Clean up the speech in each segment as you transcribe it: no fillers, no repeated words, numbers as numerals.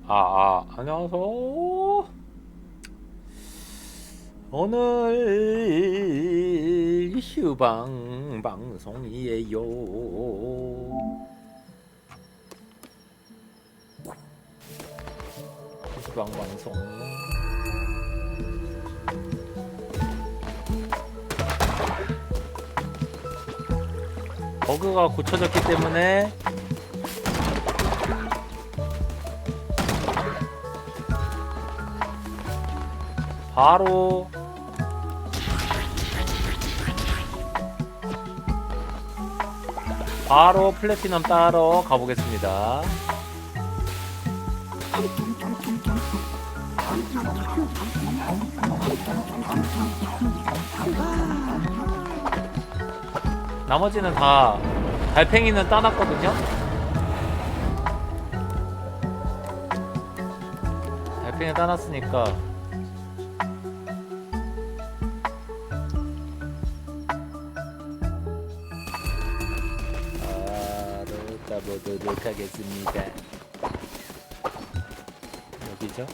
안녕하세요. 오늘 휴방방송이에요. 휴방방송. 버그가 고쳐졌기 때문에 바로 플래티넘 따러 가보겠습니다. 나머지는 다 달팽이는 따놨거든요. 달팽이 따놨으니까 바로 가보도록 하겠습니다. 여기죠?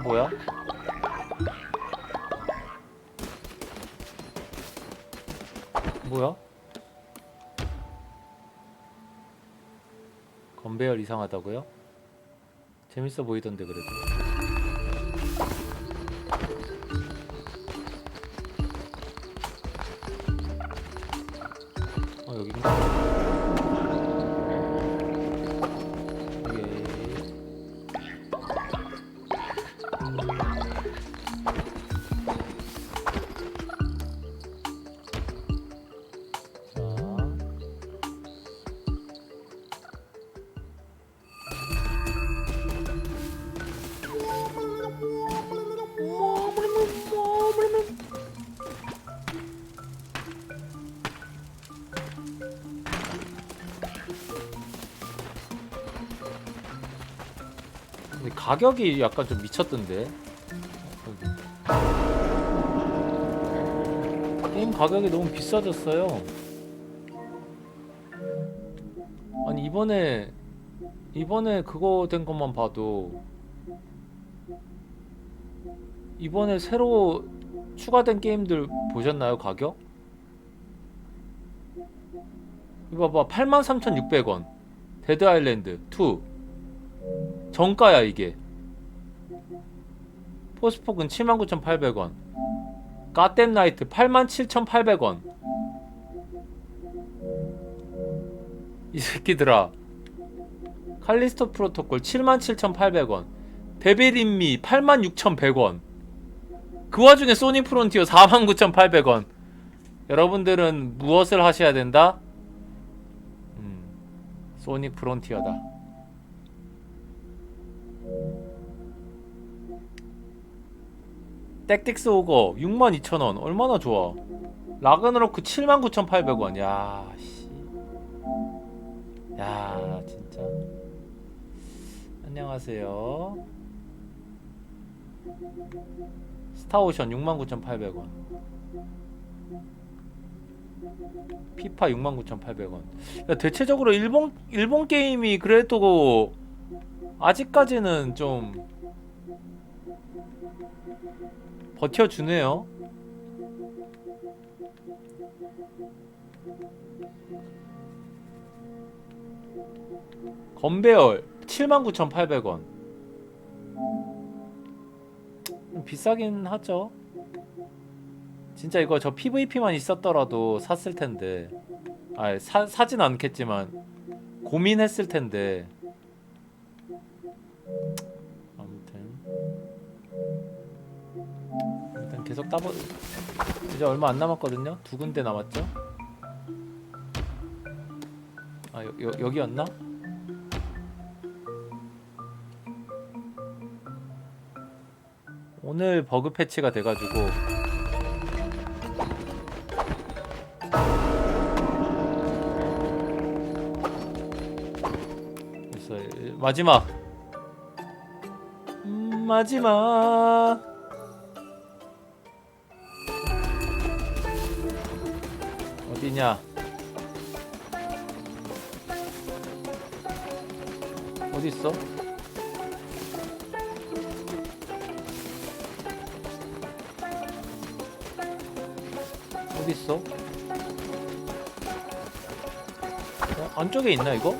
뭐야? 뭐야? 건배열 이상하다고요? 재밌어 보이던데 그래도. 여긴가? 예. 근데 가격이 약간 좀 미쳤던데. 게임 가격이 너무 비싸졌어요. 아니 이번에 그거 된 것만 봐도, 이번에 새로 추가된 게임들 보셨나요? 가격? 이거 봐봐. 83,600원 데드 아일랜드 2 정가야 이게. 포스포근 79,800원, 가댐 나이트 87,800원. 이 새끼들아. 칼리스토 프로토콜 77,800원, 데빌인미 86,100원. 그 와중에 소닉 프론티어 49,800원. 여러분들은 무엇을 하셔야 된다? 소닉 프론티어다. 땡틱스 오거 62,000원 얼마나 좋아. 라그너로크 79,800원. 야 씨. 야 진짜. 안녕하세요. 스타오션 69,800원, 피파 69,800원. 야, 대체적으로 일본 게임이 그래도 아직까지는 좀 버텨주네요. 건배열 79,800원. 비싸긴 하죠. 진짜 이거 저 PVP만 있었더라도 샀을 텐데. 사진 않겠지만 고민했을 텐데. 일단 계속 이제 얼마 안 남았거든요. 2군데 남았죠. 여기였나? 오늘 버그 패치가 돼가지고 됐어. 마지막 어디냐? 어딨어? 어딨어? 안쪽에 있나 이거?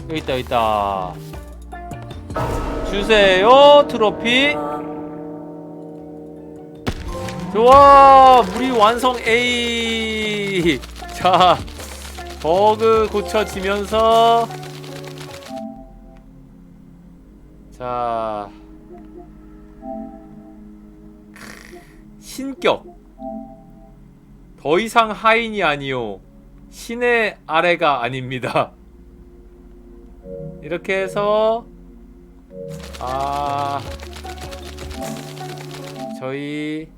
여기 있다 여기 있다. 주세요 트로피. 좋아 무리 완성 A. 자 버그 고쳐지면서 자 신격 더 이상 하인이 아니요 신의 아래가 아닙니다. 이렇게 해서 저희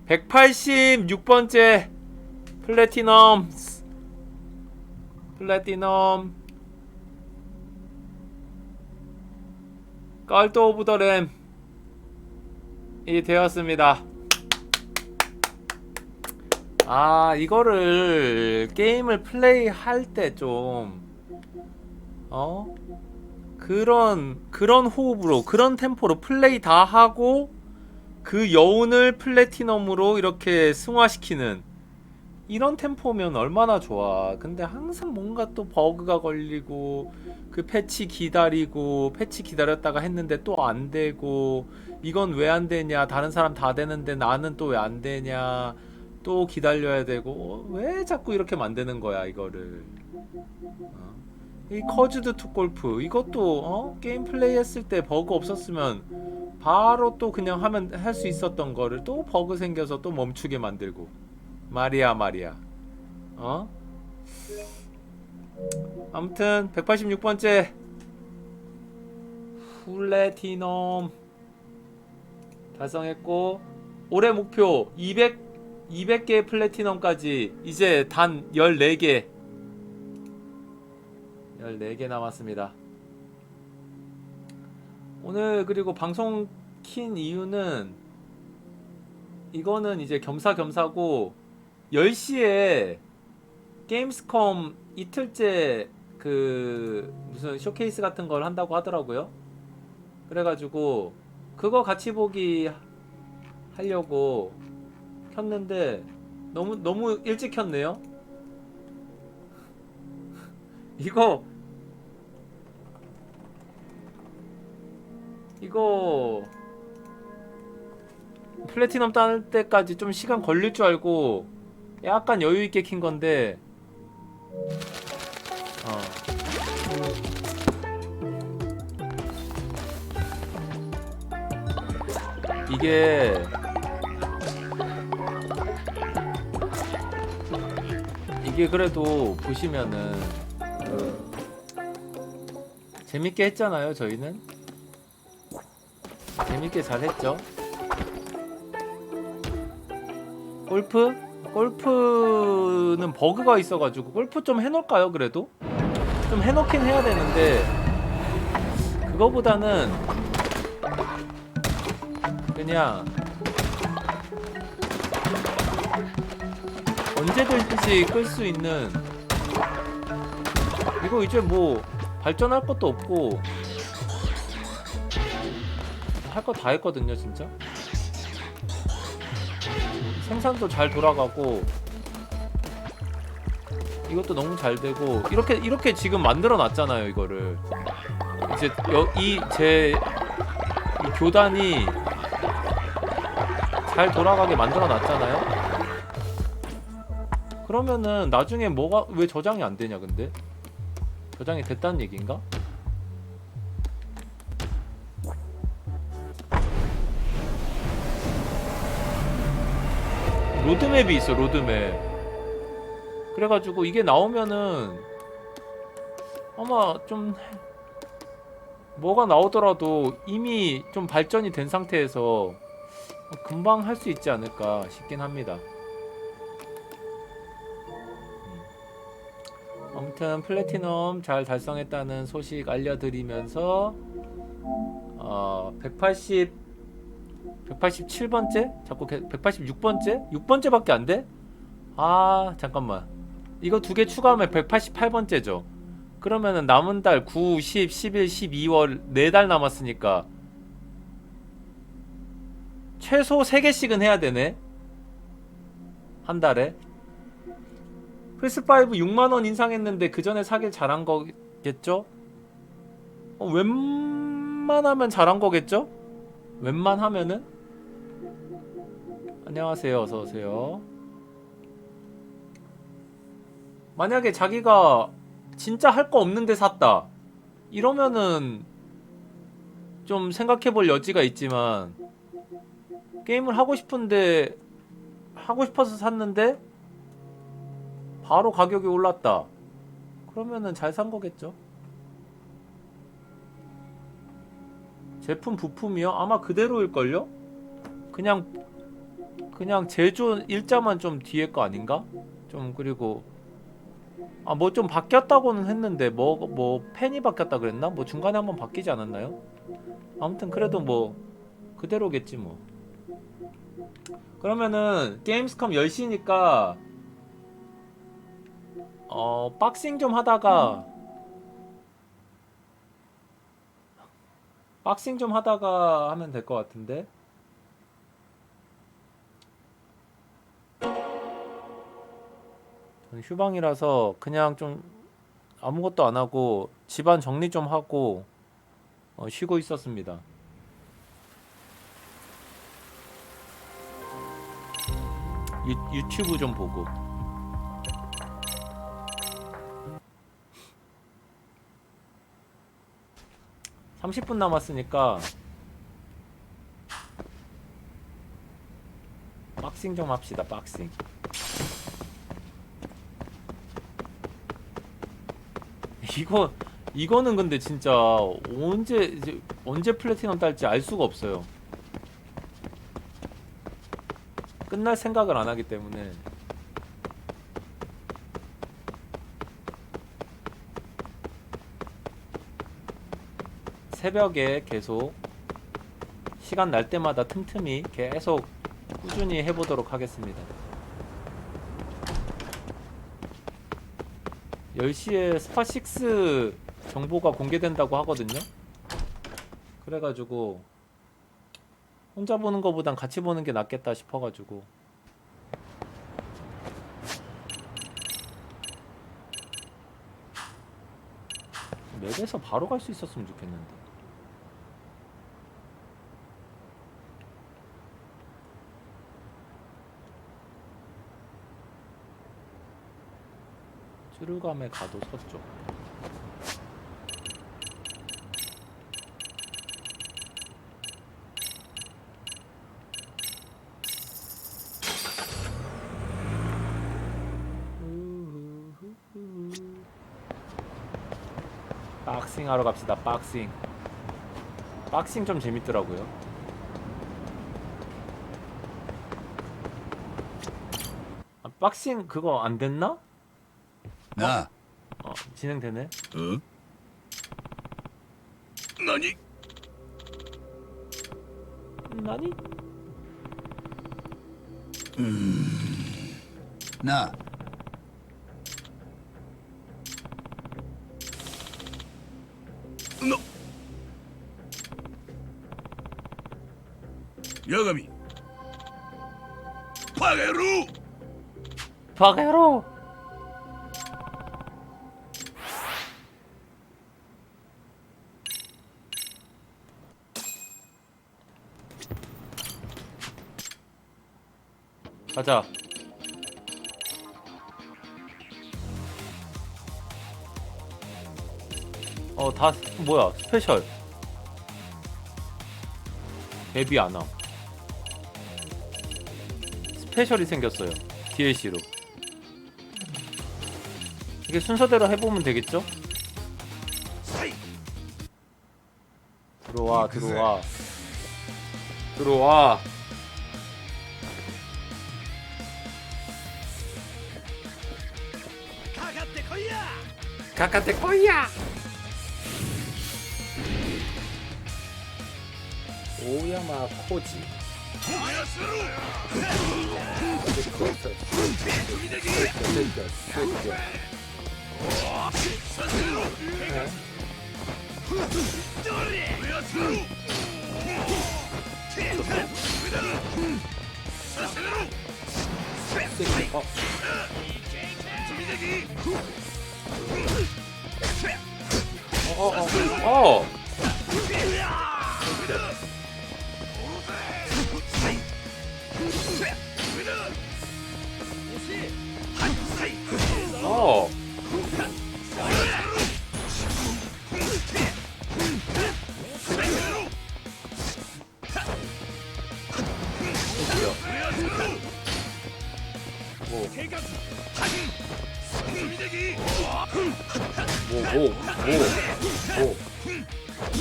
186번째 플래티넘 깔도 오브 더 램이 되었습니다. 이거를 게임을 플레이할 때 좀 그런 호흡으로 그런 템포로 플레이 다 하고 그 여운을 플래티넘으로 이렇게 승화시키는 이런 템포면 얼마나 좋아. 근데 항상 뭔가 또 버그가 걸리고 그 패치 기다리고 패치 기다렸다가 했는데 또 안 되고 이건 왜 안 되냐 다른 사람 다 되는데 나는 또 왜 안 되냐 또 기다려야 되고 왜 자꾸 이렇게 만드는 거야 이거를. 이 커즈드 투 골프 이것도 게임 플레이 했을 때 버그 없었으면 바로 또 그냥 하면 할 수 있었던 거를 또 버그 생겨서 또 멈추게 만들고 말이야 아무튼 186번째 플래티넘 달성했고 올해 목표 200개 플래티넘까지 이제 단 14개 남았습니다. 오늘 그리고 방송 킨 이유는 이거는 이제 겸사겸사고 10시에 게임스컴 이틀째 그 무슨 쇼케이스 같은 걸 한다고 하더라고요. 그래가지고 그거 같이 보기 하려고 켰는데 너무 일찍 켰네요. 이거 플래티넘 따는 때까지 좀 시간 걸릴 줄 알고 약간 여유 있게 킨 건데 이게 그래도 보시면은 재밌게 했잖아요. 저희는 재밌게 잘 했죠. 골프는 버그가 있어가지고 골프 좀 해놓을까요? 그래도 좀 해놓긴 해야 되는데 그거보다는 그냥 언제든지 끌 수 있는 이거 이제 뭐 발전할 것도 없고 할 거 다 했거든요. 진짜 생산도 잘 돌아가고 이것도 너무 잘 되고 이렇게 지금 만들어 놨잖아요. 이거를 이제 제 교단이 잘 돌아가게 만들어 놨잖아요. 그러면은 나중에 뭐가 왜 저장이 안 되냐? 근데 저장이 됐다는 얘기인가? 로드맵이 있어. 로드맵. 그래가지고 이게 나오면은 아마 좀 뭐가 나오더라도 이미 좀 발전이 된 상태에서 금방 할 수 있지 않을까 싶긴 합니다. 아무튼 플래티넘 잘 달성했다는 소식 알려드리면서 187번째? 자꾸 186번째? 6번째밖에 안 돼? 잠깐만. 이거 두 개 추가하면 188번째죠. 그러면은 남은 달 9, 10, 11, 12월 4달 남았으니까 최소 3개씩은 해야 되네. 한 달에. 플스5 6만원 인상했는데 그 전에 사길 잘한 거겠죠? 웬만하면 잘한 거겠죠? 웬만하면은? 안녕하세요. 어서오세요. 만약에 자기가 진짜 할 거 없는데 샀다 이러면은 좀 생각해볼 여지가 있지만, 게임을 하고 싶은데 하고 싶어서 샀는데 바로 가격이 올랐다 그러면은 잘 산 거겠죠. 제품 부품이요? 아마 그대로일걸요? 그냥 제조 일자만 좀 뒤에 거 아닌가? 좀 그리고 뭐 좀 바뀌었다고는 했는데 뭐 펜이 바뀌었다 그랬나? 뭐 중간에 한번 바뀌지 않았나요? 아무튼 그래도 뭐 그대로겠지 뭐. 그러면은 게임스컴 10시니까 박싱 좀 하다가 하면 될 것 같은데. 저는 휴방이라서 그냥 좀 아무것도 안 하고 집안 정리 좀 하고 쉬고 있었습니다. 유튜브 좀 보고. (30분) 남았으니까 박싱 좀 합시다. 박싱. 이거는 근데 진짜 언제 플래티넘 딸지 알 수가 없어요. 끝날 생각을 안 하기 때문에. 새벽에 계속 시간 날 때마다 틈틈이 계속 꾸준히 해보도록 하겠습니다. 10시에 스파6 정보가 공개된다고 하거든요. 그래가지고 혼자 보는 거보단 같이 보는 게 낫겠다 싶어가지고. 맵에서 바로 갈 수 있었으면 좋겠는데. 쭈르감에 가도 서쪽. 박싱 하러 갑시다. 박싱. 박싱 좀 재밌더라고요. 박싱 그거 안 됐나? 진행되네. 나니? 나. 너. 야가미. 바게로. 가자. 다 뭐야? 스페셜. 데뷔 안함. 스페셜이 생겼어요. DLC로. 이게 순서대로 해보면 되겠죠? 들어와. 가까테 코이야. 오야마 코지.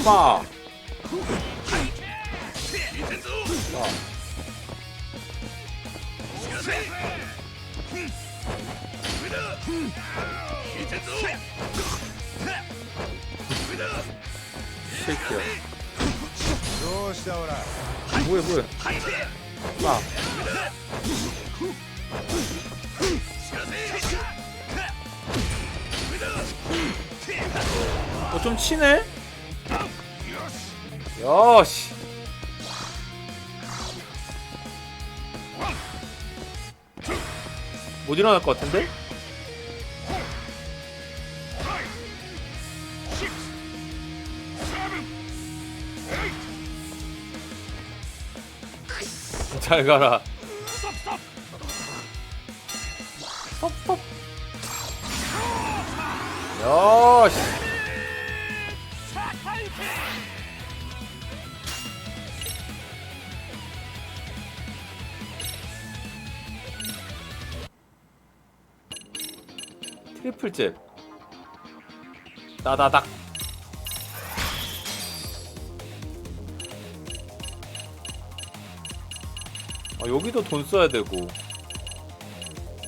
빠. 새끼야. 뭐야. 빠. 좀 치네? 야씨. 못 일어날 것 같은데? 잘 가라. 스톱. 야씨. 트리플 잽. 따다닥. 여기도 돈 써야 되고,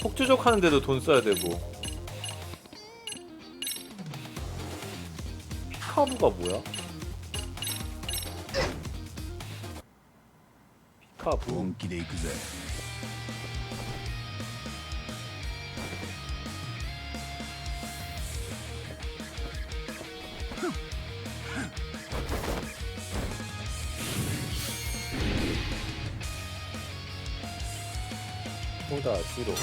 폭주족 하는데도 돈 써야 되고. 피카부가 뭐야? 피카부. 보다 뒤로.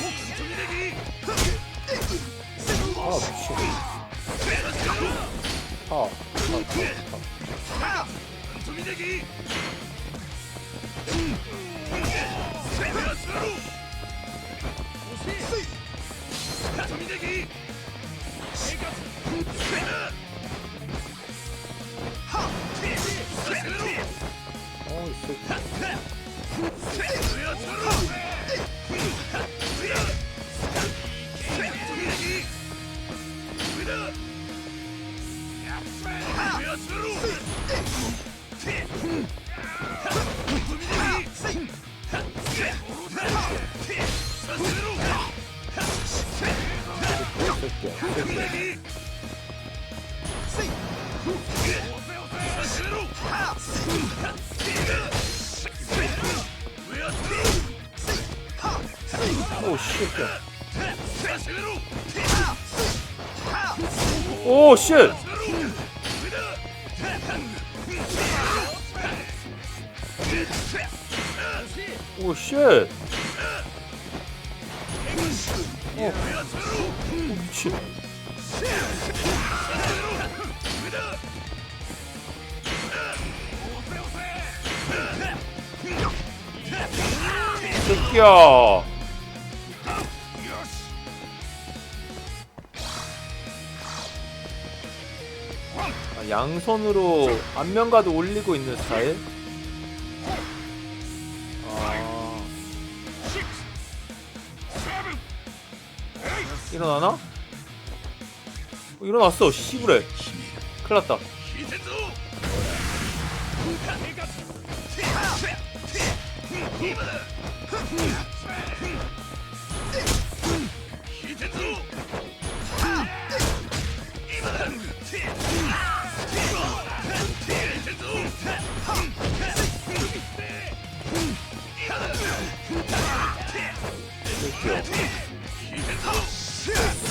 미친. 오 쉣. 오 쉣. 미친. 새끼야. 양손으로 안면가도 올리고 있는 스타일? 일어나나? 일어났어. 씨부레. 큰일났다.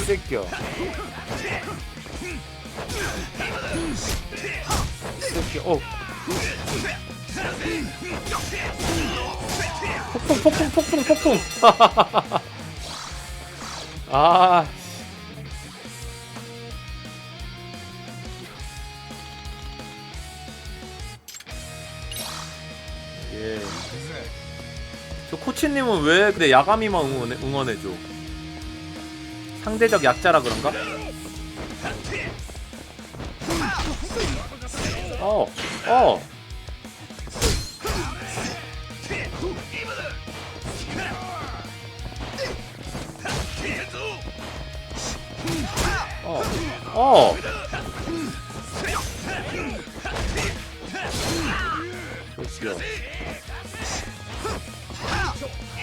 새끼야. 새끼. 폭풍. 아. 예. 저 코치님은 왜 그래 야가미만 응원해줘? 상대적 약자라 그런가? 어.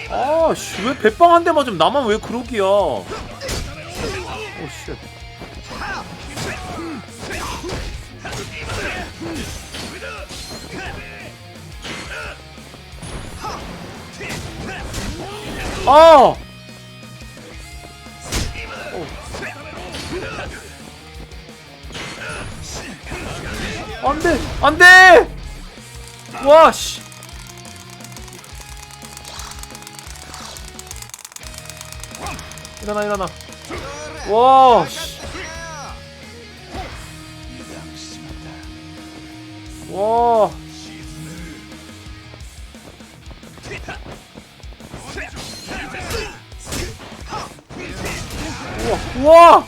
아씨 왜 배빵 한 대 맞으면 나만 왜 그러기야? 오 씨. 아! 안 돼! 와, 씨. 일어나. 와, 씨. 와. 우와.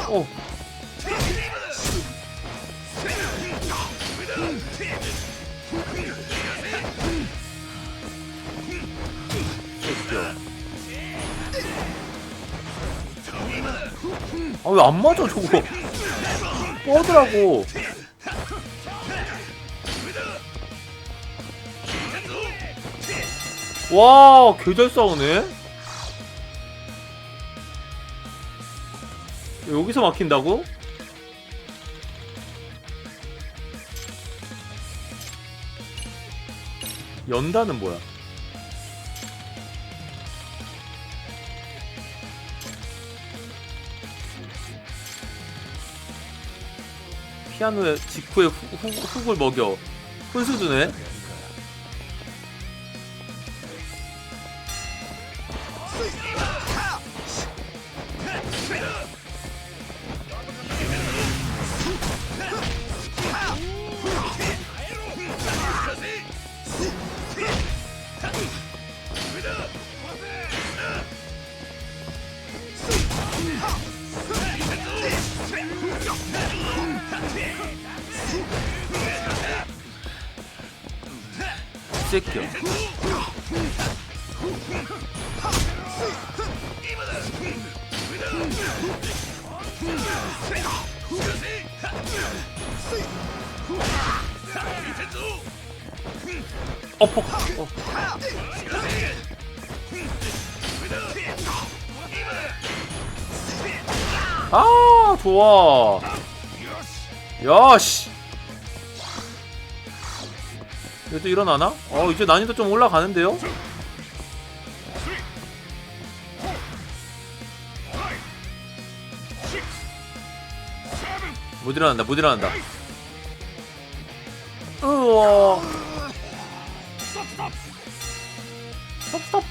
오. 아, 왜 안 맞아 저거? 뻗으라고. 와, 개잘 싸우네. 여기서 막힌다고? 연다는 뭐야? 피아노의 직후에 훅을 먹여. 훈수두네. 새끼야. 아, 좋아. 야씨. 얘도 일어나나? 이제 난이도 좀 올라가는데요? 못 일어난다. 우와. 스톱.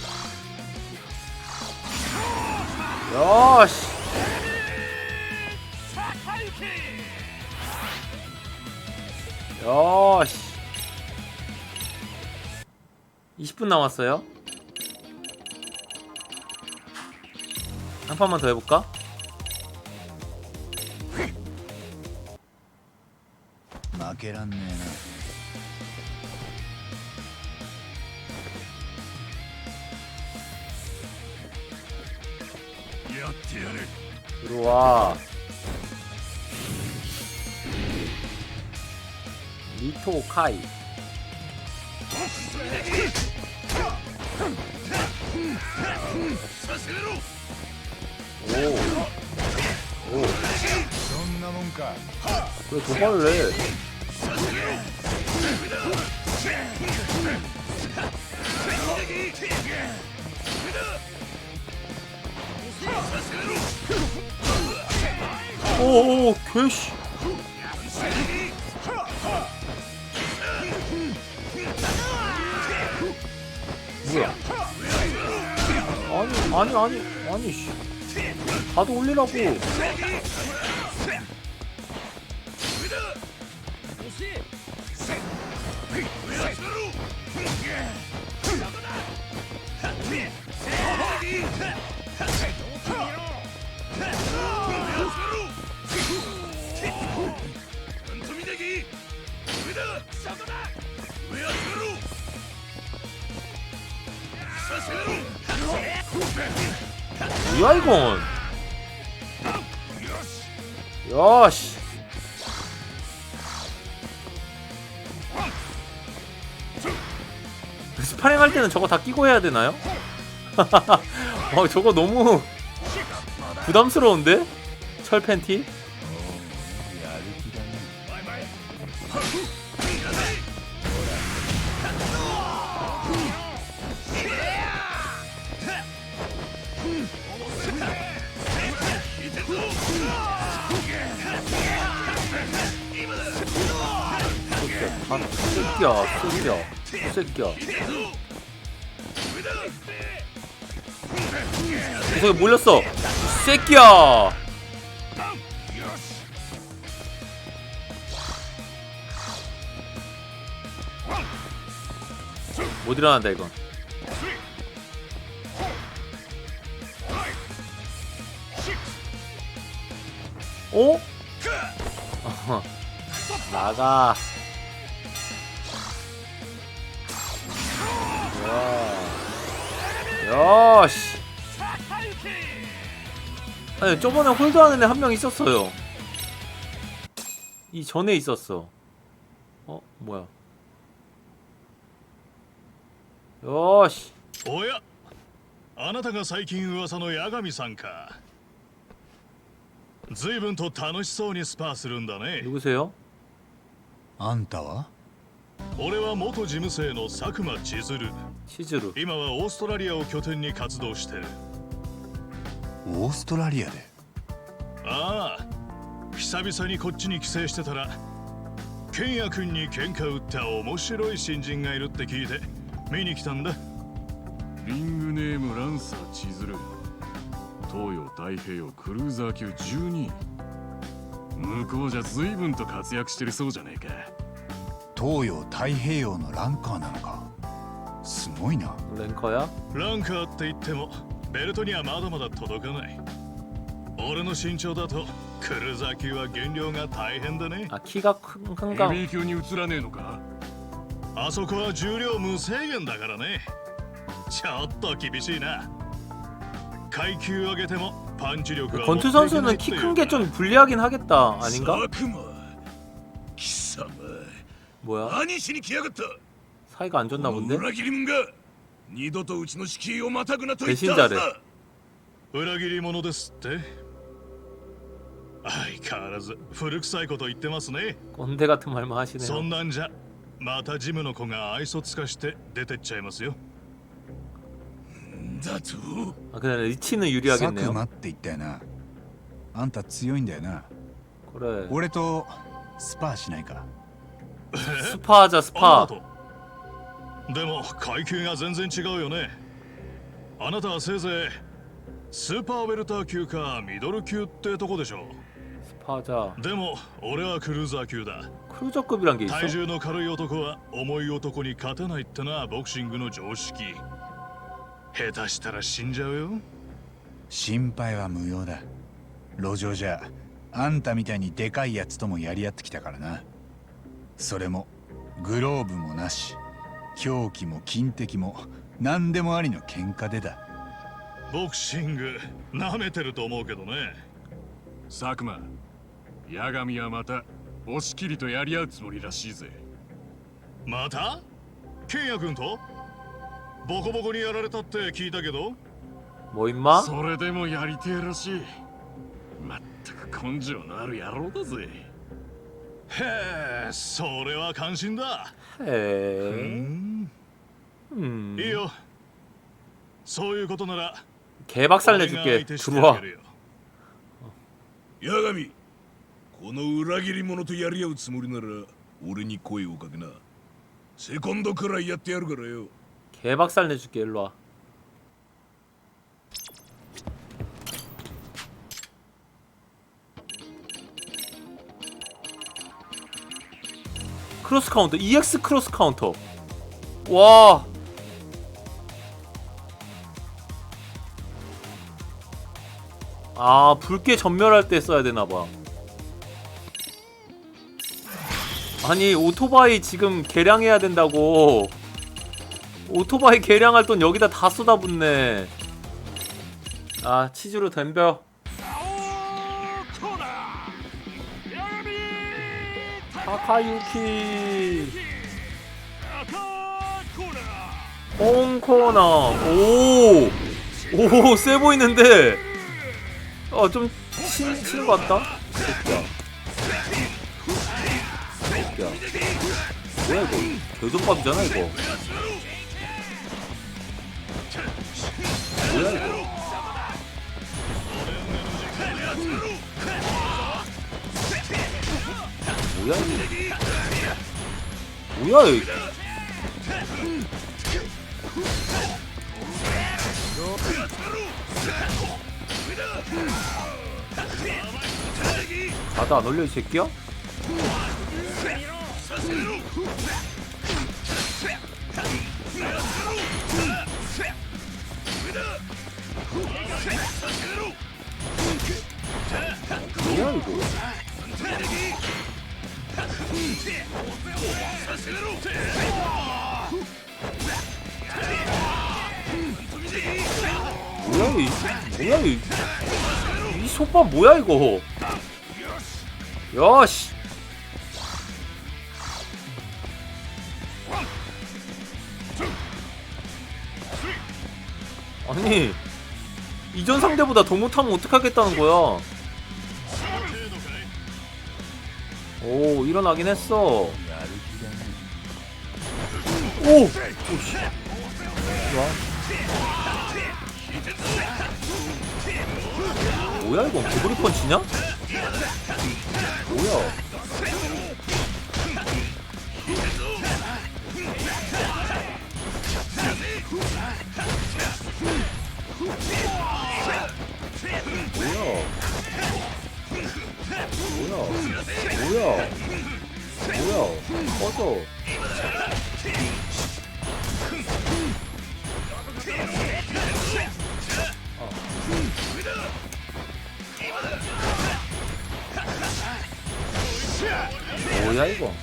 야씨. 야씨. 20분 남았어요. 한 판만 더 해볼까? 負けらんねえな。やってやる。 들어와. 리토 카이. 오. 오. 왜 도발을 해? 오오 개씨. 뭐야? 아니 씨. 가도 올리라고. 뭐야 이건? 야씨. 스파링 할 때는 저거 다 끼고 해야 되나요? 저거 너무 부담스러운데? 철 팬티? 새끼야. 구석에 몰렸어. 새끼야. 못 일어난다 이건. 어? 나가. 야씨. 아니 저번에 홀드하는 애 한 명 있었어요. 이 전에 있었어. 뭐야? 야씨. おや、あなたが最近噂の八神さんか。随分と楽しそうにスパーするんだね。 누구세요? あんたは？俺は元事務生の佐久間千鶴。 치즈루. 今はオーストラリアを拠点に活動してる。オーストラリアで？ああ、久々にこっちに帰省してたら、ケンヤ君に喧嘩売った面白い新人がいるって聞いて見に来たんだ。リングネームランサー千鶴、東洋太平洋クルーザー級12位。向こうじゃ随分と活躍してるそうじゃねえか。東洋太平洋のランカーなのか。すごいな。 랭커야? ランカーって言ってもベルトにはまだまだ届かない。俺の身長だとクルーザー級は減量が大変だね。 아 키가 큰가? ヘビー級に移らねえのか。あそこは重量無制限だからね。ちょっと厳しいな。階級上げてもパンチ力は 권투 선수는 키 큰 게 좀 불리하긴 하겠다. 아닌가? 佐久間貴様 뭐야? 何しに来やがった。 사이가 안 좋나 본데? 裏切り者が二度とうちの敷居をまたぐなと言った 배신자래. 裏切り者ですって。相変わらず古臭いこと言ってますね。 꼰대 같은 말만 そ 하시네요. んなんじゃまたジムの子が愛想つかして出てっちゃいますよ。だと 아 그냥 리치는 佐久 유리하겠네요. 間って言ったよな。あんた強いんだよな。 그래. 俺とスパーしないか。 스파하자 あ 스파. とでも階級が全然違うよね。あなたはせいぜいスーパーウェルター級かミドル級ってとこでしょ。 스파하자. でも俺はクルーザー級だ。 크루저급이란 게 있어? 体重の軽い男は重い男に勝てないってのはボクシングの常識。下手したら死んじゃうよ。心配は無用だ。路上じゃあんたみたいにでかいやつともやり合ってきたからな。それもグローブもなし、凶器も金敵も何でもありの喧嘩でだ。ボクシング舐めてると思うけどね。佐久間、八神はまた押し切りとやり合うつもりらしいぜ。またケンヤ君とボコボコにやられたって聞いたけど。 뭐 임마? それでもやりてえらしい。まったく根性のある野郎だぜ。へえ、それは感心だ。 헤. いいよ。そういうことなら 개박살 내줄게. 들어와. 八神、この裏切り者とやり合うつもりなら俺に声をかけな。セコンドくらいやってやるからよ。 개박살 내줄게. 일로 와. 크로스 카운터, EX 크로스 카운터. 와. 아, 붉게 전멸할 때 써야 되나 봐. 아니, 오토바이 지금 개량해야 된다고. 오토바이 개량할 돈 여기다 다 쏟아붓네. 아, 치즈로 덤벼. 타카유키. 홈코너. 오. 오, 세 보이는데. 좀 치는 것 같다. 새끼야. 새끼야. 뭐야 이거? 교정밥이잖아 이거. 뭐야 이거? 뭐야 이거? 뭐야 이거? 가다 안 올려 이 새끼야? 뭐야 이거? 이 속밥 뭐야 이거? 야씨. 아니 이전 상대보다 더 못하면 어떡하겠다는 거야. 오, 일어나긴 했어. 오! 오씨. 좋아. 뭐야 이거? 개구리 펀치냐? 뭐야? 뭐야? 꺼져. 뭐야 이거?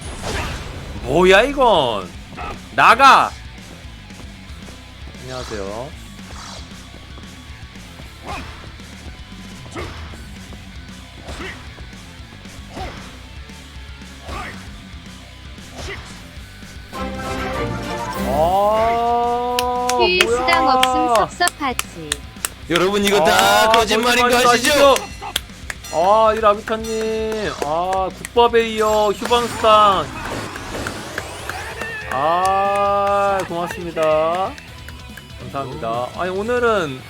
뭐야 이건? 나가. 안녕하세요. 휴일 수당 없음 섭섭하지. 여러분 이거 다 거짓말인 거 아시죠? 이 라비카님, 국밥에 이어 휴방수당. 고맙습니다. 감사합니다. 아니 오늘은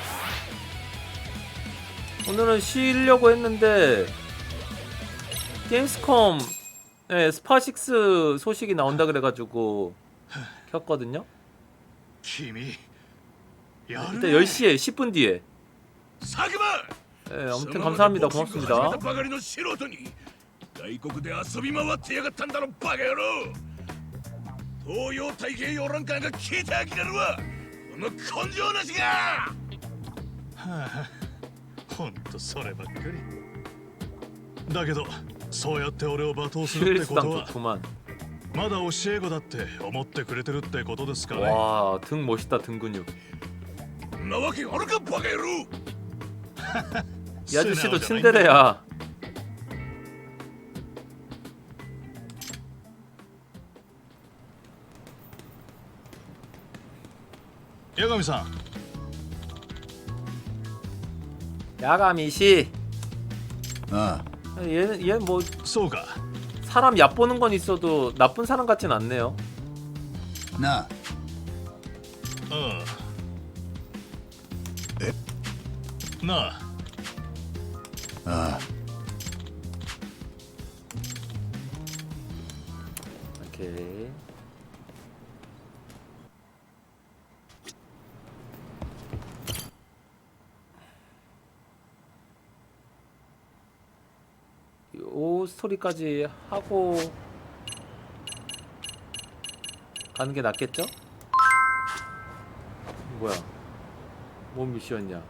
쉬려고 했는데 게임스컴 스파6 소식이 나온다 그래가지고 켰거든요. 일단 10시에 10분 뒤에. 아무튼 감사합니다. 고맙습니다. 휴일 수당 좋구만. まだ教え子だって思ってくれてるってことですかね。 와, 등 멋있다, 등 근육. なわけあるかバカ野郎 이 아저씨도 츤데레야. 야가미さん 야가미씨. あ 얘 뭐 そうか 사람 얕보는 건 있어도 나쁜 사람 같진 않네요. あなあうんなあああ 오케이. 요 스토리까지 하고 가는 게 낫겠죠? 뭐야? 뭔 미션이야?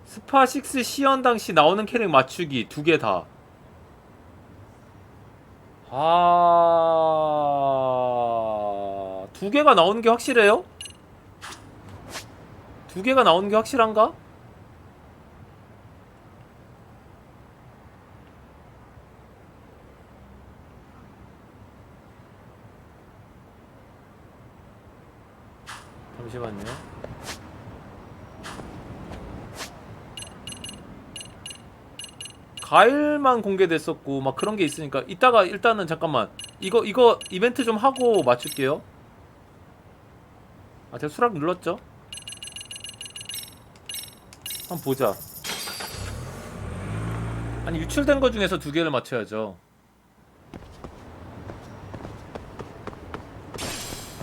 스파6 시연 당시 나오는 캐릭 맞추기 2개 다. 아, 2개가 나오는 게 확실해요? 2개가 나오는 게 확실한가? 잠시만요. 가일만 공개됐었고 막 그런 게 있으니까 이따가 일단은 잠깐만 이거 이벤트 좀 하고 맞출게요. 아, 제가 수락 눌렀죠? 한번 보자. 아니, 유출된 거 중에서 2개를 맞춰야죠.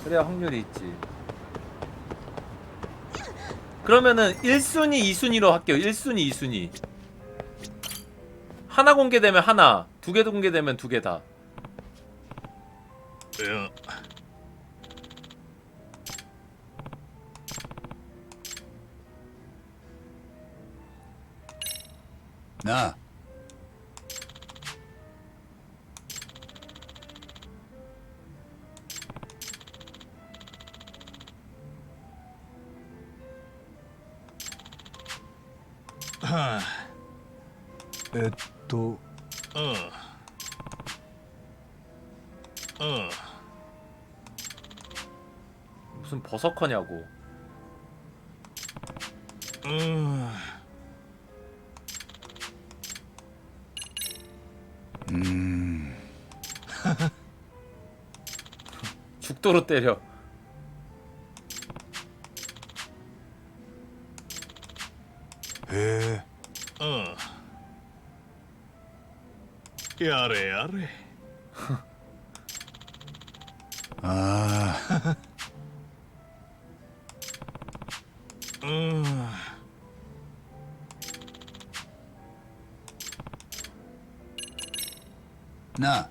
그래야 확률이 있지. 그러면은 1순위, 2순위로 할게요. 1순위, 2순위. 하나 공개되면 하나, 2개 공개되면 2개 다. いや なあ はあと무슨 버석하냐고. 죽도록 때려.へえやれやれああなあ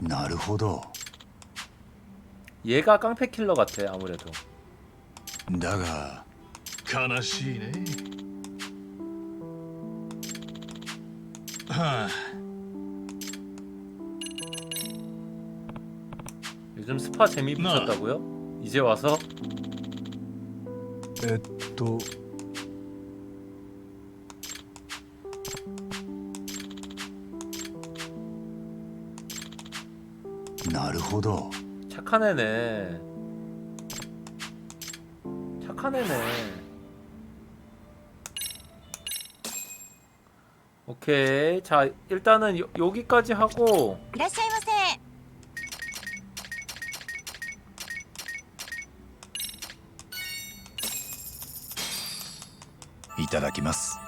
なるほど 얘가 깡패 킬러 같아 아무래도. だが悲しいねはあ 요즘 스파 재미 붙였다고요? 이제 와서? となるほど 착한 애네. 착한 애네. 오케이. 자, 일단은 여기까지 하고 いらっしゃいませ。いただきます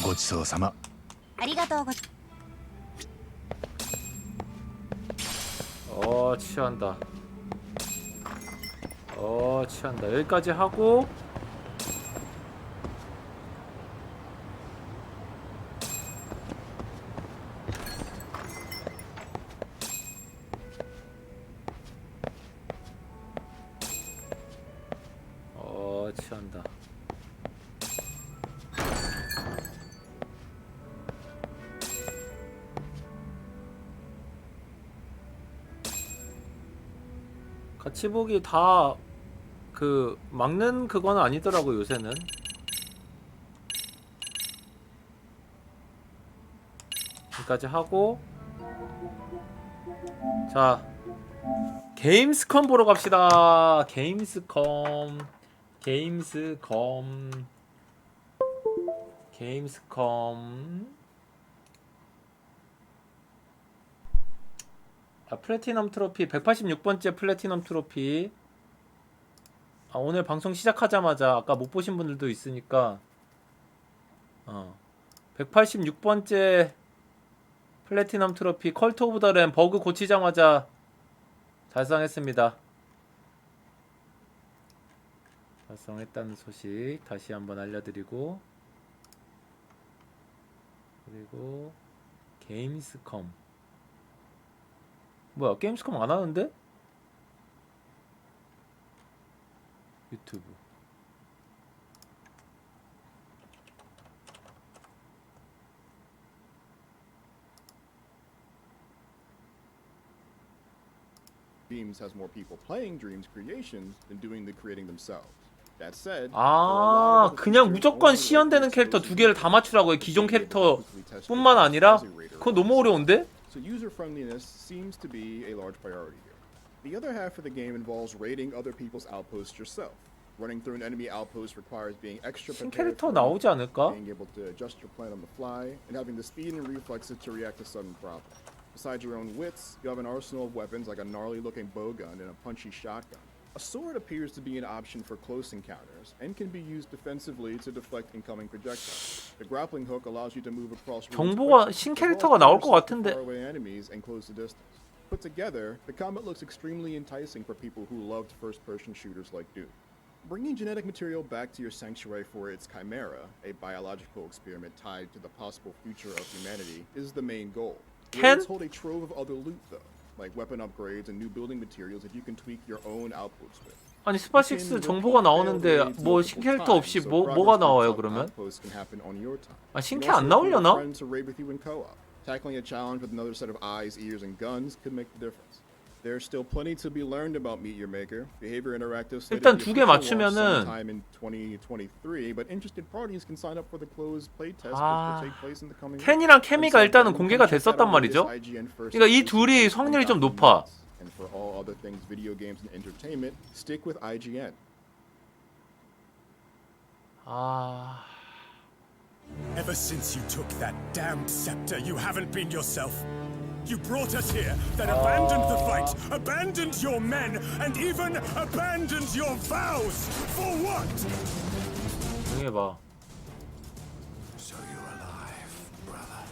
ごちそうさまありがとうご。 취한다. 취한다. 여기까지 하고 취한다. 같이 보기 다 그 막는 그건 아니더라고 요새는. 여기까지 하고 자 게임스컴 보러 갑시다. 게임스컴 아, 플래티넘 트로피 186번째 플래티넘 트로피. 아, 오늘 방송 시작하자마자 아까 못 보신 분들도 있으니까 186번째 플래티넘 트로피 컬트 오브 더 램 버그 고치자마자 달성했습니다. 달성했다는 소식 다시 한번 알려드리고, 그리고 게임스컴 뭐야 게임스컴 안 하는데? 유튜브 Dreams has more people playing Dreams creations than doing the creating themselves. That said, 아 그냥 무조건 시연되는 캐릭터 두 개를 다 맞추라고요. 기존 캐릭터 뿐만 아니라? 그거 너무 어려운데? So user friendliness seems to be a large priority here. The other half of the game involves raiding other people's outposts yourself. Running through an enemy outpost requires being extra 신 prepared 캐릭터 for 나오지 않을까? being able to adjust your plan on the fly, and having the speed and reflexes to react to sudden problems. Besides your own wits, you have an arsenal of weapons like a gnarly-looking bowgun and a punchy shotgun. A sword appears to be an option for close encounters and can be used defensively to deflect incoming projectiles. The grappling hook allows you to move across rooms 정보가 quickly, 신 as well as 캐릭터가 나올 것 intercept 같은데. faraway enemies and close the distance. Put together, the combat looks extremely enticing for people who loved first-person shooters like Doom. Bringing genetic material back to your sanctuary for its chimera, a biological experiment tied to the possible future of humanity, is the main goal. Ken? Raids hold a trove of other loot though, like weapon upgrades and new building materials that you can tweak your own outputs with. 아니 스파6 정보가 나오는데 뭐 신캐릭터 없이 뭐가 나와요 그러면? 아 신캐 안 나오려나? Tackling a challenge with another set of eyes, ears, and guns could make the difference. There's still plenty to be learned about Meet Your Maker. Behavior Interactive 일단 두 개 맞추면은 sometime in 2023, but interested parties can sign up for the closed playtest which will take place in the coming weeks. 켄이랑 케미가 일단은 공개가 됐었단 말이죠. 그러니까 이 둘이 확률이 좀 높아. And for all other things video games and entertainment, stick with IGN. 아 Ever since you took that damned scepter, you haven't been yourself. You brought us here, then abandoned the fight, abandoned your men, and even abandoned your vows. For what? 조용히 해봐. So you're alive, brother.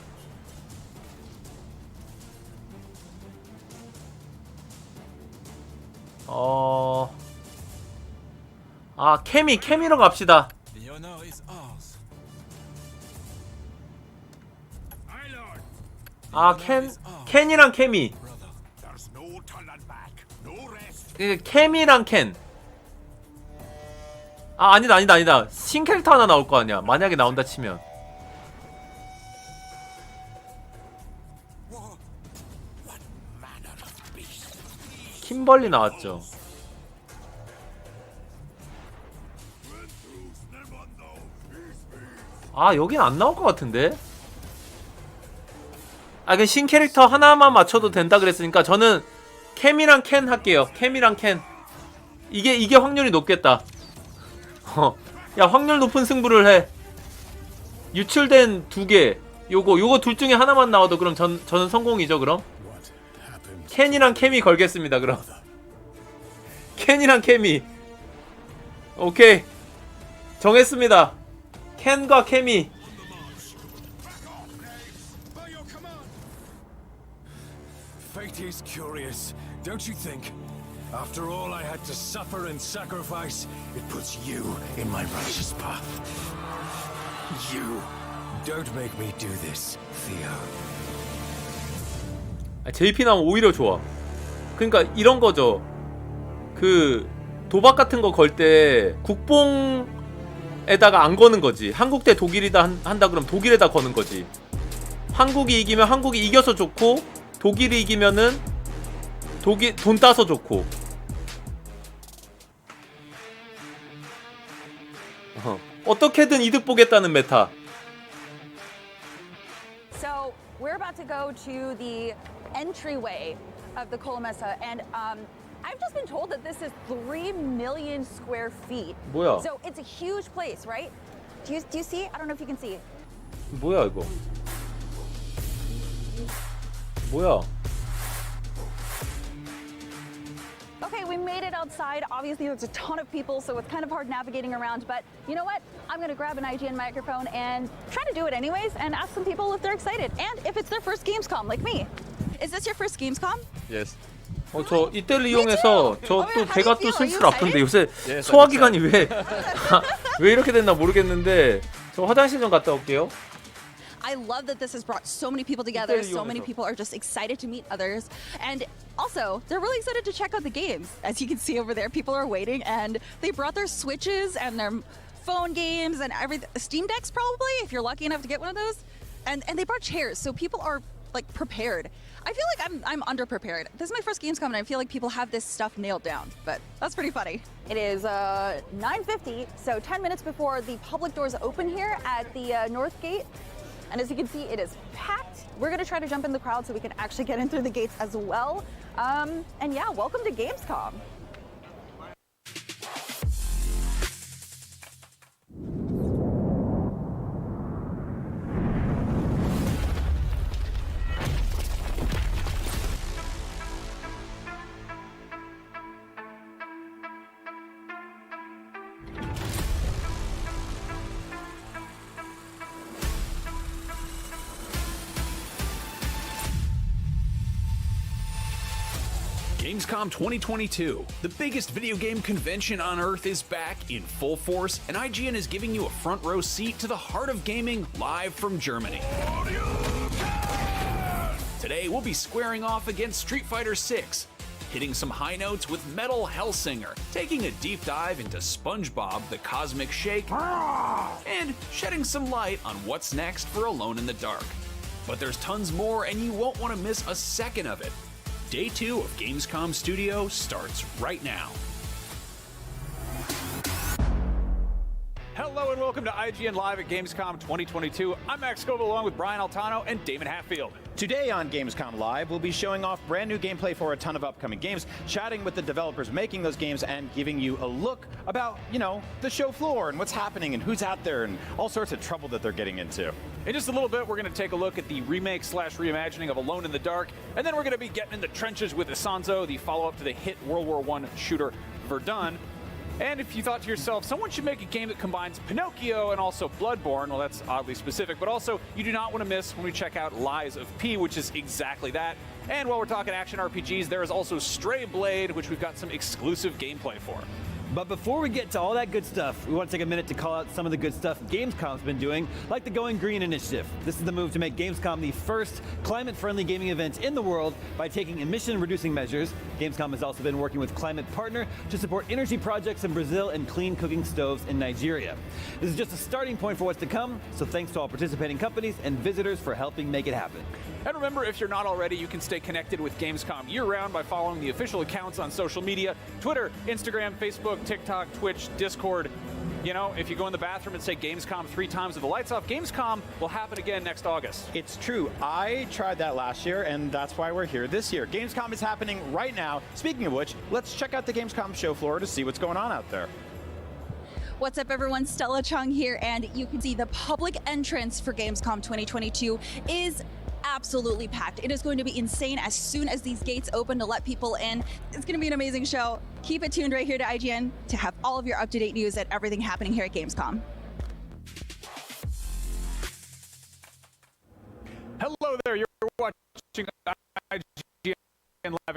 아 케미로 갑시다. The honor is ours. 아 켄이랑 케미. There's no turning back, no rest. 케미랑 켄. 아 아니다. 신 캐릭터 하나 나올 거 아니야. 만약에 나온다 치면. 킴벌리 나왔죠. 아 여긴 안 나올 것 같은데. 아 그 신 캐릭터 하나만 맞춰도 된다 그랬으니까 저는 캠이랑 켄 할게요. 캠이랑 켄. 이게 확률이 높겠다. 야 확률 높은 승부를 해. 유출된 두 개. 요거 둘 중에 하나만 나와도 그럼 저는 성공이죠 그럼. 켄이랑 캠이 걸겠습니다 그럼. 켄이랑 캠이. 오케이. 정했습니다. 켄과 캠이. Fate is curious, don't you think? After all I had to suffer and sacrifice, it puts you in my righteous path. You don't make me do this, Theo. JP 나오면 오히려 좋아. 그러니까 이런 거죠. 그 도박 같은 거 걸 때 국뽕에다가 안 거는 거지. 한국 대 독일이다 한다 그러면 독일에다 거는 거지. 한국이 이기면 한국이 이겨서 좋고 독일이 이기면은 독일 돈 따서 좋고. 어떻게든 이득 보겠다는 메타. So we're about to go to the entryway of the Colomesa, and I've just been told that this is 3 million square feet. 뭐야? So it's a huge place, right? Do you see? I don't know if you can see. 뭐야 이거? 뭐야? Okay, we made it outside. Obviously, there's a ton of people, so it's kind of hard navigating around. But you know what? I'm gonna grab an IGN microphone and try to do it anyways, and ask some people if they're excited, and if it's their first Gamescom, like me. Is this your first Gamescom? Yes. 저 이때를 이용해서 저 또 how 배가 do you 또 feel? 슬슬 Are you 아픈데 요새 Yes, 소화기관이 왜 왜 이렇게 됐나 모르겠는데 저 화장실 좀 갔다 올게요. I love that this has brought so many people together. So many people are just excited to meet others. And also, they're really excited to check out the games. As you can see over there, people are waiting, and they brought their Switches and their phone games and everything. Steam Decks, probably, if you're lucky enough to get one of those. And they brought chairs, so people are like prepared. I feel like I'm underprepared. This is my first Gamescom, and I feel like people have this stuff nailed down, but that's pretty funny. It is 9:50, so 10 minutes before the public doors open here at the North Gate. And as you can see, it is packed. We're gonna try to jump in the crowd so we can actually get in through the gates as well. And yeah, welcome to Gamescom. Gamescom 2022, the biggest video game convention on Earth, is back in full force, and IGN is giving you a front row seat to the heart of gaming live from Germany. Today, we'll be squaring off against Street Fighter 6, hitting some high notes with Metal Hellsinger, taking a deep dive into SpongeBob the Cosmic Shake, and shedding some light on what's next for Alone in the Dark. But there's tons more, and you won't want to miss a second of it. Day 2 of Gamescom Studio starts right now. Hello and welcome to IGN Live at Gamescom 2022. I'm Max Scoville along with Brian Altano and Damon Hatfield. Today on Gamescom Live, we'll be showing off brand new gameplay for a ton of upcoming games, chatting with the developers making those games, and giving you a look about, the show floor and what's happening and who's out there and all sorts of trouble that they're getting into. In just a little bit, we're going to take a look at the remake/reimagining of Alone in the Dark, and then we're going to be getting in the trenches with Isanzo, the follow-up to the hit World War I shooter Verdun. And if you thought to yourself, someone should make a game that combines Pinocchio and also Bloodborne, well, that's oddly specific, but also you do not want to miss when we check out Lies of P, which is exactly that. And while we're talking action RPGs, there is also Stray Blade, which we've got some exclusive gameplay for. But before we get to all that good stuff, we want to take a minute to call out some of the good stuff Gamescom's been doing, like the Going Green initiative. This is the move to make Gamescom the first climate-friendly gaming event in the world by taking emission-reducing measures. Gamescom has also been working with Climate Partner to support energy projects in Brazil and clean cooking stoves in Nigeria. This is just a starting point for what's to come, so thanks to all participating companies and visitors for helping make it happen. And remember, if you're not already, you can stay connected with Gamescom year-round by following the official accounts on social media: Twitter, Instagram, Facebook, TikTok, Twitch, Discord. If you go in the bathroom and say Gamescom 3 times with the lights off, Gamescom will happen again next August. It's true. I tried that last year, and that's why we're here this year. Gamescom is happening right now. Speaking of which, let's check out the Gamescom show floor to see what's going on out there. What's up, everyone? Stella Chung here, and you can see the public entrance for Gamescom 2022 is absolutely packed. It is going to be insane as soon as these gates open to let people in. It's going to be an amazing show. Keep it tuned right here to IGN to have all of your up-to-date news and everything happening here at Gamescom. Hello there, you're watching IGN Live at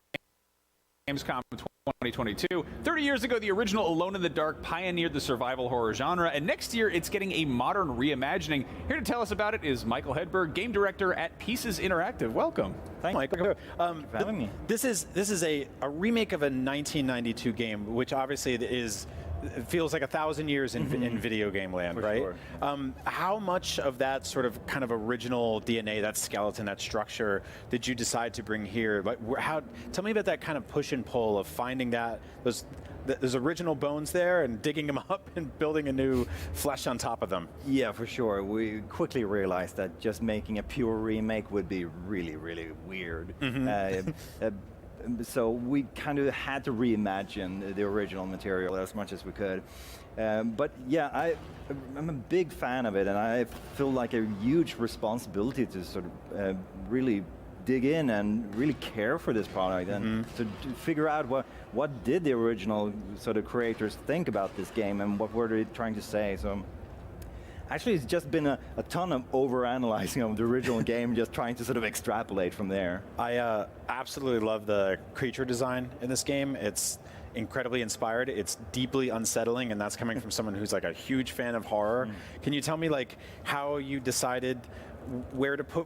Gamescom 2022. 30 years ago, the original Alone in the Dark pioneered the survival horror genre, and next year it's getting a modern reimagining. Here to tell us about it is Michael Hedberg, game director at Pieces Interactive. Welcome. Thanks, Michael. This is a remake of a 1992 game, which obviously feels like 1,000 years in video game land, right? Sure. How much of that sort of kind of original DNA, that skeleton, that structure, did you decide to bring here? Like, tell me about that kind of push and pull of finding those there's original bones there, and digging them up and building a new flesh on top of them. Yeah, for sure. We quickly realized that just making a pure remake would be really, really weird. So we kind of had to reimagine the original material as much as we could. But yeah, I'm a big fan of it, and I feel like a huge responsibility to sort of really dig in and really care for this product and to figure out what did the original sort of creators think about this game and what were they trying to say. So actually it's just been a ton of over-analyzing of the original game, just trying to sort of extrapolate from there. I absolutely love the creature design in this game. It's incredibly inspired. It's deeply unsettling, and that's coming from someone who's like a huge fan of horror. Can you tell me like how you decided where to put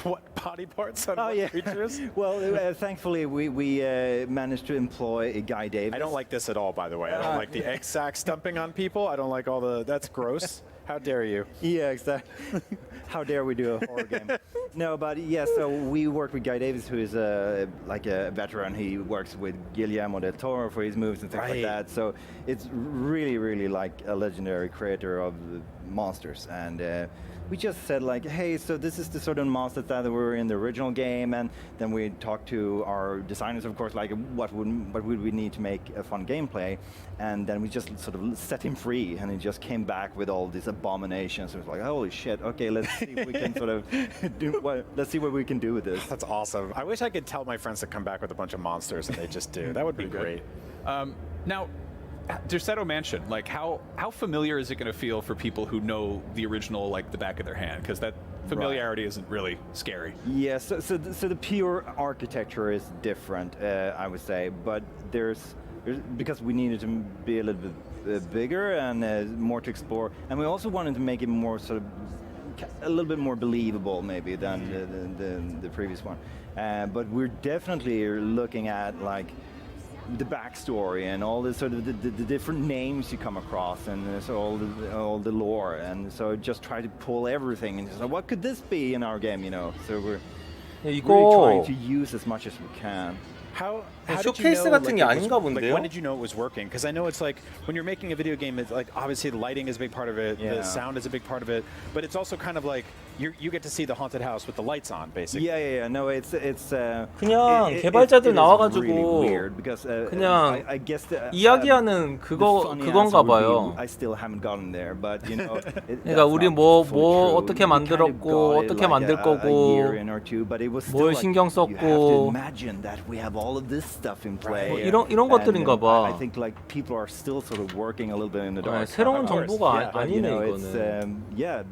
what body parts on what creatures? Well, thankfully we managed to employ Guy Davis. I don't like this at all, by the way. I don't like the egg sack stumping on people. I don't like all the, that's gross. How dare you? Yeah, exactly. How dare we do a horror game? No, but yeah, so we work with Guy Davis, who is like a veteran. He works with Guillermo del Toro for his movies and things like that. So it's really, really like a legendary creator of monsters. And we just said like, hey, so this is the sort of monsters that were in the original game, and then we talked to our designers, of course, like what would we need to make a fun gameplay, and then we just sort of set him free, and he just came back with all these abominations. It was like, holy shit, okay, let's see if we can sort of let's see what we can do with this. That's awesome. I wish I could tell my friends to come back with a bunch of monsters, and they just do. That would be great. Now, Derceto Mansion, like how familiar is it going to feel for people who know the original like the back of their hand? Because that familiarity isn't really scary. Yeah, so the pure architecture is different, I would say, but there's because we needed to be a little bit bigger and more to explore, and we also wanted to make it more sort of a little bit more believable maybe than the previous one. But we're definitely looking at like the backstory and all the sort of the different names you come across, and so all the lore, and so just try to pull everything and just like, what could this be in our game, you know? So we're really trying to use as much as we can. How 쇼케이스 같은 게 아닌가 본데요? When did you know it was working? Because I know it's like when you're making a video game, it's like obviously the lighting is a big part of it, the sound is a big part of it, but it's also kind of like you get to see the haunted house with the lights on, basically. Yeah. No, it's 그냥 개발자들 나와가지고 really weird because 그냥 I guess 이야기하는 그건가 봐요. I still haven't gotten there, but you know. 그러니까 우리 뭐 어떻게 만들었고 어떻게 만들 거고 뭘 신경 썼고 all of this stuff in play. 이런 것들인가 봐. I think like people are still sort of working a little bit in the dark. 새로운 정보가 아니네 이거는.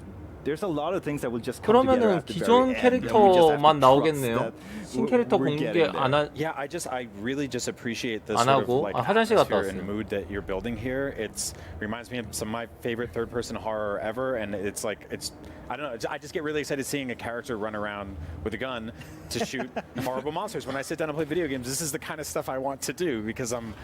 There's a lot of things that will just come 그러면은 기존 캐릭터만 나오겠네요. 신 캐릭터 공개 안 하. Yeah, I really just appreciate the 안 sort 하고 of like 화장실 갔다 atmosphere and mood that you're building here. It reminds me of some of my favorite third-person horror ever, and it's like I don't know. I just get really excited seeing a character run around with a gun to shoot horrible monsters. When I sit down and play video games, this is the kind of stuff I want to do because I'm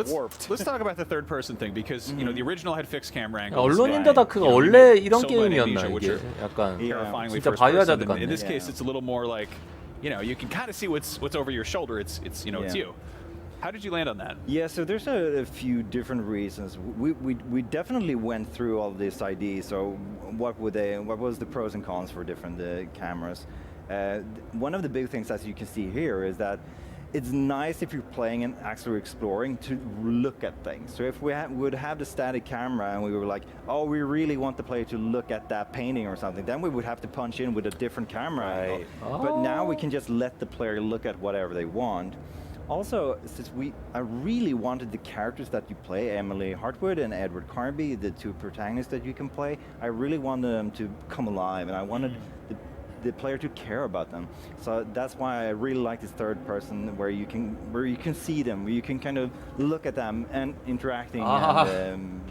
warped. Let's talk about the third-person thing because you know the original had fixed camera angles. 언론인더 다크가 원래 이런 게임이었나 이게 약간 진짜 바이오하자드 같네. In this case, it's a little more like, you know, you can kind of see what's over your shoulder. It's you know it's you. How did you land on that? Yeah, so there's a few different reasons. We definitely went through all these ideas. So what was the pros and cons for different cameras? One of the big things, as you can see here, is that it's nice if you're playing and actually exploring to look at things. So if we would have the static camera and we were like, oh, we really want the player to look at that painting or something, then we would have to punch in with a different camera angle. But now we can just let the player look at whatever they want. Also, since I really wanted the characters that you play, Emily Hartwood and Edward Carnby, the two protagonists that you can play, I really wanted them to come alive, and I wanted the player to care about them. So that's why I really like this third person where you can see them, where you can kind of look at them and interacting and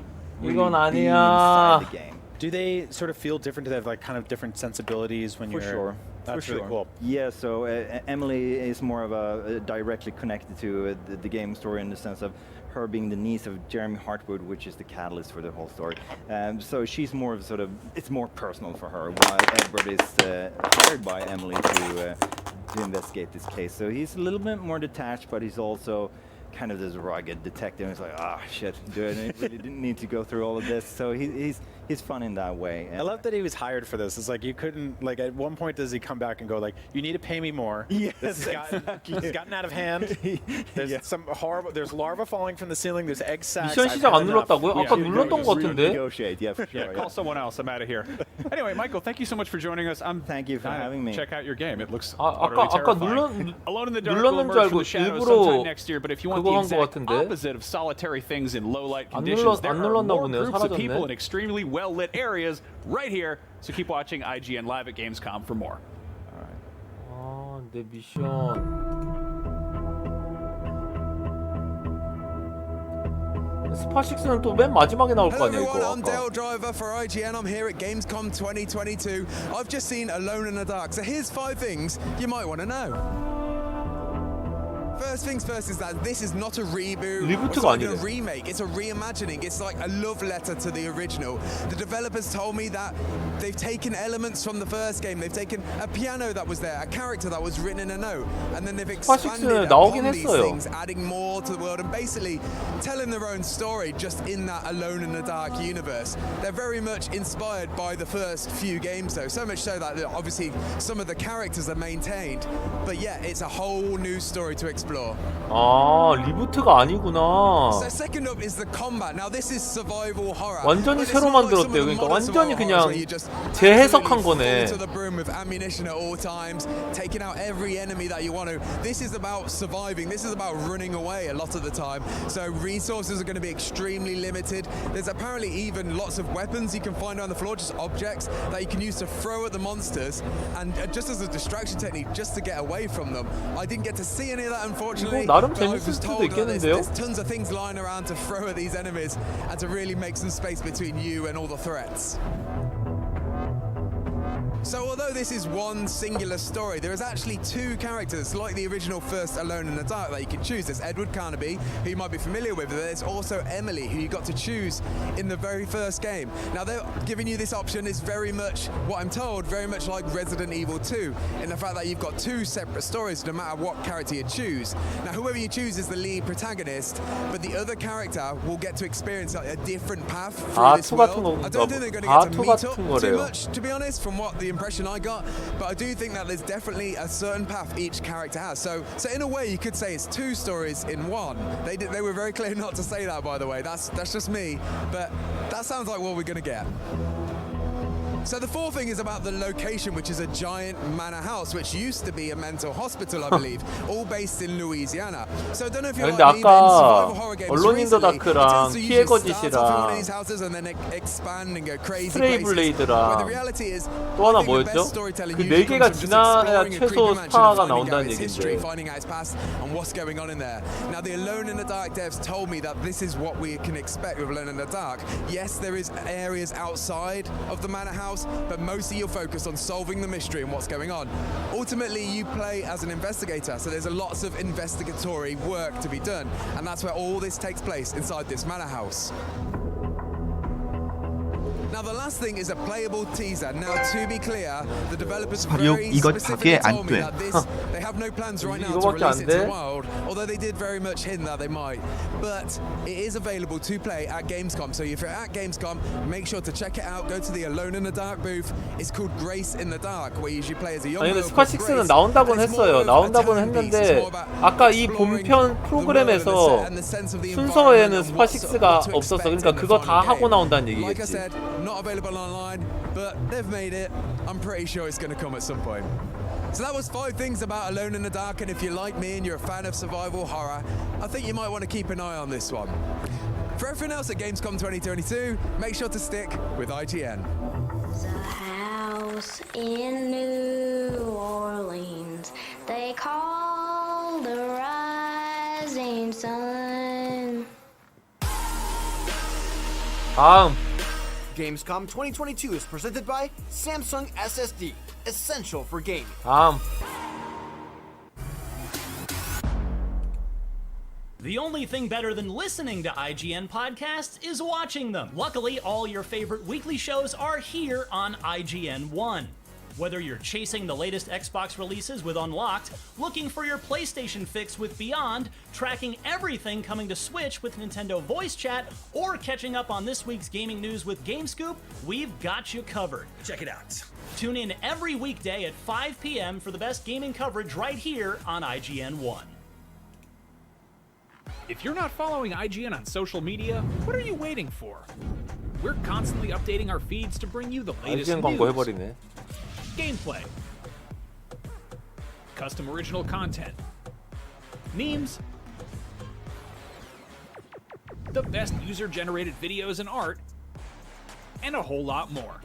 really being inside the game. Do they sort of feel different? Do they have like kind of different sensibilities when you're? For sure. That's really cool. Yeah, so Emily is more of a directly connected to the game story in the sense of her being the niece of Jeremy Hartwood, which is the catalyst for the whole story. So she's more of sort of, it's more personal for her, while Edward is hired by Emily to investigate this case. So he's a little bit more detached, but he's also kind of this rugged detective. He's like, ah, shit, do I really didn't need to go through all of this? So he's fun in that way. I love that he was hired for this. It's like you couldn't, like, at one point does he come back and go like, you need to pay me more. Yes, this has gotten out of hand. There's some horrible. There's larvae falling from the ceiling. There's egg sacs. 미션 시작 안 눌렀다고요? 아까 눌렀던 것 같은데. Negotiate, yeah, for sure. Yeah, call someone else. I'm out of here. Anyway, Michael, thank you so much for joining us. Thank you for having me. Check out your game. It looks 아까 terrifying. Alone in the Dark will 눌렀는 줄 emerge from 알고 the shadows 일부러 sometime next year. But if you want the 그거 한 것 exact 같은데. opposite of solitary things in low light 안 conditions, there 안 are 눌렀나 more 보네요. groups of people in 사라졌네. extremely well lit areas right here. So keep watching IGN Live at Gamescom for more. 아, 내 미션. 스파6는 또 맨 마지막에 나올 거 아니야 이거. I'm Dale Driver for IGN. I'm here at Gamescom 2022. I've just seen Alone in the Dark. So here's 5 things you might want to know. First things first is that this is not a reboot. It's not a remake. It's a reimagining. It's like a love letter to the original. The developers told me that they've taken elements from the first game. They've taken a piano that was there, a character that was written in a note, and then they've expanded upon these things, adding more to the world and basically telling their own story just in that Alone in the Dark universe. They're very much inspired by the first few games though, so much so that obviously some of the characters are maintained, but yeah, it's a whole new story to explore. 아, 리부트가 아니구나. So second up is the combat. Now this is survival horror. 완전히 새로 만들었대요. 그러니까 완전히 그냥 재해석한 거네. To the brim with ammunition at all times, taking out every enemy that you want to. This is about surviving. This is about running away a lot of the time. So resources are going to be extremely limited. There's apparently even lots of weapons you can find on the floor, just objects that you can use to throw at the monsters, and just as a distraction technique, just to get away from them. I didn't get to see any of that, unfortunately. 나름 but I 재밌을 was 수도 told that 있겠는데요. there's tons of things lying around to throw at these enemies and to really make some space between you and all the threats. So although this is one singular story, there is actually 2 characters, like the original first Alone in the Dark, that you can choose. There's Edward Carnaby, who you might be familiar with, but there's also Emily, who you got to choose in the very first game. Now they're giving you this option is very much, what I'm told, very much like Resident Evil 2, in the fact that you've got 2 separate stories no matter what character you choose. Now whoever you choose is the lead protagonist, but the other character will get to experience like, a different path through this world. I don't think they're going to get to meet up too much, to be honest, from what the impression I got, but I do think that there's definitely a certain path each character has. So in a way, you could say it's 2 stories in one. They were very clear not to say that, by the way. That's just me, but that sounds like what we're gonna get. So the 4th thing is about the location, which is a giant manor house, which used to be a mental hospital, I believe, all based in Louisiana. So I don't know if you're 근데 like me, but in survival 아까 horror games 언론 인더 recently, it tends 다크랑 to 피해 usually start off in one of 거짓이랑 these houses and then expand and go crazy 스트레이 places. Where the 블레이드랑 reality is, 또 하나 I think the 뭐였죠? best storytelling 그 usually 4개가 comes from just 지나야 exploring a 최소 creepy mansion 스파가 and finding out 나온다는 its history, 얘긴데. finding out its past and what's going on in there. Now the Alone in the Dark devs told me that this is what we can expect with Alone in the Dark. Yes, there is areas outside of the manor house, but mostly you'll focus on solving the mystery and what's going on. Ultimately, you play as an investigator, so there's lots of investigatory work to be done, and that's where all this takes place inside this manor house. Now the last thing is a playable teaser. Now to be clear, the developers very specifically told me that they have no plans right now to release it to the wild, although they did very much hint that they might. But it is available to play at Gamescom. So if you're at Gamescom, make sure to check it out. Go to the Alone in the Dark booth. It's called Grace in the Dark, where you usually play as a young 아니 근데 girl called 스파6는 Grace. 나온다고는 했어요. 나온다고는 했는데 아까 이 본편 프로그램에서 순서에는 스파6가 없었어. 그러니까 그거 다 하고 나온다는 Like I 얘기겠지. said, not available online, but they've made it. I'm pretty sure it's going to come at some point. So that was 5 things about Alone in the Dark, and if you're like me and you're a fan of survival horror, I think you might want to keep an eye on this one. For everything else at Gamescom 2022, make sure to stick with IGN. The house in New Orleans, they call the rising sun. 다음 Gamescom 2022 is presented by Samsung SSD, essential for gaming. 다음 The only thing better than listening to IGN podcasts is watching them. Luckily, all your favorite weekly shows are here on IGN 1. Whether you're chasing the latest Xbox releases with Unlocked, looking for your PlayStation fix with Beyond, tracking everything coming to Switch with Nintendo Voice Chat, or catching up on this week's gaming news with GameScoop, we've got you covered. Check it out. Tune in every weekday at 5 p.m. for the best gaming coverage right here on IGN1. If you're not following IGN on social media, what are you waiting for? We're constantly updating our feeds to bring you the latest IGN 광고 news, 해버리네. gameplay, custom original content, memes, the best user-generated videos and art, and a whole lot more.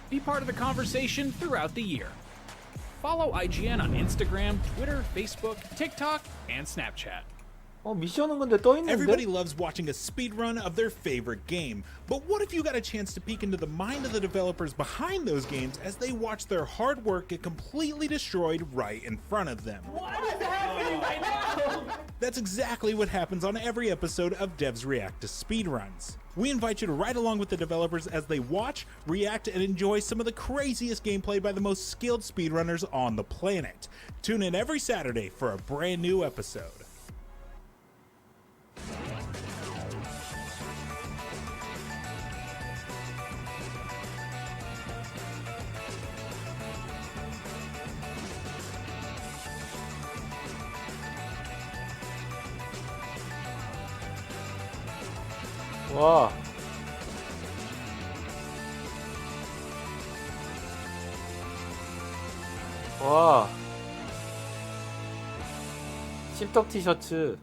Be part of the conversation throughout the year. Follow IGN on Instagram, Twitter, Facebook, TikTok, and Snapchat. 미션은 근데 떠 있는데? Everybody loves watching a speedrun of their favorite game, but what if you got a chance to peek into the mind of the developers behind those games as they watch their hard work get completely destroyed right in front of them? What is happening right now? That's exactly what happens on every episode of Devs React to Speedruns. We invite you to ride along with the developers as they watch, react, and enjoy some of the craziest gameplay by the most skilled speedrunners on the planet. Tune in every Saturday for a brand new episode. 와. 와. 씹덕 티셔츠.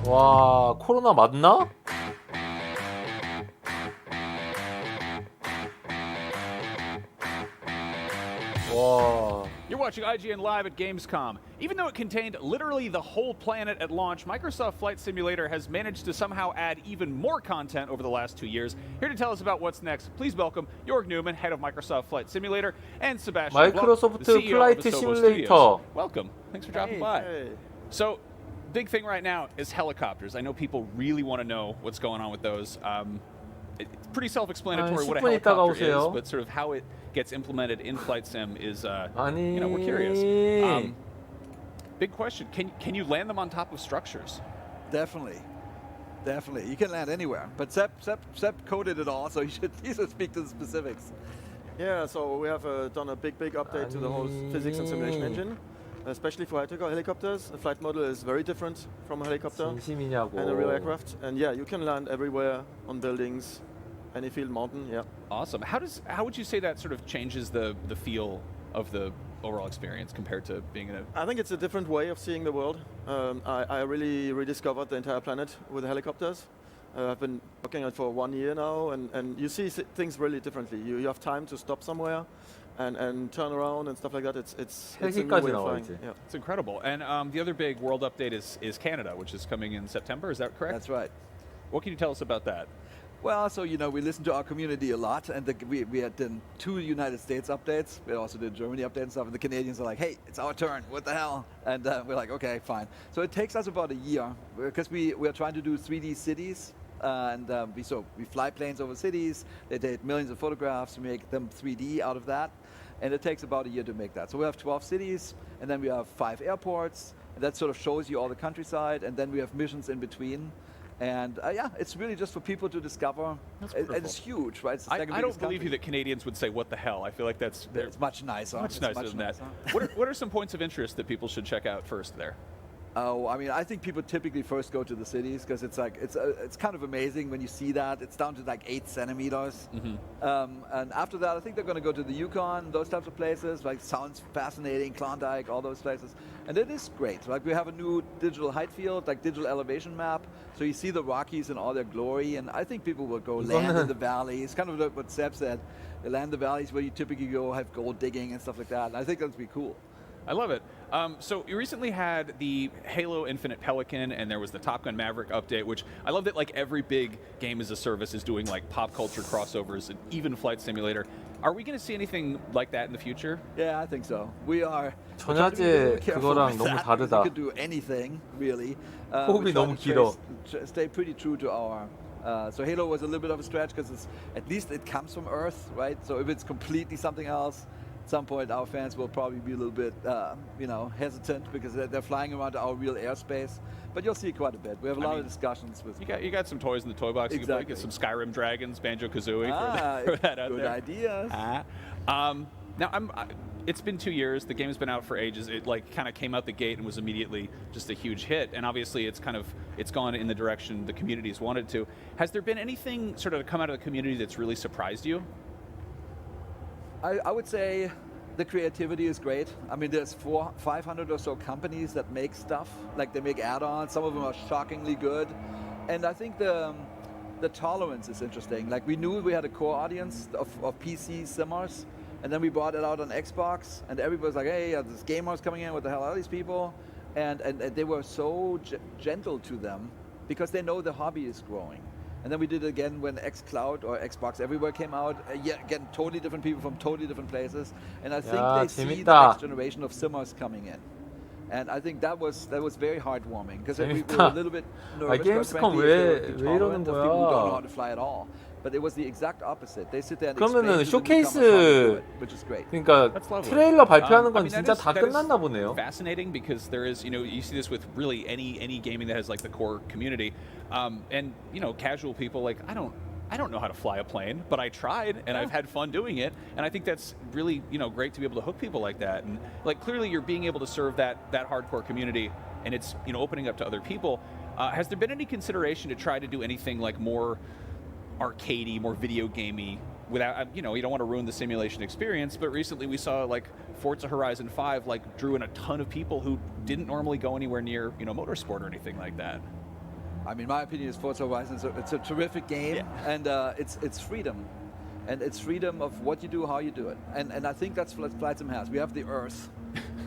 와, 코로나 맞나? 와. You're watching IGN Live at Gamescom. Even though it contained literally the whole planet at launch, Microsoft Flight Simulator has managed to somehow add even more content over the last 2 years. Here to tell us about what's next, please welcome Jörg Newman, head of Microsoft Flight Simulator, and Sebastian 마이크로소프트 Bloch, the CEO 플라이트 of Asobo 시뮬레이터. Studios. Welcome. Thanks for dropping by. So, big thing right now is helicopters. I know people really want to know what's going on with those. It's pretty self-explanatory what a 10분 있다가 helicopter is, 오세요. but sort of how it gets implemented in flight sim is, 아니. you know, we're curious. Big question: Can you land them on top of structures? Definitely. You can land anywhere. But Sepp coded it all, so he should speak to the specifics. Yeah, so we have done a big update to the whole physics and simulation engine, especially for helicopters. The flight model is very different from a helicopter 진심이냐고. and a real aircraft. And yeah, you can land everywhere on buildings, any field, mountain. Yeah. Awesome. How would you say that sort of changes the feel of the overall experience compared to being in a... I think it's a different way of seeing the world. I really rediscovered the entire planet with the helicopters. I've been working on it for 1 year now, and you see things really differently. You have time to stop somewhere and turn around and stuff like that. It's a new way of flying. Yeah. It's incredible. And the other big world update is Canada, which is coming in September. Is that correct? That's right. What can you tell us about that? Well, so, you know, we listen to our community a lot, and we had done 2 United States updates. We also did Germany updates and stuff, and the Canadians are like, hey, it's our turn, what the hell? And we're like, okay, fine. So it takes us about a year, because we are trying to do 3D cities, and we fly planes over cities, they take millions of photographs, we make them 3D out of that, and it takes about a year to make that. So we have 12 cities, and then we have 5 airports, and that sort of shows you all the countryside, and then we have missions in between. And yeah, it's really just for people to discover. And it's huge, right? It's the second I don't biggest believe country. you that Canadians would say, what the hell? I feel like that's much nicer. Much It's nicer much than that. nicer. What are some points of interest that people should check out first there? Oh, I mean, I think people typically first go to the cities because it's like it's kind of amazing when you see that it's down to like 8 centimeters. And after that, I think they're going to go to the Yukon, those types of places. Like sounds fascinating, Klondike, all those places, and it is great. Like we have a new digital height field, like digital elevation map, so you see the Rockies in all their glory. And I think people will go land in the valleys. Kind of what Seb said, they land the valleys where you typically go have gold digging and stuff like that. And I think that's be cool. I love it. So you recently had the Halo Infinite Pelican, and there was the Top Gun Maverick update, which I love that like every big game as a service is doing like pop culture crossovers, and even Flight Simulator. Are we going to see anything like that in the future? Yeah, I think so. We are. 전야제 그거랑 너무 다르다. We could do anything really. 호흡이 너무 길어. Stay pretty true to our. So Halo was a little bit of a stretch because at least it comes from Earth, right? So if it's completely something else, at some point our fans will probably be a little bit, hesitant because they're flying around our real airspace. But you'll see quite a bit. We have a lot of discussions with. You got some toys in the toy box. Exactly. You can get some Skyrim dragons, Banjo-Kazooie for that out good there. ideas. Now it's been 2 years. The game's been out for ages. It like kind of came out the gate and was immediately just a huge hit. And obviously it's gone in the direction the community's wanted to. Has there been anything sort of come out of the community that's really surprised you? I would say the creativity is great. I mean, there's 500 or so companies that make stuff. Like they make add-ons. Some of them are shockingly good. And I think the tolerance is interesting. Like we knew we had a core audience of PC simmers. And then we brought it out on Xbox, and everybody's like, hey, there's gamers coming in, what the hell are these people? And they were so gentle to them because they know the hobby is growing. And then we did it again when xCloud or Xbox Everywhere came out. Again, totally different people from totally different places. And I think they see the next generation of simmers coming in. And I think that was very heartwarming because we were a little bit nervous. 게임스컴 왜 이러는 people who don't know how 거야? to fly at all. But it was the exact opposite. They sit there and 그러면은 explain to the newcomers how to do it, which is great. 그러니까 트레일러 발표하는 건 진짜 다 끝났나 보네요. Fascinating because there is, you see this with really any gaming that has like the core community, and casual people like I don't know how to fly a plane, but I tried and I've had fun doing it, and I think that's really great to be able to hook people like that, and like clearly you're being able to serve that hardcore community, and it's opening up to other people. Has there been any consideration to try to do anything like more arcadey, more video gamey, without you don't want to ruin the simulation experience, but recently we saw like Forza Horizon 5 like drew in a ton of people who didn't normally go anywhere near motorsport or anything like that. I mean, my opinion is Forza Horizon it's a terrific game, and it's freedom, and it's freedom of what you do, how you do it, and I think that's what Flight Sim has. We have the Earth,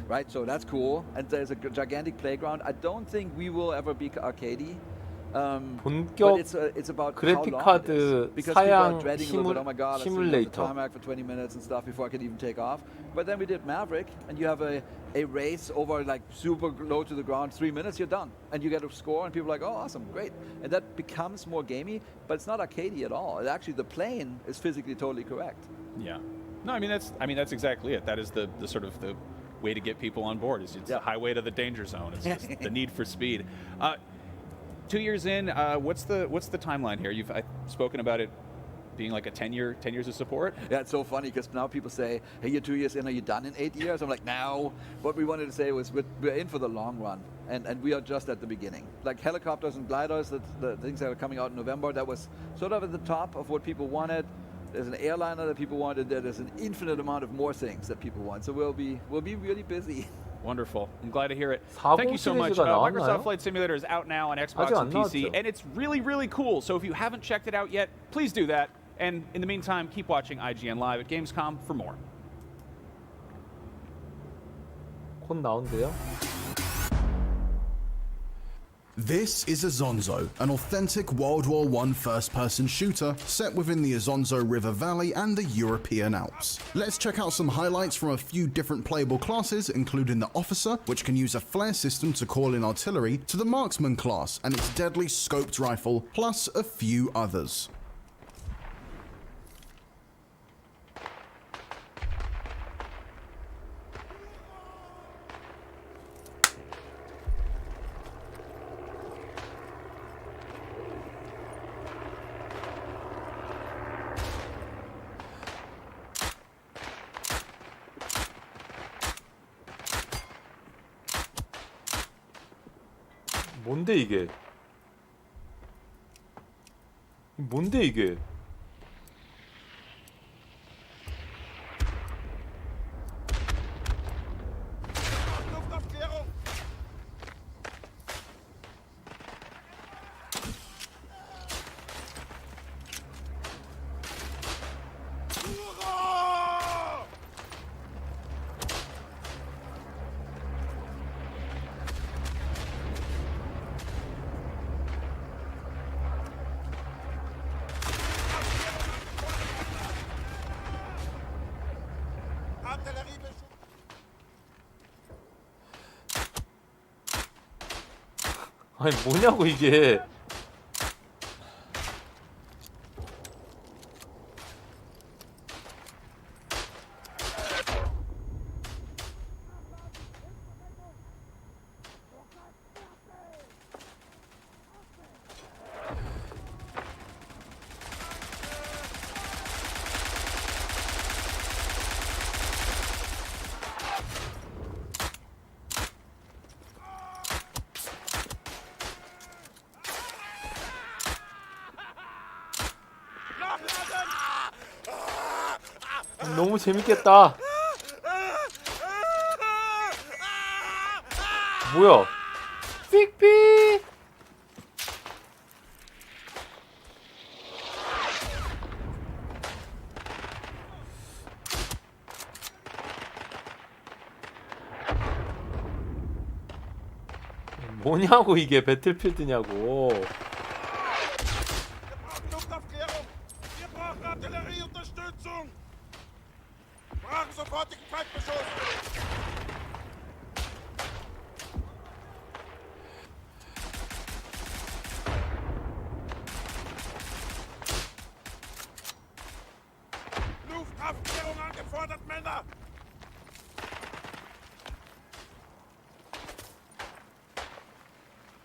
right? So that's cool, and there's a gigantic playground. I don't think we will ever be arcadey. 본격 it's about 그래픽 카드 사양 시뮬레이터. For 20 minutes and stuff before I can even take off. But then we did Maverick, and you have a race over like super low to the ground, 3 minutes, you're done, and you get a score, and people are like, oh, awesome, great, and that becomes more gamey, but it's not arcadey at all. Actually, the plane is physically totally correct. Yeah. No, I mean that's exactly it. That is the sort of the way to get people on board. It's the highway to the danger zone. It's just the need for speed. 2 years in, what's the timeline here? I've spoken about it being like a 10 years of support. Yeah, it's so funny because now people say, hey, you're 2 years in, are you done in 8 years? I'm like, no. What we wanted to say was we're in for the long run, and we are just at the beginning. Like helicopters and gliders, the things that are coming out in November, that was sort of at the top of what people wanted. There's an airliner that people wanted. There's an infinite amount of more things that people want. So we'll be really busy. Wonderful. I'm glad to hear it. 40 Thank you so much. Microsoft Flight Simulator is out now on Xbox and PC, and it's really, really cool. So if you haven't checked it out yet, please do that. And in the meantime, keep watching IGN Live at Gamescom for more. 곧 나온대요. This is Azonzo, an authentic World War I first-person shooter set within the Azonzo River Valley and the European Alps. Let's check out some highlights from a few different playable classes, including the Officer, which can use a flare system to call in artillery, to the Marksman class and its deadly scoped rifle, plus a few others. 뭔데 이게? 뭔데 이게? 아니 뭐냐고 이게. 너무 재밌겠다. 뭐야? 삑삑. 뭐냐고 이게 배틀필드냐고. Luftaufklärung angefordert, Männer!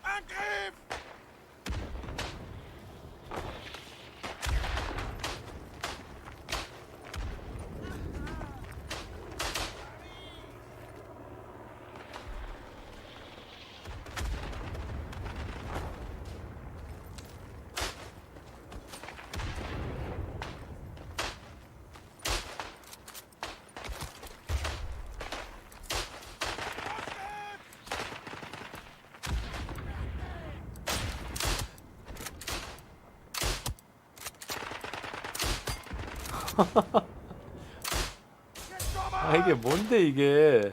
Angriff! 아 이게 뭔데 이게.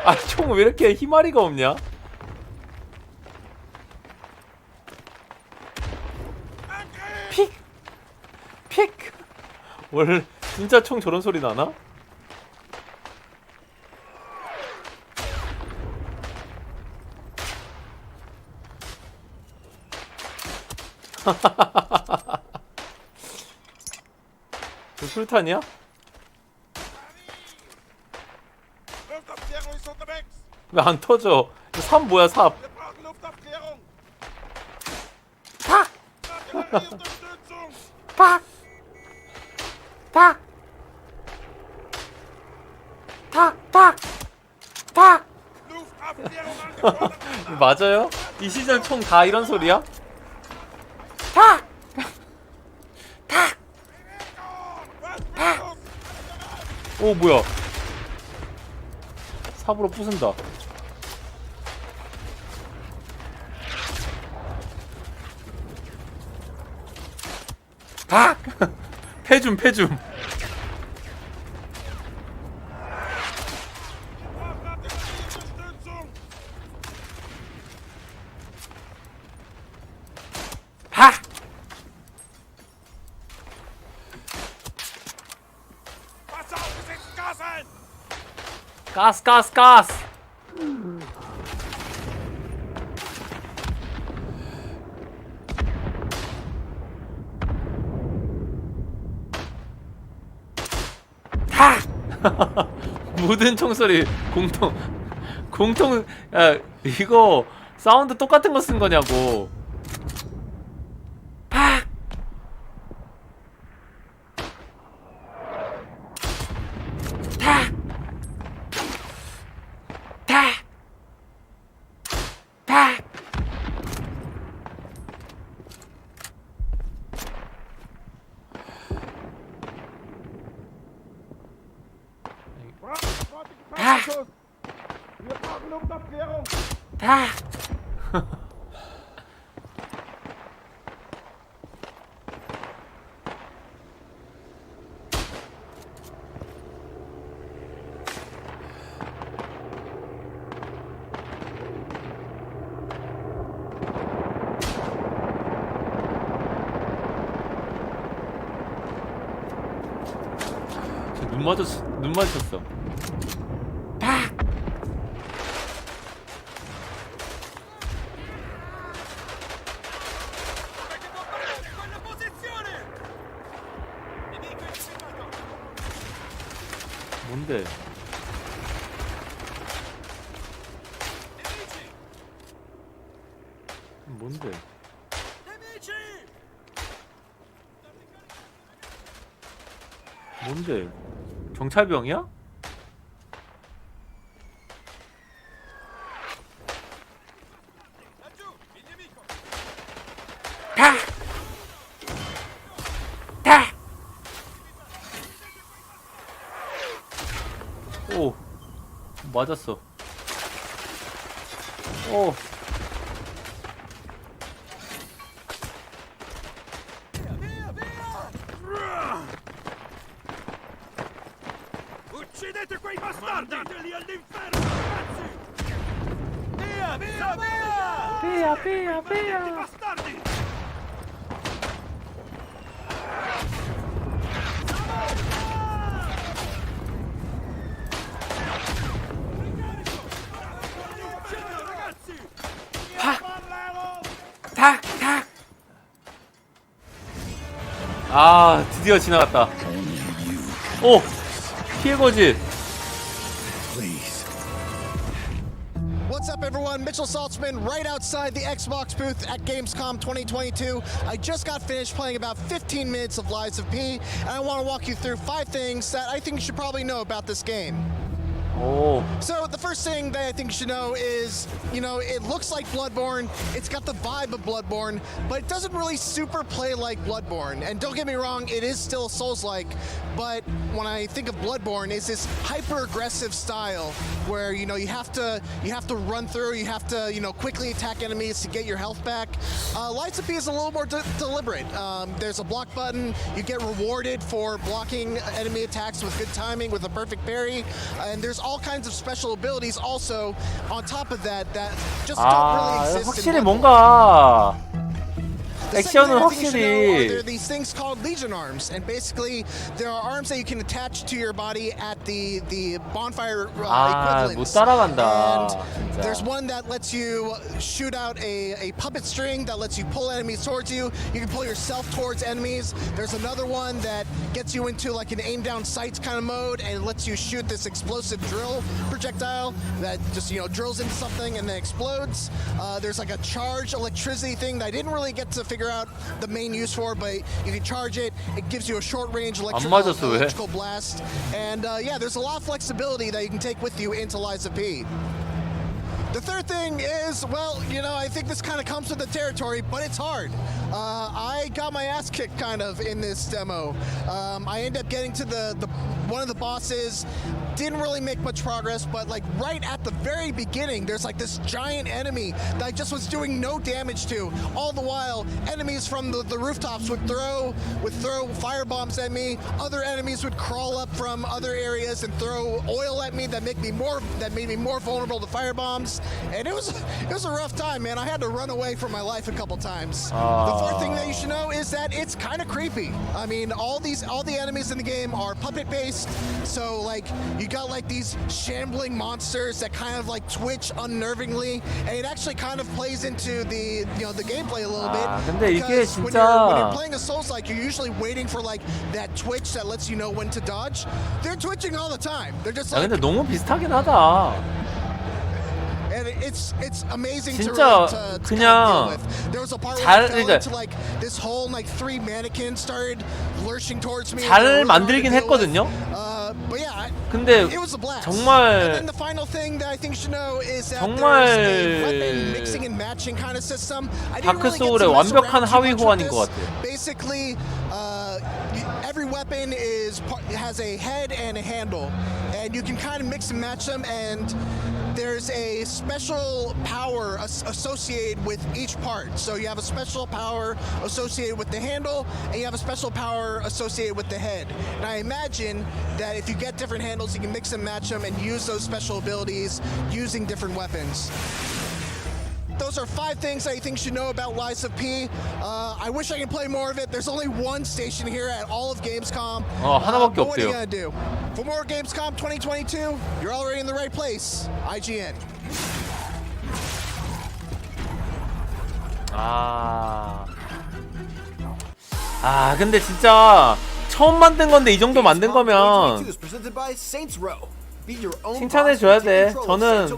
아 총 왜 이렇게 희마리가 없냐? 픽! 픽! 원래 진짜 총 저런 소리 나나? 저 술탄이야? 왜 안 터져? 삽 뭐야 삽? 팍! 팍! 팍! 팍! 팍! 팍! 맞아요? 이 시절 총 다 이런 소리야? 팍! 팍! 팍! 오 뭐야? 삽으로 부순다. 팍! 패줌 패줌. 팍! 가스 가스 가스. 하! 묻은 총소리 공통 야 이거 사운드 똑같은 거 쓴 거냐고. 팍! 탁! 탁! 탁! 다. 눈 마주쳤어. 팍! 뭔데? 뭔데? 뭔데? 경찰병이야? 타! 타! 오, 맞았어. 오. Uccidete quei bastardi! Mandateli all'inferno, ragazzi! Via, via, via! Via, via, via! Bastardi! 탁! 탁! 아, 드디어 지나갔다. 오! 피해거지. What's up, everyone? Mitchell Saltzman right outside the Xbox booth at Gamescom 2022. I just got finished playing about 15 minutes of Lies of P, and I want to walk you through 5 things that I think you should probably know about this game. Oh. So the first thing that I think you should know is, you know, it looks like Bloodborne, it's got the vibe of Bloodborne, but it doesn't really super play like Bloodborne. And don't get me wrong, it is still Souls-like, but when I think of Bloodborne, it's this hyper-aggressive style where, you know, you have to run through, you have to, you know, quickly attack enemies to get your health back. Lies of P is a little more deliberate. There's a block button, you get rewarded for blocking enemy attacks with good timing, with a perfect parry, and there's all kinds of special abilities also on top of that just don't really exist 확실히 in Bloodborne. 뭔가 The second 액션은 thing you should know are there are 확실히 these things called Legion arms, and basically there are arms that you can attach to your body at the bonfire 못 equivalents. 따라간다. And there's one that lets you shoot out a puppet string that lets you pull enemies towards you. You can pull yourself towards enemies. There's another one that gets you into like an aim down sights kind of mode and lets you shoot this explosive drill projectile that just, you know, drills into something and then explodes. There's like a charge electricity thing that I didn't really get to figure out the main use for, but you can charge it. It gives you a short range electrical blast. And yeah, there's a lot of flexibility that you can take with you into Lies of P. The third thing is, well, you know, I think this kind of comes with the territory, but it's hard. I got my ass kicked kind of in this demo. I ended up getting to the one of the bosses, didn't really make much progress, but like right at the very beginning, there's like this giant enemy that I just was doing no damage to. All the while, enemies from the rooftops would throw fire bombs at me. Other enemies would crawl up from other areas and throw oil at me that made me more vulnerable to fire bombs. And it was a rough time, man. I had to run away from my life a couple times. The fourth thing that you should know is that it's kind of creepy. I mean, all the enemies in the game are puppet based, so like you got like these shambling monsters that kind of like twitch unnervingly, and it actually kind of plays into the, you know, the gameplay a little bit. 근데 이게 Because when 진짜 you're playing a Souls-like, you're usually waiting for like that twitch that lets you know when to dodge. They're twitching all the time. They're just 야, like. 근데 너무 비슷하긴 하다. And it's amazing 진짜 to 그냥 deal with. There was a part where 잘 I fell 그러니까 into like this whole like 3 mannequins started lurching towards me. 잘 만들긴 했거든요. But yeah, 근데 it was a blast. 정말 And then the final thing that I think you should know is that there's a weapon mixing and matching kind of system. I didn't 다크 really get 소울의 to mess 완벽한 around too 하위 much with 호환인 것 this. 같아. Basically, every weapon has a head and a handle, and you can kind of mix and match them, and there's a special power associated with each part. So you have a special power associated with the handle, and you have a special power associated with the head. And I imagine that if you get different handles, you can mix and match them and use those special abilities using different weapons. Those are 5 things I think you should know about Lies of P. I wish I could play more of it. There's only one station here at all of Gamescom. 하나밖에 But what are you 없대요. gonna do? For more Gamescom 2022, you're already in the right place. IGN. 근데 진짜 처음 만든 건데 이 정도 만든 거면 칭찬해 줘야 돼. 저는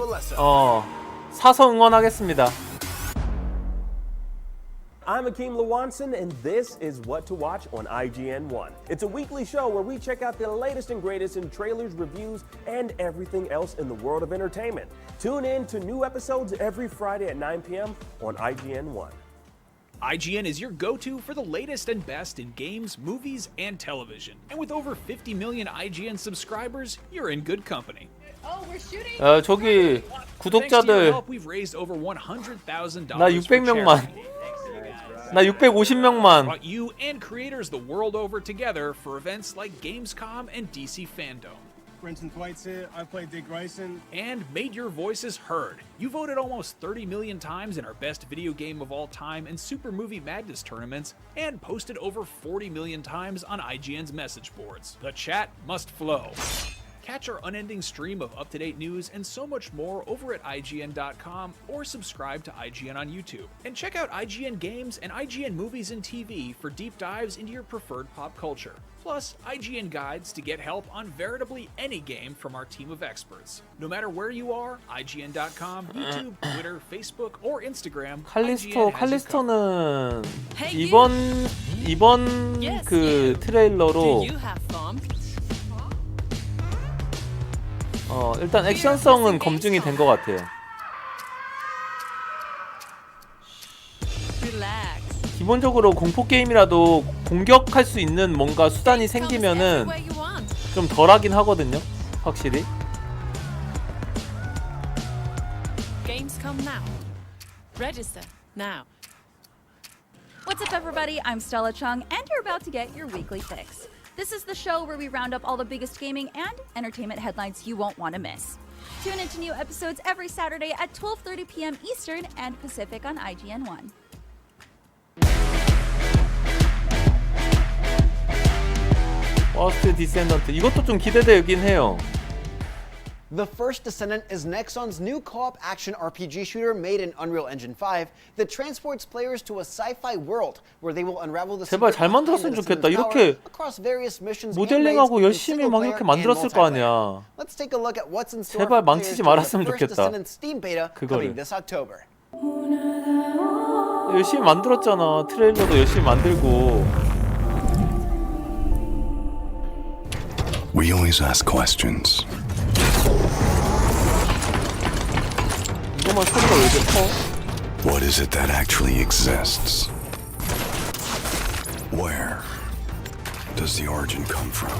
사서 응원하겠습니다. I'm Akeem Lawanson, and this is What to Watch on IGN1. It's a weekly show where we check out the latest and greatest in trailers, reviews, and everything else in the world of entertainment. Tune in to new episodes every Friday at 9 p.m. on IGN1. IGN is your go-to for the latest and best in games, movies, and television. And with over 50 million IGN subscribers, you're in good company. 저기 구독자들 나 600명만 나 650명만 brought you and creators the world over together for events like Gamescom and DC Fandom. Brenton Thwaites here. I played Dick Grayson. And made your voices heard. You voted almost 30 million times in our best video game of all time and Super Movie Madness tournaments, and posted over 40 million times on IGN's message boards. The chat must flow. Catch our unending stream of up-to-date news and so much more over at IGN.com or subscribe to IGN on YouTube. And check out IGN Games and IGN Movies and TV for deep dives into your preferred pop culture. Plus, IGN guides to get help on veritably any game from our team of experts. No matter where you are, IGN.com, YouTube, Twitter, Facebook, or Instagram, 칼리스토는 이번 그 트레일러로 일단 액션성은 검증이 된 것 같아요. 기본적으로 공포 게임이라도 공격할 수 있는 뭔가 수단이 생기면은 좀 덜하긴 하거든요, 확실히. Gamescom now. Register now. What's up, everybody? I'm Stella Chung, and you're about to get your weekly fix. This is the show where we round up all the biggest gaming and entertainment headlines you won't want to miss. Tune into new episodes every Saturday at 12:30 p.m. Eastern and Pacific on IGN1. 퍼스트 디센던트 이것도 좀 기대되긴 해요. The First Descendant is Nexon's new co-op action RPG shooter made in Unreal Engine 5 that transports players to a sci-fi world where they will unravel the 제발 잘 만들었으면 좋겠다. 이렇게 모델링하고 열심히 막 이렇게 만들었을 거 아니야. 제발 망치지 말았으면 좋겠다. 그거를 열심히 만들었잖아. 트레일러도 열심히 만들고. We always ask questions. 이거만 소리가 왜 이렇게 커? What is it that actually exists? Where does the origin come from?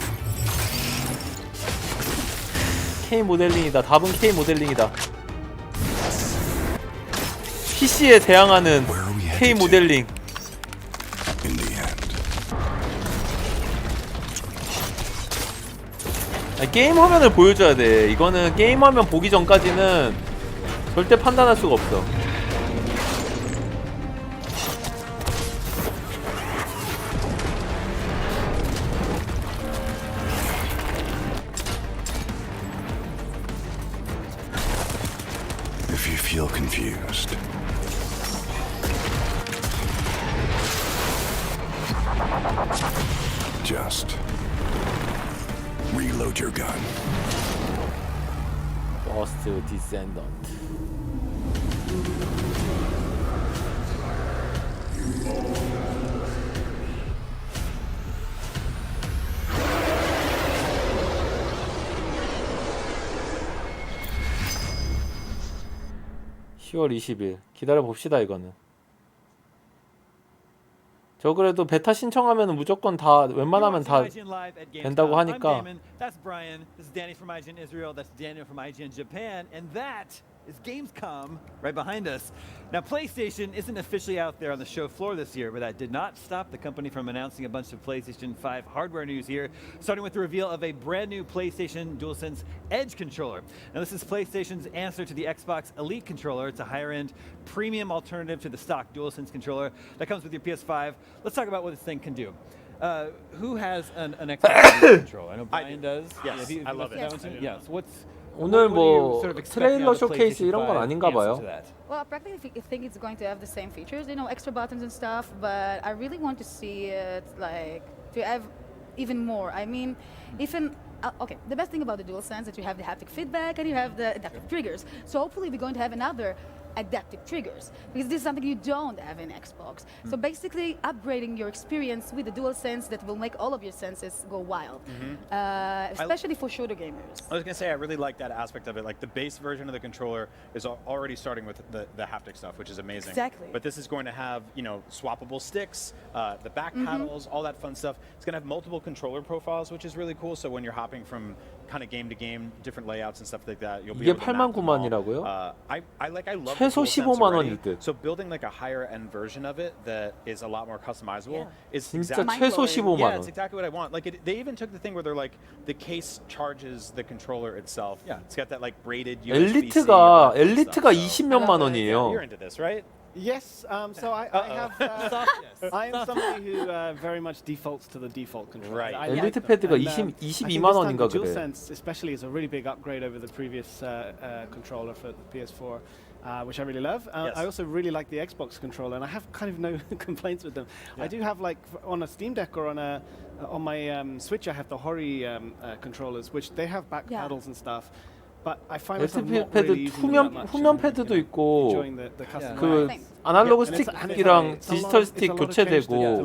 K 모델링이다. 답은 K 모델링이다. PC에 대항하는 K 모델링. In the end. 게임 화면을 보여줘야 돼. 이거는 게임 화면 보기 전까지는 절대 판단할 수가 없어. If you feel confused, just reload your gun. First Descendant. (10월 20일) 기다려 봅시다. 이거는 저 그래도 베타 신청하면 무조건 다 웬만하면 다 된다고 하니까. That's Brian. This is Danny from IGN Israel. That's Daniel from IGN Japan. And that is Gamescom right behind us. Now, PlayStation isn't officially out there on the show floor this year, but that did not stop the company from announcing a bunch of PlayStation 5 hardware news here, starting with the reveal of a brand new PlayStation DualSense Edge controller. Now, this is PlayStation's answer to the Xbox Elite controller. It's a higher-end, premium alternative to the stock DualSense controller that comes with your PS5. Let's talk about what this thing can do. Who has an Xbox Elite controller? I know Brian does. Yes, I love it. Yes. What's 오늘 what are you 뭐 sort of expecting 트레일러 out of the 쇼케이스 PlayStation 이런 건 5 아닌가 answer 봐요. to that? Well, practically, I think it's going to have the same features, you know, extra buttons and stuff, but I really want to see it, like, to have even more. I mean, even, okay, the best thing about the DualSense is that you have the haptic feedback and you have the adaptive triggers. So hopefully we're going to have another adaptive triggers, because this is something you don't have in Xbox. So basically upgrading your experience with the DualSense that will make all of your senses go wild, especially for shooter gamers. I was going to say, I really like that aspect of it. Like, the base version of the controller is already starting with the haptic stuff, which is amazing. Exactly. But this is going to have, you know, swappable sticks, the back paddles, all that fun stuff. It's going to have multiple controller profiles, which is really cool. So when you're hopping from kind of game to game, different layouts and stuff like that, you'll be 이게 able to map them all. 89,000원이라고요? I love 최소 the DualSense 15만 already. 원일 듯. So building like a higher end version of it that is a lot more customizable is 진짜 exactly 최소 15만 yeah, 원. it's exactly what I want. Like they even took the thing where they're like the case charges the controller itself. Yeah, it's got that like braided USB-C. 엘리트가 20몇만 원이에요. You're into this, right? Yes, so I have. I am somebody who very much defaults to the default controller. Right. I 엘리트 like them. 패드가 And, 22만 원인가 I think 그래. this time the DualSense especially is a really big upgrade over the previous controller for the PS4. Which I really love. I also really like the Xbox controller, and I have kind of no complaints with them. I do have, like, on a Steam Deck or on my Switch, I have the Hori controllers, which they have back paddles and stuff. But I find myself not really using them that much. 후면 패드도 있고 Enjoying the custom 그 layout. 아날로그 And 스틱이랑 디지털 스틱 교체되고.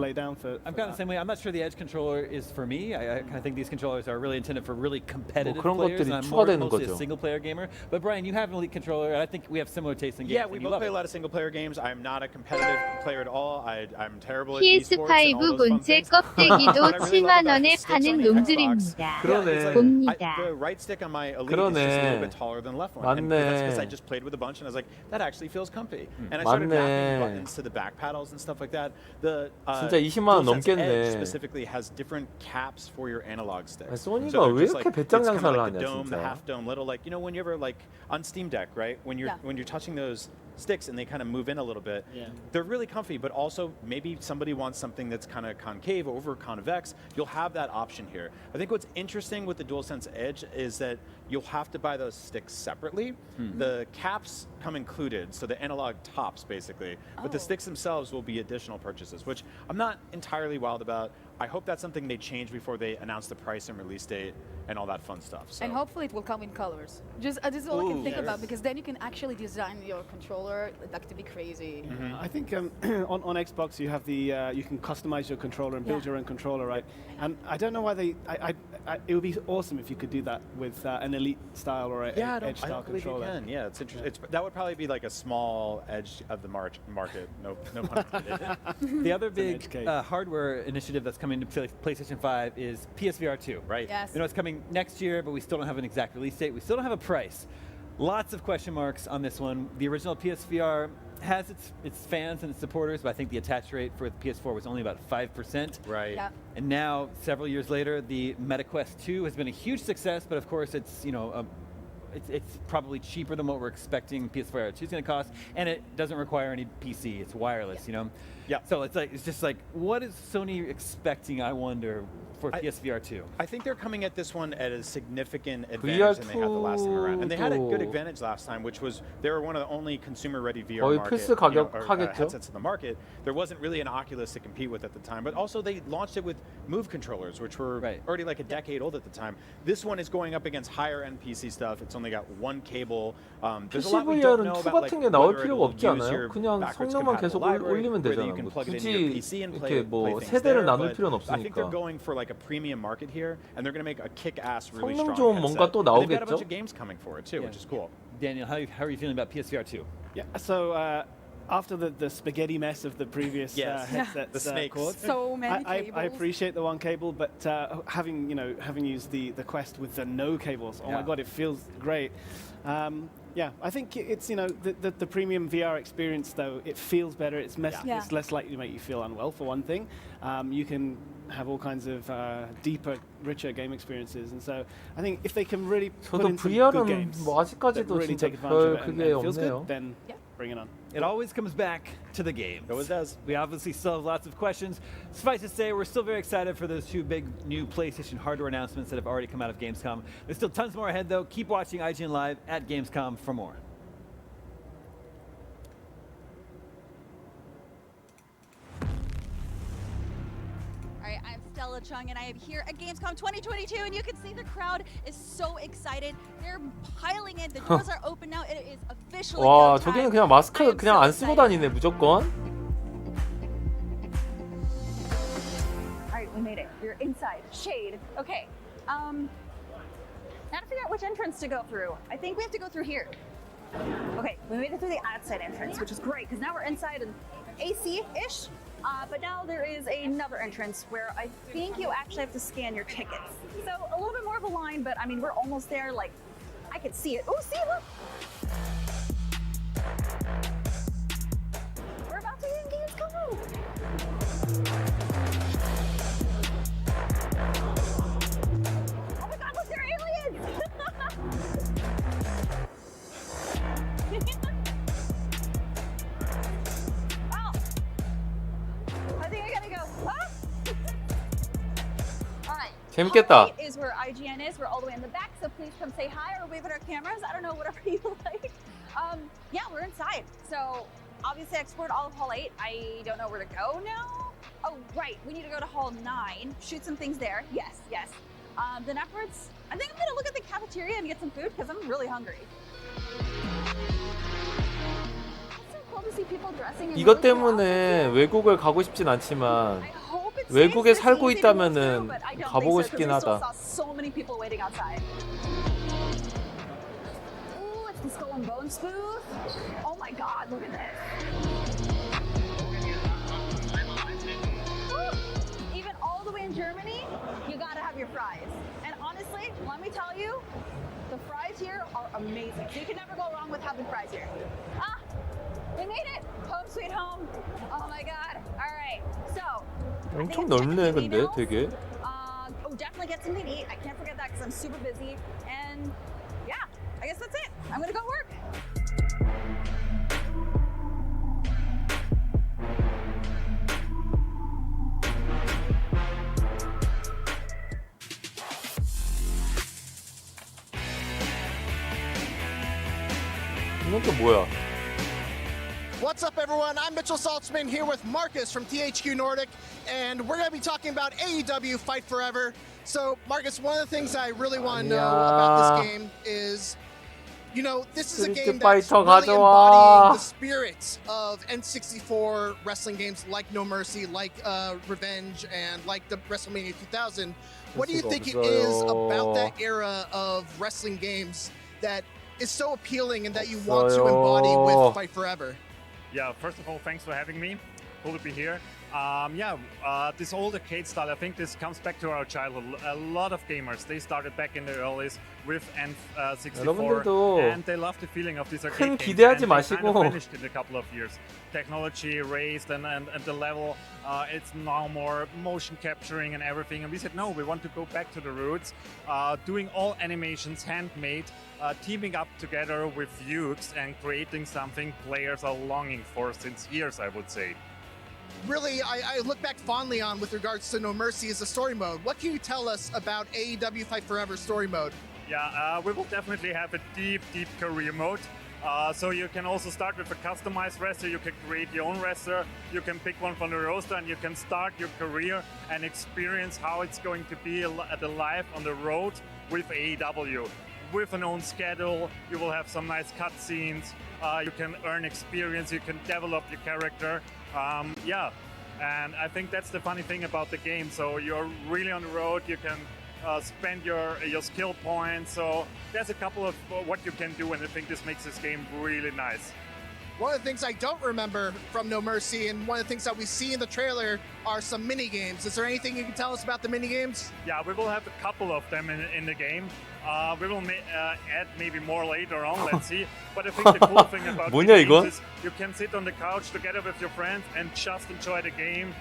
I'm kind of the same way. I'm not sure the Edge controller is for me. I kind of think these controllers are really intended for really competitive 그런 players, 것들이 and I'm mostly 거죠. a single-player gamer. But Brian, you have an Elite controller, and I think we have similar tastes in games. Yeah, we both play a lot of single-player games. I'm not a competitive player at all. I'm terrible at esports and all PS5 those fun 본체 things. 껍데기도 What I really 7만 love about 원에 the sticks on 파는 the 놈들입니다. Xbox, 봅니다. the right stick on my Elite 그러네. is just a little bit taller than the left one. And that's because I 맞네. just played with a bunch, and I was like, that actually feels comfy. And I started mapping 맞네. buttons to the back paddles and stuff like that. The 진짜 20만 원 DualSense 넘겠네. Edge specifically has different caps for your analog sticks. 소니가 So they're 왜 just 이렇게 like, 배짱 it's kinda 장사를 like 하냐 the dome, the 진짜. half dome, little, like, you know, when you ever, like, on Steam Deck, right? When you're touching those sticks and they kind of move in a little bit, they're really comfy. But also, maybe somebody wants something that's kind of concave over convex. You'll have that option here. I think what's interesting with the DualSense Edge is that you'll have to buy those sticks separately. The caps come included, so the analog tops basically, but the sticks themselves will be additional purchases, which I'm not entirely wild about. I hope that's something they change before they announce the price and release date and all that fun stuff. So. And hopefully it will come in colors. This is all I can think about, because then you can actually design your controller like to be crazy. I think on Xbox you have the you can customize your controller and build your own controller, right? And I don't know why they. It would be awesome if you could do that with an Elite style or an Edge I style don't believe controller. you can. Yeah, it's interesting. That would probably be like a small edge of the market. No pun intended. The other big hardware initiative that's coming to PlayStation 5 is PSVR 2, right? Yes. You know, it's coming next year, but we still don't have an exact release date. We still don't have a price. Lots of question marks on this one. The original PSVR has its fans and its supporters, but I think the attach rate for the PS4 was only about 5%. Right. Yeah. And now, several years later, the MetaQuest 2 has been a huge success, but of course it's, you know, it's probably cheaper than what we're expecting PSVR 2 is going to cost, and it doesn't require any PC. It's wireless, you know? Yeah. So it's just like, what is Sony expecting, I wonder, for PSVR 2? I think they're coming at this one at a significant advantage than they had the last time around. And they had a good advantage last time, which was they were one of the only consumer-ready VR headsets in the market. There wasn't really an Oculus to compete with at the time, but also they launched it with Move controllers, which were already like a decade old at the time. This one is going up against higher-end PC stuff. It's only got one cable. There's a lot we don't know about, like, whether it'll use your backwards compatible library, whether you can plug it into your PC and play things there. But I think they're going for like a premium market here, and they're going to make a kick-ass, really strong headset. And they've got a bunch of games coming for it too, which is cool. Daniel, how are you feeling about PSVR 2? Yeah. So after the spaghetti mess of the previous headsets, the snakes, cords, so many cables. I appreciate the one cable, but having used the Quest with the no cables, oh my god, it feels great. Yeah, I think it's, you know, the premium VR experience, though, it feels better. It's less likely to make you feel unwell, for one thing. You can have all kinds of deeper, richer game experiences. And so I think if they can really put in some good games 뭐 that 아직까지도 really 진짜 take advantage of 별 it and 그게 feels 없네요. good, then bring it on. It always comes back to the games. It always does. We obviously still have lots of questions. Suffice to say, we're still very excited for those 2 big new PlayStation hardware announcements that have already come out of Gamescom. There's still tons more ahead, though. Keep watching IGN Live at Gamescom for more. I'm Stella Chung, and I am here at Gamescom 2022, and you can see the crowd is so excited. They're piling in. The doors are open now. It is officially 와, go time. 저기는 그냥 마스크 그냥 안 쓰고 다니네, 무조건. All right, we made it. We're inside. Shade. Okay. Now to figure out which entrance to go through. I think we have to go through here. Okay, we made it through the outside entrance, which is great because now we're inside an AC-ish. But now there is another entrance where I think you actually have to scan your tickets. So a little bit more of a line, but I mean, we're almost there. Like, I can see it. Oh, see, look. We're about to get in Gamescom. Oh my God, look, they're aliens. Oh. I think I gotta go. Ah! All right. 재밌겠다. Hall 8 is where IGN is. We're all the way in the back, so please come say hi or wave at our cameras. I don't know, whatever you like. Yeah, we're inside. So obviously I explored all of Hall 8. I don't know where to go now. Oh, right. We need to go to Hall 9, shoot some things there. Yes, yes. Then afterwards, I think I'm gonna look at the cafeteria and get some food because I'm really hungry. 이것 때문에 외국을 가고 싶진 않지만 외국에 살고 있다면은 가보고 싶긴 하다. So many people waiting outside. Ooh, it's the Skull and Bones booth. Oh my God, look at this. Ooh, even all the way in Germany, you gotta have your fries. And honestly, let me tell you, the fries here are amazing. So you can never go wrong with having fries here. Ah, we made it! Home sweet home. Oh my God. All right. So. 엄청 넓네, 근데 되게. Oh, definitely get something to eat. I can't forget that because I'm super busy. And yeah, I guess that's it. I'm gonna go work. 이건 또 뭐야? What's up, everyone? I'm Mitchell Saltzman here with Marcus from THQ Nordic, and we're going to be talking about AEW Fight Forever. So, Marcus, one of the things I really want to know about this game is, you know, this is a game that's really embodying the spirit of N64 wrestling games like No Mercy, like Revenge, and like the WrestleMania 2000. What do you think it is about that era of wrestling games that is so appealing and that you want to embody with Fight Forever? Yeah, first of all, thanks for having me. Cool to be here. This old arcade style, I think this comes back to our childhood. A lot of gamers, they started back in the earlys with N64, and they love the feeling of this arcade game. 기대하지 and 마시고. they kind of finished in a couple of years. Technology raised, and the level, it's now more motion capturing and everything. And we said, no, we want to go back to the roots, doing all animations handmade, teaming up together with youths and creating something players are longing for since years, I would say. Really, I look back fondly on with regards to No Mercy as a story mode. What can you tell us about AEW Fight Forever story mode? Yeah, we will definitely have a deep career mode. So you can also start with a customized wrestler. You can create your own wrestler. You can pick one from the roster, and you can start your career and experience how it's going to be the life on the road with AEW. With an own schedule, you will have some nice cutscenes. You can earn experience. You can develop your character. And I think that's the funny thing about the game. So you're really on the road. You can spend your skill points. So there's a couple of what you can do, and I think this makes this game really nice. One of the things I don't remember from No Mercy, and one of the things that we see in the trailer, are some mini games. Is there anything you can tell us about the mini games? Yeah, we will have a couple of them in the game. We will add maybe more later on, let's see. But I think the cool thing about 뭐냐, the 이건? games is you can sit on the couch together with your friends and just enjoy the game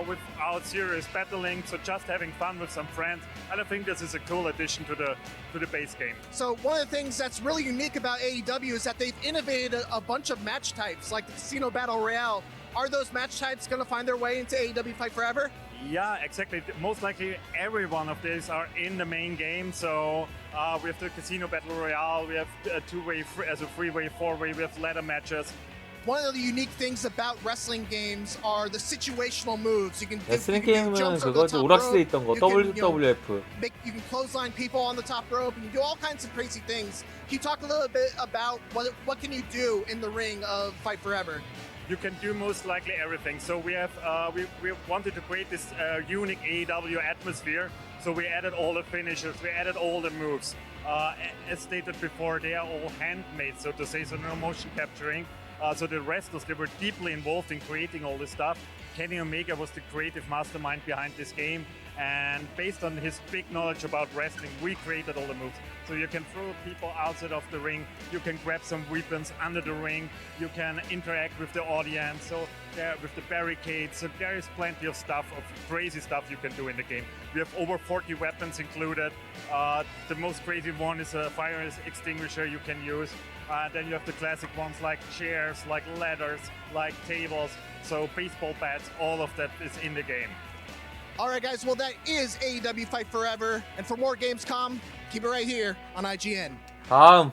without serious battling, so just having fun with some friends. And I think this is a cool addition to the base game. So one of the things that's really unique about AEW is that they've innovated a bunch of match types, like the Casino Battle Royale. Are those match types going to find their way into AEW Fight Forever? Yeah, exactly. Most likely every one of these are in the main game. So we have the Casino Battle Royale, we have a two-way, as a three-way, four-way, we have ladder matches. One of the unique things about wrestling games are the situational moves. You can 레슬링 do 게임은 jumps over the 그거지. top 오락실에 rope. 있던 거 You can, WWF. you can clothesline people on the top rope. You can do all kinds of crazy things. Can you talk a little bit about what can you do in the ring of Fight Forever? You can do most likely everything. So we have we wanted to create this unique AEW atmosphere. So we added all the finishers, we added all the moves. As stated before, they are all handmade, so to say, so no motion capturing. So the wrestlers, they were deeply involved in creating all this stuff. Kenny Omega was the creative mastermind behind this game, and based on his big knowledge about wrestling, we created all the moves. So you can throw people outside of the ring, you can grab some weapons under the ring, you can interact with the audience, so there with the barricades, so there is plenty of stuff, of crazy stuff you can do in the game. We have over 40 weapons included. The most crazy one is a fire extinguisher you can use. Then you have the classic ones like chairs, like ladders, like tables, so baseball bats, all of that is in the game. All right, guys, well, that is AEW Fight Forever. And for more Gamescom, keep it right here on IGN. 다음.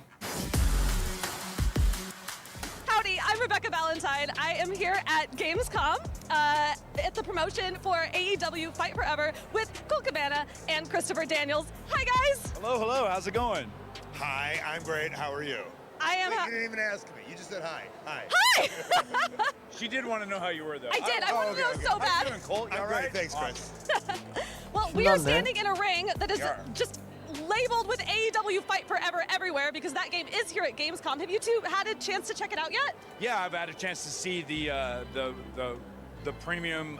Howdy, I'm Rebecca Valentine. I am here at Gamescom at the promotion for AEW Fight Forever with Cole Cabana and Christopher Daniels. Hi, guys. Hello, how's it going? Hi, I'm great. How are you? I am. Wait, you didn't even ask me. You just said hi. Hi. Hi. She did want to know how you were, though. I did. I wanted to know so bad. How you doing, Colt? You all right? Thanks, Chris. Well, we are standing in a ring that is just labeled with AEW Fight Forever everywhere because that game is here at Gamescom. Have you two had a chance to check it out yet? Yeah, I've had a chance to see the premium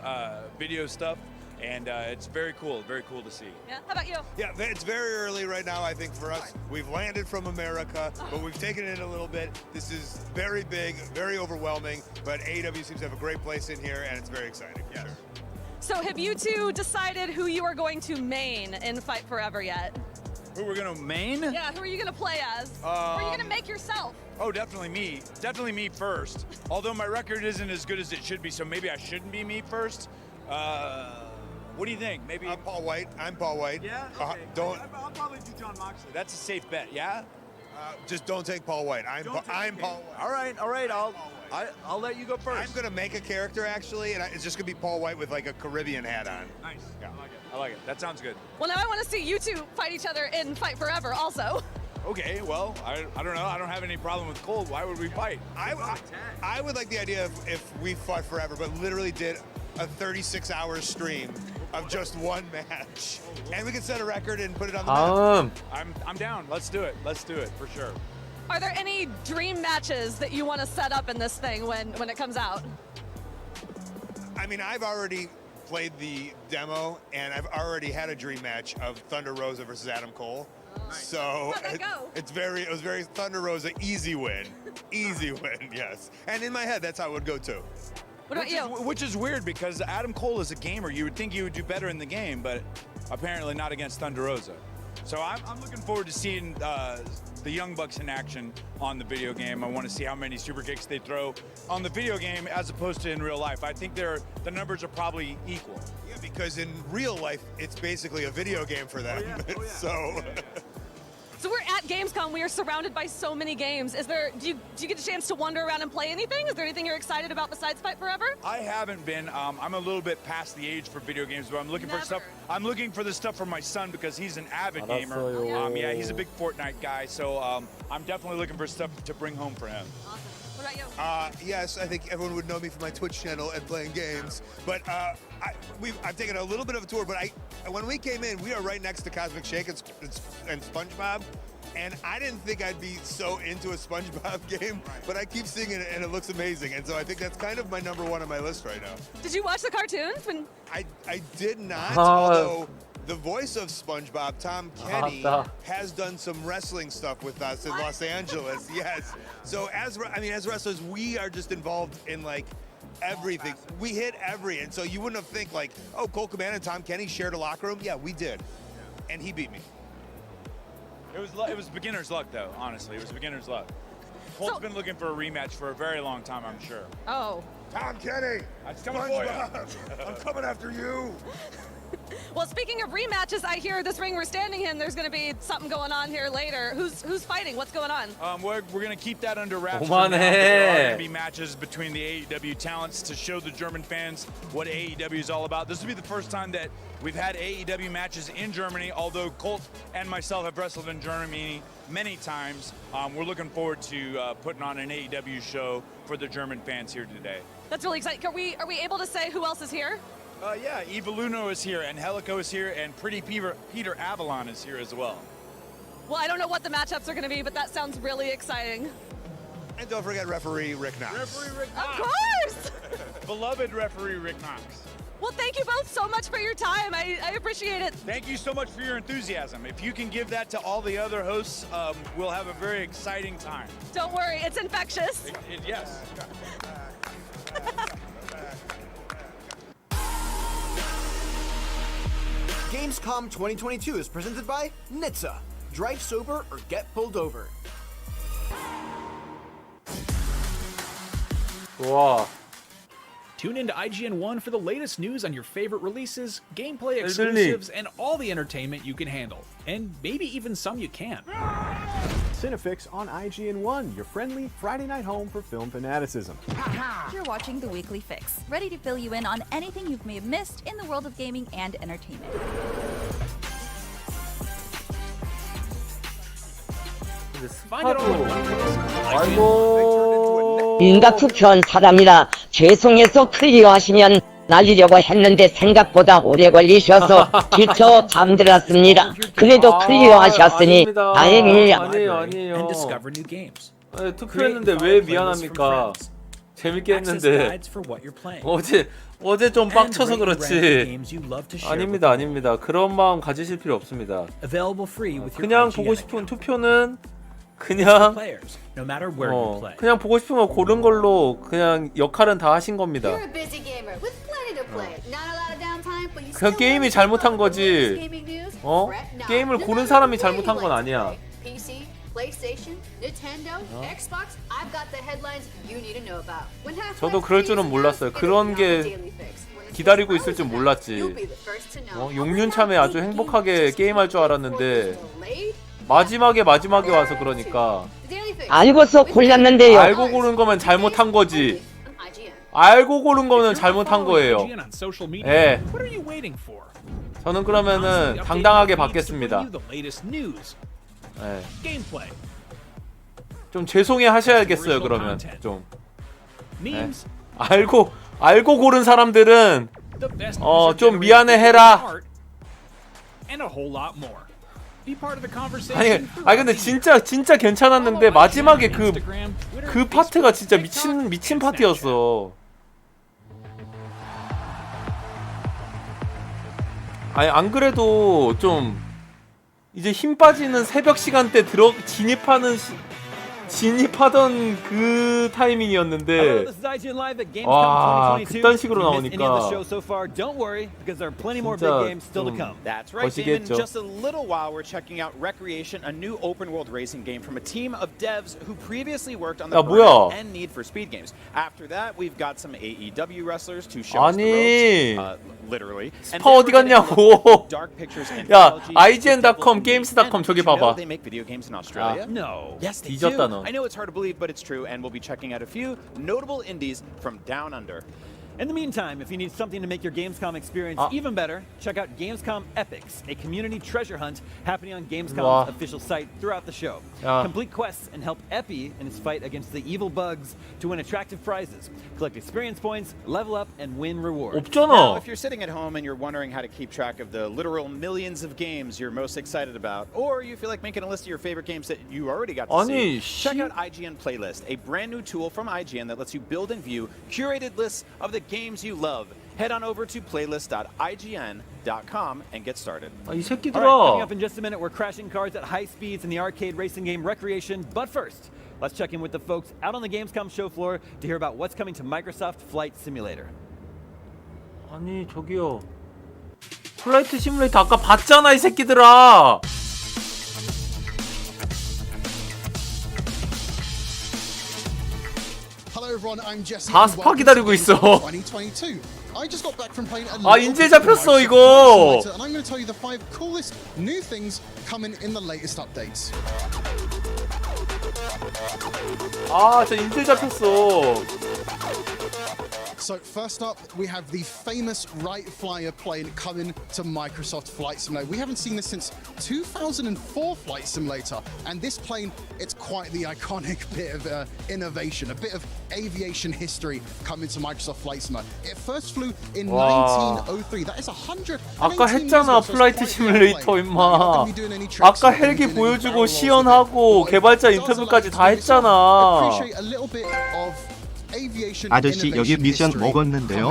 video stuff, and it's very cool to see. Yeah. How about you? Yeah, it's very early right now, I think, for us. We've landed from America, but we've taken it in a little bit. This is very big, very overwhelming, but AEW seems to have a great place in here, and it's very exciting. Yes. Sure. So have you two decided who you are going to main in Fight Forever yet? Who we're gonna main? Yeah, who are you going to play as? Who are you going to make yourself? Oh, definitely me. Definitely me first. Although my record isn't as good as it should be, so maybe I shouldn't be me first. What do you think? Maybe I'm Paul White. I'm Paul White. Yeah. Okay. I'll probably do John Moxley. That's a safe bet. Yeah. Just don't take Paul White. I'm Paul White. All right. I'll let you go first. I'm gonna make a character actually, and it's just gonna be Paul White with like a Caribbean hat on. Nice. Yeah. I like it. That sounds good. Well, now I want to see you two fight each other in Fight Forever also. Okay, well, I don't know. I don't have any problem with Cole. Why would we fight? I would like the idea of if we fought forever, but literally did a 36-hour stream of just one match. And we could set a record and put it on the map. I'm down. Let's do it. Let's do it for sure. Are there any dream matches that you want to set up in this thing when it comes out? I mean, I've already played the demo, and I've already had a dream match of Thunder Rosa versus Adam Cole. So how'd that go? It was very Thunder Rosa, easy win. Easy win, yes. And in my head, that's how it would go too. What about you? Which is weird because Adam Cole is a gamer. You would think he would do better in the game, but apparently not against Thunder Rosa. So I'm looking forward to seeing the Young Bucks in action on the video game. I want to see how many super kicks they throw on the video game as opposed to in real life. I think the numbers are probably equal. Yeah, because in real life, it's basically a video game for them. Oh, yeah. So we're at Gamescom. We are surrounded by so many games. Do you get a chance to wander around and play anything? Is there anything you're excited about besides Fight Forever? I haven't been. I'm a little bit past the age for video games, but I'm looking for stuff. I'm looking for the stuff for my son because he's an avid gamer. Yeah, he's a big Fortnite guy, so I'm definitely looking for stuff to bring home for him. Awesome. What about you? Yes, I think everyone would know me from my Twitch channel and playing games, but I've taken a little bit of a tour. But when we came in, we are right next to Cosmic Shake and SpongeBob. And I didn't think I'd be so into a SpongeBob game, but I keep seeing it and it looks amazing. And so I think that's kind of my number one on my list right now. Did you watch the cartoons? I did not, although the voice of SpongeBob, Tom Kenny, has done some wrestling stuff with us in Los Angeles. Yes. So as wrestlers, we are just involved in like everything. We hit and so you wouldn't have think like, oh, Cole Cabana and Tom Kenny shared a locker room. Yeah, we did, and he beat me. It was beginner's luck, though. Honestly, it was beginner's luck. Colt's been looking for a rematch for a very long time, I'm sure. Oh. Tom Kenny, SpongeBob, I'm coming after you. Well, speaking of rematches, I hear this ring we're standing in, there's going to be something going on here later. Who's fighting? What's going on? We're going to keep that under wraps for now, but there are going to be matches between the AEW talents to show the German fans what AEW is all about. This will be the first time that we've had AEW matches in Germany, although Colt and myself have wrestled in Germany many times. We're looking forward to putting on an AEW show for the German fans here today. That's really exciting. Are we able to say who else is here? Yeah, Evoluno is here, and Helico is here, and Pretty Peter Avalon is here as well. Well, I don't know what the matchups are going to be, but that sounds really exciting. And don't forget referee Rick Knox. Referee Rick Knox. Of course! Beloved referee Rick Knox. Well, thank you both so much for your time. I appreciate it. Thank you so much for your enthusiasm. If you can give that to all the other hosts, we'll have a very exciting time. Don't worry, it's infectious. Yes. Gamescom 2022 is presented by Nitsa. Drive sober or get pulled over. 와. Tune into IGN1 for the latest news on your favorite releases, gameplay exclusives, and all the entertainment you can handle. And maybe even some you can't. Cinefix on IGN1, your friendly Friday night home for film fanaticism. You're watching The Weekly Fix, ready to fill you in on anything you may have missed in the world of gaming and entertainment. 아이고. 인각 투표한 사람이라 죄송해서 클리어하시면 날리려고 했는데 생각보다 오래 걸리셔서 지쳐 잠들었습니다. 그래도 클리어하셨으니 다행이에요. 아니에요. 아니, 투표했는데 왜 미안합니까? 재밌게 했는데 어제 좀 빡쳐서 그렇지. 아닙니다. 그런 마음 가지실 필요 없습니다. 그냥 보고 싶은 투표는 그냥 보고 싶은 거 고른 걸로 그냥 역할은 다 하신 겁니다. 그냥 게임이 잘못한 거지. 게임을 고른 사람이 잘못한 건 아니야. 저도 그럴 줄은 몰랐어요. 그런 게 기다리고 있을 줄 몰랐지. 용륜참에 아주 행복하게 게임할 줄 알았는데 마지막에 와서 그러니까 알고서 골랐는데요. 알고 고른 거면 잘못한 거지. 알고 고른 거는 잘못한 거예요. 예. 저는 그러면은 당당하게 받겠습니다. 예. 좀 죄송해 하셔야겠어요. 그러면 좀. 예. 알고 고른 사람들은 좀 미안해 해라. 아니 근데 진짜 괜찮았는데 마지막에 그 파트가 진짜 미친 파트였어. 아니 안 그래도 좀 이제 힘 빠지는 새벽 시간대 진입하던 그 타이밍이었는데 와 그딴 식으로 나오니까 That's right, Damon. Just a little while, we're checking out Recreation, a new open-world racing game from a team of devs who previously worked on the Burnout and Need for Speed games. After that, we've got some AEW wrestlers to show us the ropes, literally. 스파 어디 갔냐고. 야, IGN.com, 게임스.com 저기 봐봐. They make video games in Australia? No. Yes, they 뒤졌다 do. 너. I know it's hard to believe, but it's true, and we'll be checking out a few notable indies from down under. In the meantime, if you need something to make your Gamescom experience even better, check out Gamescom Epics, a community treasure hunt happening on Gamescom's official site throughout the show. Complete quests and help Epi in his fight against the evil bugs to win attractive prizes, collect experience points, level up, and win rewards. Now, if you're sitting at home and you're wondering how to keep track of the literal millions of games you're most excited about, or you feel like making a list of your favorite games that you already got to see, check out IGN Playlist, a brand new tool from IGN that lets you build and view curated lists of the games you love. Head on over to playlist.ign.com and get started. All right, coming up in just a minute, we're crashing cars at high speeds in the arcade racing game Recreation. But first, let's check in with the folks out on the Gamescom show floor to hear about what's coming to Microsoft Flight Simulator. 아니 저기요. 플라이트 시뮬레이터 아까 봤잖아 이 새끼들아. Hello everyone, I'm Jesse. 다 스파 기다리고 있어. 2022. I just got back from playing a 아 인질 잡혔어 이거. And I'm going to tell you the 5 coolest new things coming in the latest updates. 아, 저 인질 잡혔어. So first up, we have the famous Wright Flyer plane coming to Microsoft Flight Simulator. We haven't seen this since 2004 Flight Simulator, and this plane, it's quite the iconic bit of innovation, a bit of aviation history coming to Microsoft Flight Simulator. It first flew in 1903. That is 100. 아까 했잖아 플라이트 시뮬레이터 임마. 아까 헬기 보여주고 시연하고 개발자 인터뷰까지 다 했잖아. Appreciate a little bit of 아저씨 여기 미션 먹었는데요.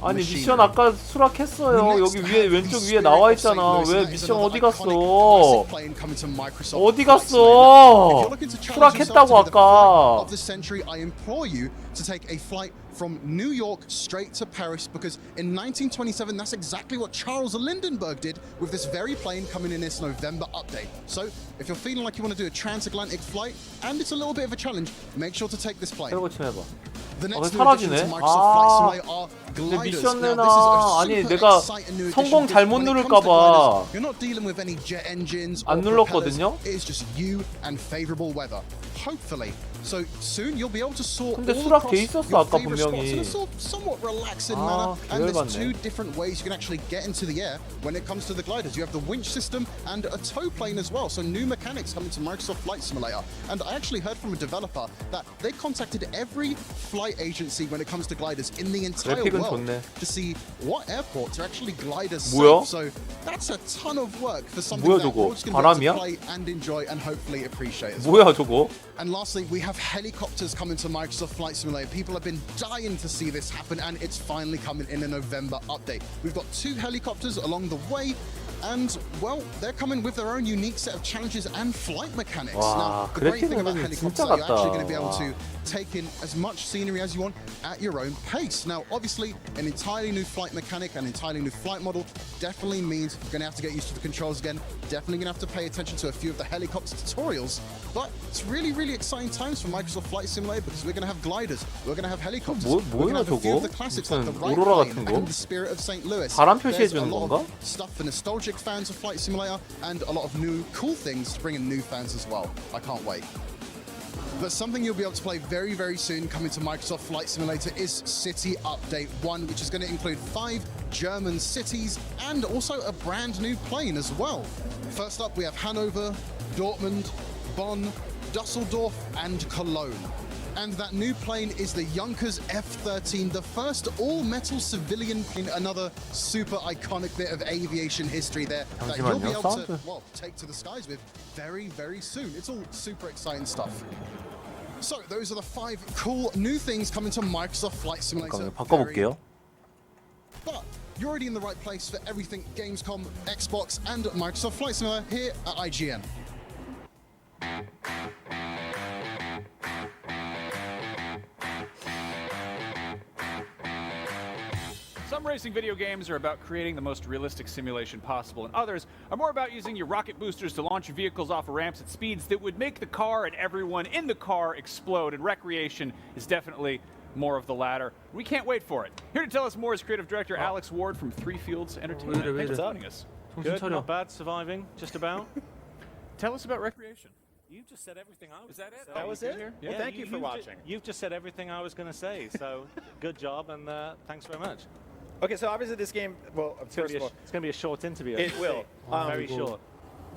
아니 미션 아까 수락했어요. 여기 위에 왼쪽 위에 나와 있잖아. 왜 미션 어디 갔어? 어디 갔어? 수락했다고 아까. To take a flight from New York straight to Paris, because in 1927 that's exactly what Charles Lindbergh did with this very plane coming in this November update. So if you're feeling like you want to do a transatlantic flight and it's a little bit of a challenge, make sure to take this plane. The next new addition to Microsoft Flight Simulator are gliders. 미션 내놔. 아니 내가 성공 잘못 누를까봐 You're not dealing with any jet engines 안 눌렀거든요. It is just you and favorable weather. Hopefully. So soon you'll be able to soar 근데 all 수락돼 across 있었어 your 아까 favorite spots 분명히. in a somewhat relaxing manner. And there's 2 different ways you can actually get into the air when it comes to the gliders. You have the winch system and a tow plane as well. So new mechanics coming to Microsoft Flight Simulator. And I actually heard from a developer that they contacted every flight agency when it comes to gliders in the entire world to see what airports are actually gliders safe. So that's a ton of work for something that we're just going to play and enjoy and hopefully appreciate as well. 뭐야 저거? And lastly, we have helicopters coming to Microsoft Flight Simulator. People have been dying to see this happen, and it's finally coming in a November update. We've got 2 helicopters along the way, and, well, they're coming with their own unique set of challenges and flight mechanics. Now, the great thing about helicopters is you're actually going to be able to take in as much scenery as you want at your own pace. Now, obviously, an entirely new flight mechanic, an entirely new flight model definitely means you're going to have to get used to the controls again. Definitely going to have to pay attention to a few of the helicopter tutorials. But it's really, really exciting times for Microsoft Flight Simulator because we're going to have gliders, we're going to have helicopters, we're going to have a few of the classics like the Wright plane and the Spirit of St. Louis. There's a lot of stuff for nostalgic fans of Flight Simulator and a lot of new cool things to bring in new fans as well. I can't wait. But something you'll be able to play very, very soon coming to Microsoft Flight Simulator is City Update 1, which is going to include 5 German cities and also a brand new plane as well. First up, we have Hanover, Dortmund, Bonn, Dusseldorf, and Cologne. And that new plane is the Junkers F-13, the first all-metal civilian plane, another super iconic bit of aviation history there that you'll be able to, well, take to the skies with very, very soon. It's all super exciting stuff. So those are the 5 cool new things coming to Microsoft Flight Simulator. 바꿔볼게요. But you're already in the right place for everything Gamescom, Xbox, and Microsoft Flight Simulator here at IGN. Some racing video games are about creating the most realistic simulation possible, and others are more about using your rocket boosters to launch your vehicles off of ramps at speeds that would make the car and everyone in the car explode, and Recreation is definitely more of the latter. We can't wait for it. Here to tell us more is creative director Alex Ward from Three Fields Entertainment. Thanks for joining us. Good, not bad, surviving, just about. Tell us about Recreation. You just said everything I was. Is that it? That was it? Yeah. Well, thank you for watching. You've just said everything I was going to say. So good job, and thanks very much. Okay, so obviously this game, well, first of all, it's going to be a short interview. it will. Very short.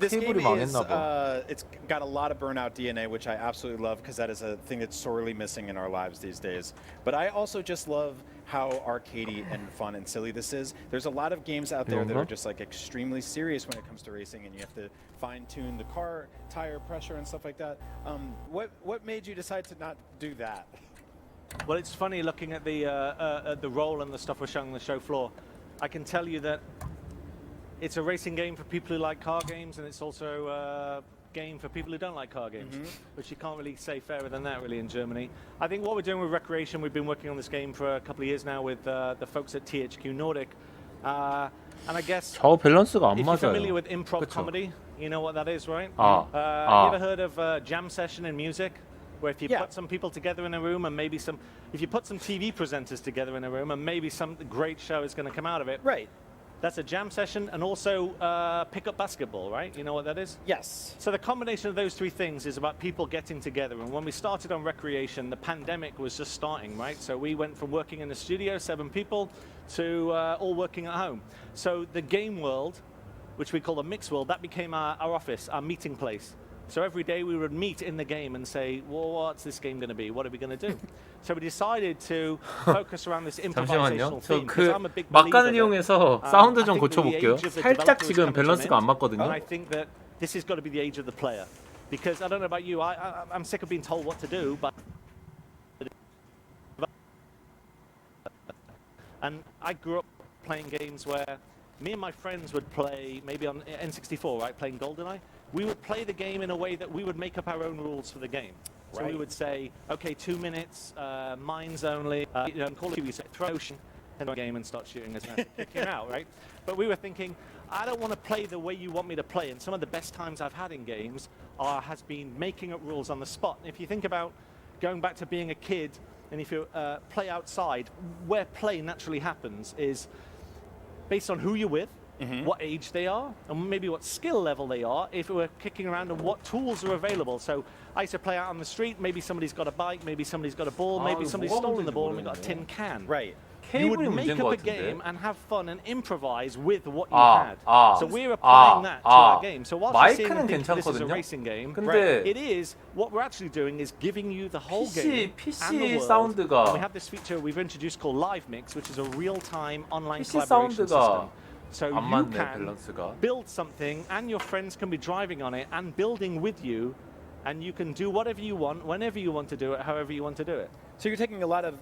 This game 테이블이 is, 망했나 봐. it's got a lot of burnout DNA, which I absolutely love because that is a thing that's sorely missing in our lives these days. But I also just love how arcadey and fun and silly this is. There's a lot of games out there that are just like extremely serious when it comes to racing, and you have to fine-tune the car tire pressure and stuff like that. What made you decide to not do that? Well, it's funny looking at the roll and the stuff we're showing on the show floor. I can tell you that it's a racing game for people who like car games, and it's also a game for people who don't like car games, which you can't really say fairer than that, really, in Germany. I think what we're doing with Recreation, we've been working on this game for a couple of years now with the folks at THQ Nordic. And I guess 저 밸런스가 안 if you're 맞아요. familiar with improv 그쵸? comedy, you know what that is, right? 아, You ever heard of jam session in music? Where if you put some people together in a room and maybe if you put some TV presenters together in a room and maybe some great show is going to come out of it. Right. That's a jam session, and also pick-up basketball, right? You know what that is? Yes. So the combination of those three things is about people getting together. And when we started on Recreation, the pandemic was just starting, right? So we went from working in the studio, 7 people, to all working at home. So the game world, which we call the mix world, that became our office, our meeting place. So every day we would meet in the game and say, well, what's this game going to be? What are we going to do? So we decided to focus around this improvisational 잠시만요. theme. because 저 I'm a big 막간을 believer that, 이용해서 사운드 좀 I think that the 고쳐볼게요. age of the 살짝 developer is 지금 coming to an 밸런스가 안 end, 맞거든요. and I think that this has got to be the age of the player. Because I don't know about you, I'm sick of being told what to do, but and I grew up playing games where me and my friends would play, maybe on N64, right, playing GoldenEye. We would play the game in a way that we would make up our own rules for the game. So we would say, okay, 2 minutes, mines only. Call of Duty, throw ocean in the game and start shooting us and kicking out, right? But we were thinking, I don't want to play the way you want me to play. And some of the best times I've had in games has been making up rules on the spot. And if you think about going back to being a kid, and if you play outside, where play naturally happens is based on who you're with, what age they are, and maybe what skill level they are, if we're kicking around, and what tools are available. So I used to play out on the street, maybe somebody's got a bike, maybe somebody's got a ball, maybe somebody's stolen the ball and we've got a tin can. Right. You would 케이블이 make 문제인 up 것 a 같은데. game and have fun and improvise with what you 아, had. 아, So we're applying that to our game. So whilst you're 마이크는 seeing this is a 괜찮거든요. racing game, 근데 it is, what we're actually doing is giving you the whole game PC and the world. 사운드가 And we have this feature we've introduced called Live Mix, which is a real-time online PC collaboration 사운드가 system. So 안 you 맞네, can 밸런스가. build something and your friends can be driving on it and building with you, and you can do whatever you want, whenever you want to do it, however you want to do it. So you're taking a lot of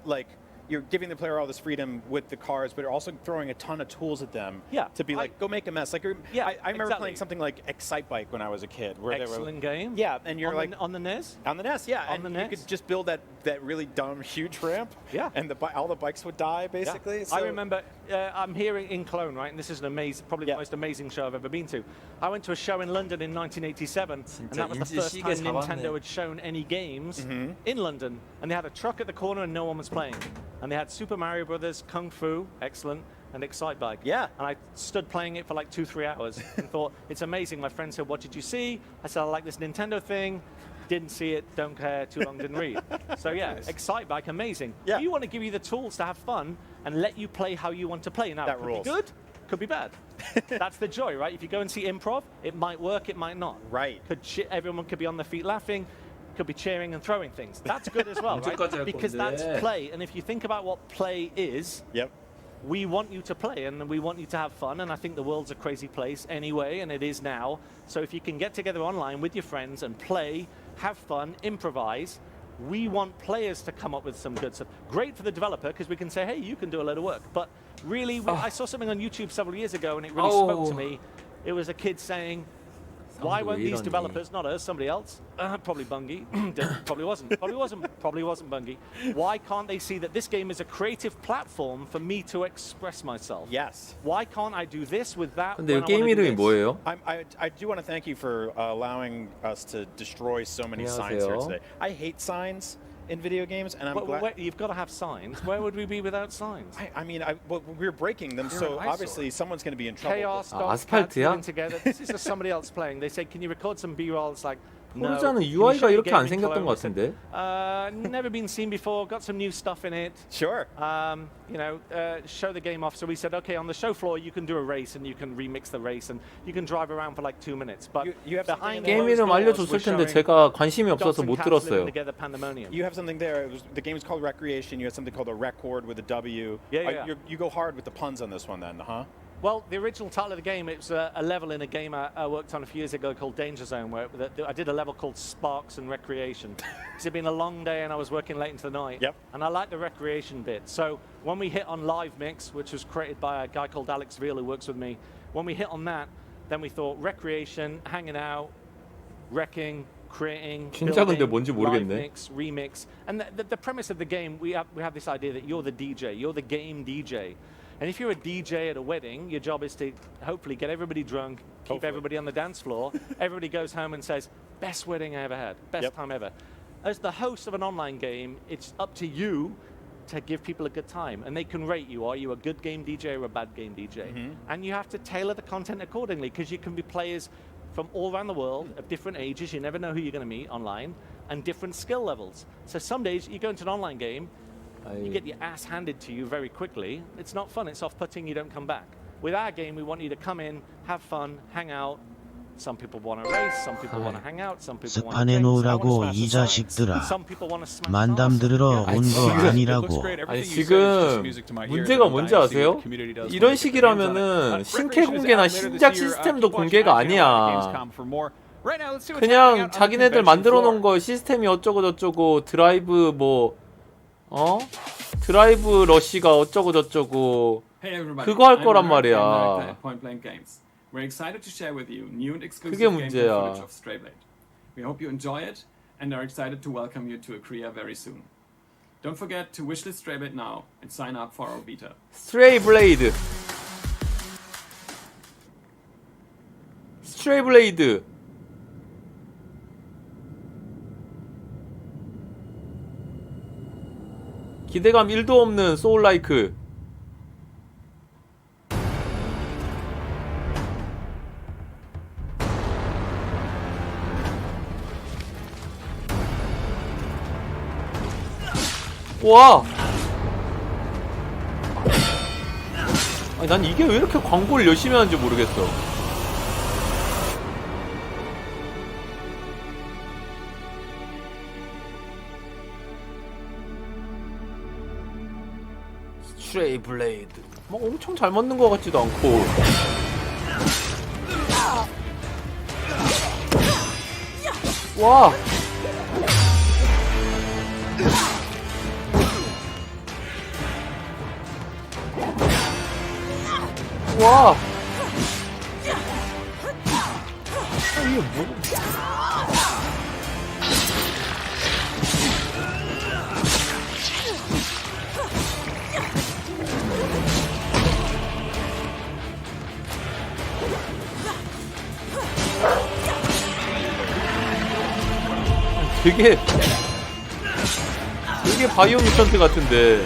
you're giving the player all this freedom with the cars, but you're also throwing a ton of tools at them to be like, go make a mess. Like, I remember playing something like Excite Bike when I was a kid. Where Excellent game. Yeah, and you're on the NES? On the NES, yeah. On and the you NES? could just build that really dumb, huge ramp. Yeah. And all the bikes would die, basically. Yeah. So I remember, I'm here in Cologne, right? And this is probably the most amazing show I've ever been to. I went to a show in London in 1987, and that was the first time Nintendo had shown any games in London. And they had a truck at the corner and no one was playing. And they had Super Mario Brothers, Kung Fu, excellent, and Excite Bike. Yeah. And I stood playing it for like 2-3 hours and thought, it's amazing. My friend said, what did you see? I said, I like this Nintendo thing. Didn't see it, don't care, too long, didn't read. So yeah, Excite Bike, amazing. Yeah. You want to give you the tools to have fun and let you play how you want to play. Now, that could rules. be good, could be bad. That's the joy, right? If you go and see improv, it might work, it might not. Right. Everyone could be on their feet laughing, could be cheering and throwing things. That's good as well, right? Because that's play. And if you think about what play is, we want you to play and we want you to have fun. And I think the world's a crazy place anyway, and it is now. So if you can get together online with your friends and play, have fun, improvise, we want players to come up with some good stuff. Great for the developer because we can say, hey, you can do a load of work. But really, I saw something on YouTube several years ago and it really spoke to me. It was a kid saying, why won't these developers, not us, somebody else, probably Bungie, probably wasn't Bungie, why can't they see that this game is a creative platform for me to express myself? Yes. Why can't I do this with that? 근데 이 게임 이름이 뭐예요? I do want to thank you for allowing us to destroy so many signs here today. I hate signs in video games, and I'm glad you've got to have signs. Where would we be without signs? I mean, we're breaking them, so obviously someone's going to be in trouble. Chaos, 아스팔트야? together. This is just somebody else playing. They say, can you record some B-roll? It's like, 포르자는 UI가 이렇게 안 생겼던 것 같은데. Never been seen before. Got some new stuff in it. Sure. Show the game off. So we said, okay, on the show floor you can do a race and you can remix the race and you can drive around for like 2 minutes. But behind 게임 이름 알려줬을 텐데 제가 관심이 없어서 못 들었어요. You have something there. The game is called Recreation. You have something called a record with a W. Yeah. You go hard with the puns on this one, then, huh? Well, the original title of the game, it was a level in a game I worked on a few years ago called Danger Zone, where I did a level called Sparks and Recreation. Because it'd been a long day and I was working late into the night. Yep. And I liked the recreation bit. So when we hit on Live Mix, which was created by a guy called Alex Veal who works with me, when we hit on that, then we thought recreation, hanging out, wrecking, creating, 진짜 근데 building, 뭔지 live 모르겠네. mix, remix. And the premise of the game, we have this idea that you're the DJ, you're the game DJ. And if you're a DJ at a wedding, your job is to hopefully get everybody drunk, keep everybody on the dance floor. Everybody goes home and says, best wedding I ever had, best time ever. As the host of an online game, it's up to you to give people a good time. And they can rate you. Are you a good game DJ or a bad game DJ? And you have to tailor the content accordingly, because you can be players from all around the world of different ages. You never know who you're going to meet online, and different skill levels. So some days you go into an online game, you get your ass handed to you very quickly. It's not fun. It's off-putting. You don't come back. With our game, we want you to come in, have fun, hang out. Some people want to race. Some people want to hang out. Some people want to 스판해 drink. 놓으라고 이 자식들아. 만담 들으러 온 거 아니라고. 아니 지금 문제가 뭔지 아세요? 이런 식이라면은 신캐 공개나 신작 시스템도 공개가 아니야. 그냥 자기네들 만들어 놓은 거 시스템이 어쩌고 저쩌고 드라이브 드라이브 러시가 어쩌고 저쩌고 그거 할 거란 말이야. 그게 문제야. We hope you enjoy it and are excited to welcome you to a Korea very soon. Don't forget to wishlist Stray now and sign up for our beta. 스트레이 블레이드. 스트레이 블레이드. 기대감 1도 없는 소울라이크. 와! 아니 난 이게 왜 이렇게 광고를 열심히 하는지 모르겠어. 스트레이 블레이드 막 엄청 잘 맞는 것 같지도 않고. 와! 와! 이게 뭐? 되게 바이오 뮤턴트 같은데.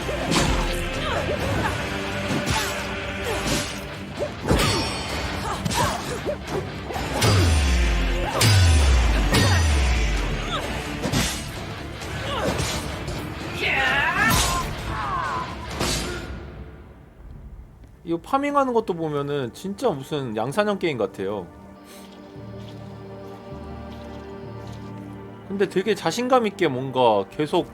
이거 파밍하는 것도 보면은 진짜 무슨 양산형 게임 같아요. 근데 되게 자신감 있게 뭔가 계속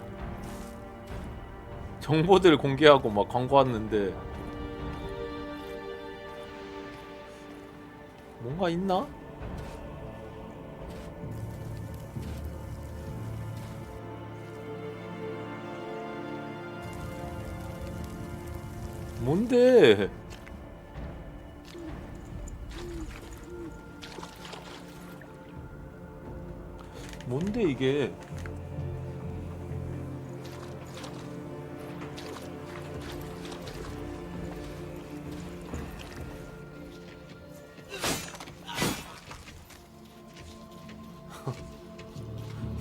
정보들 공개하고 막 광고하는데 뭔가 있나? 뭔데? 뭔데 이게?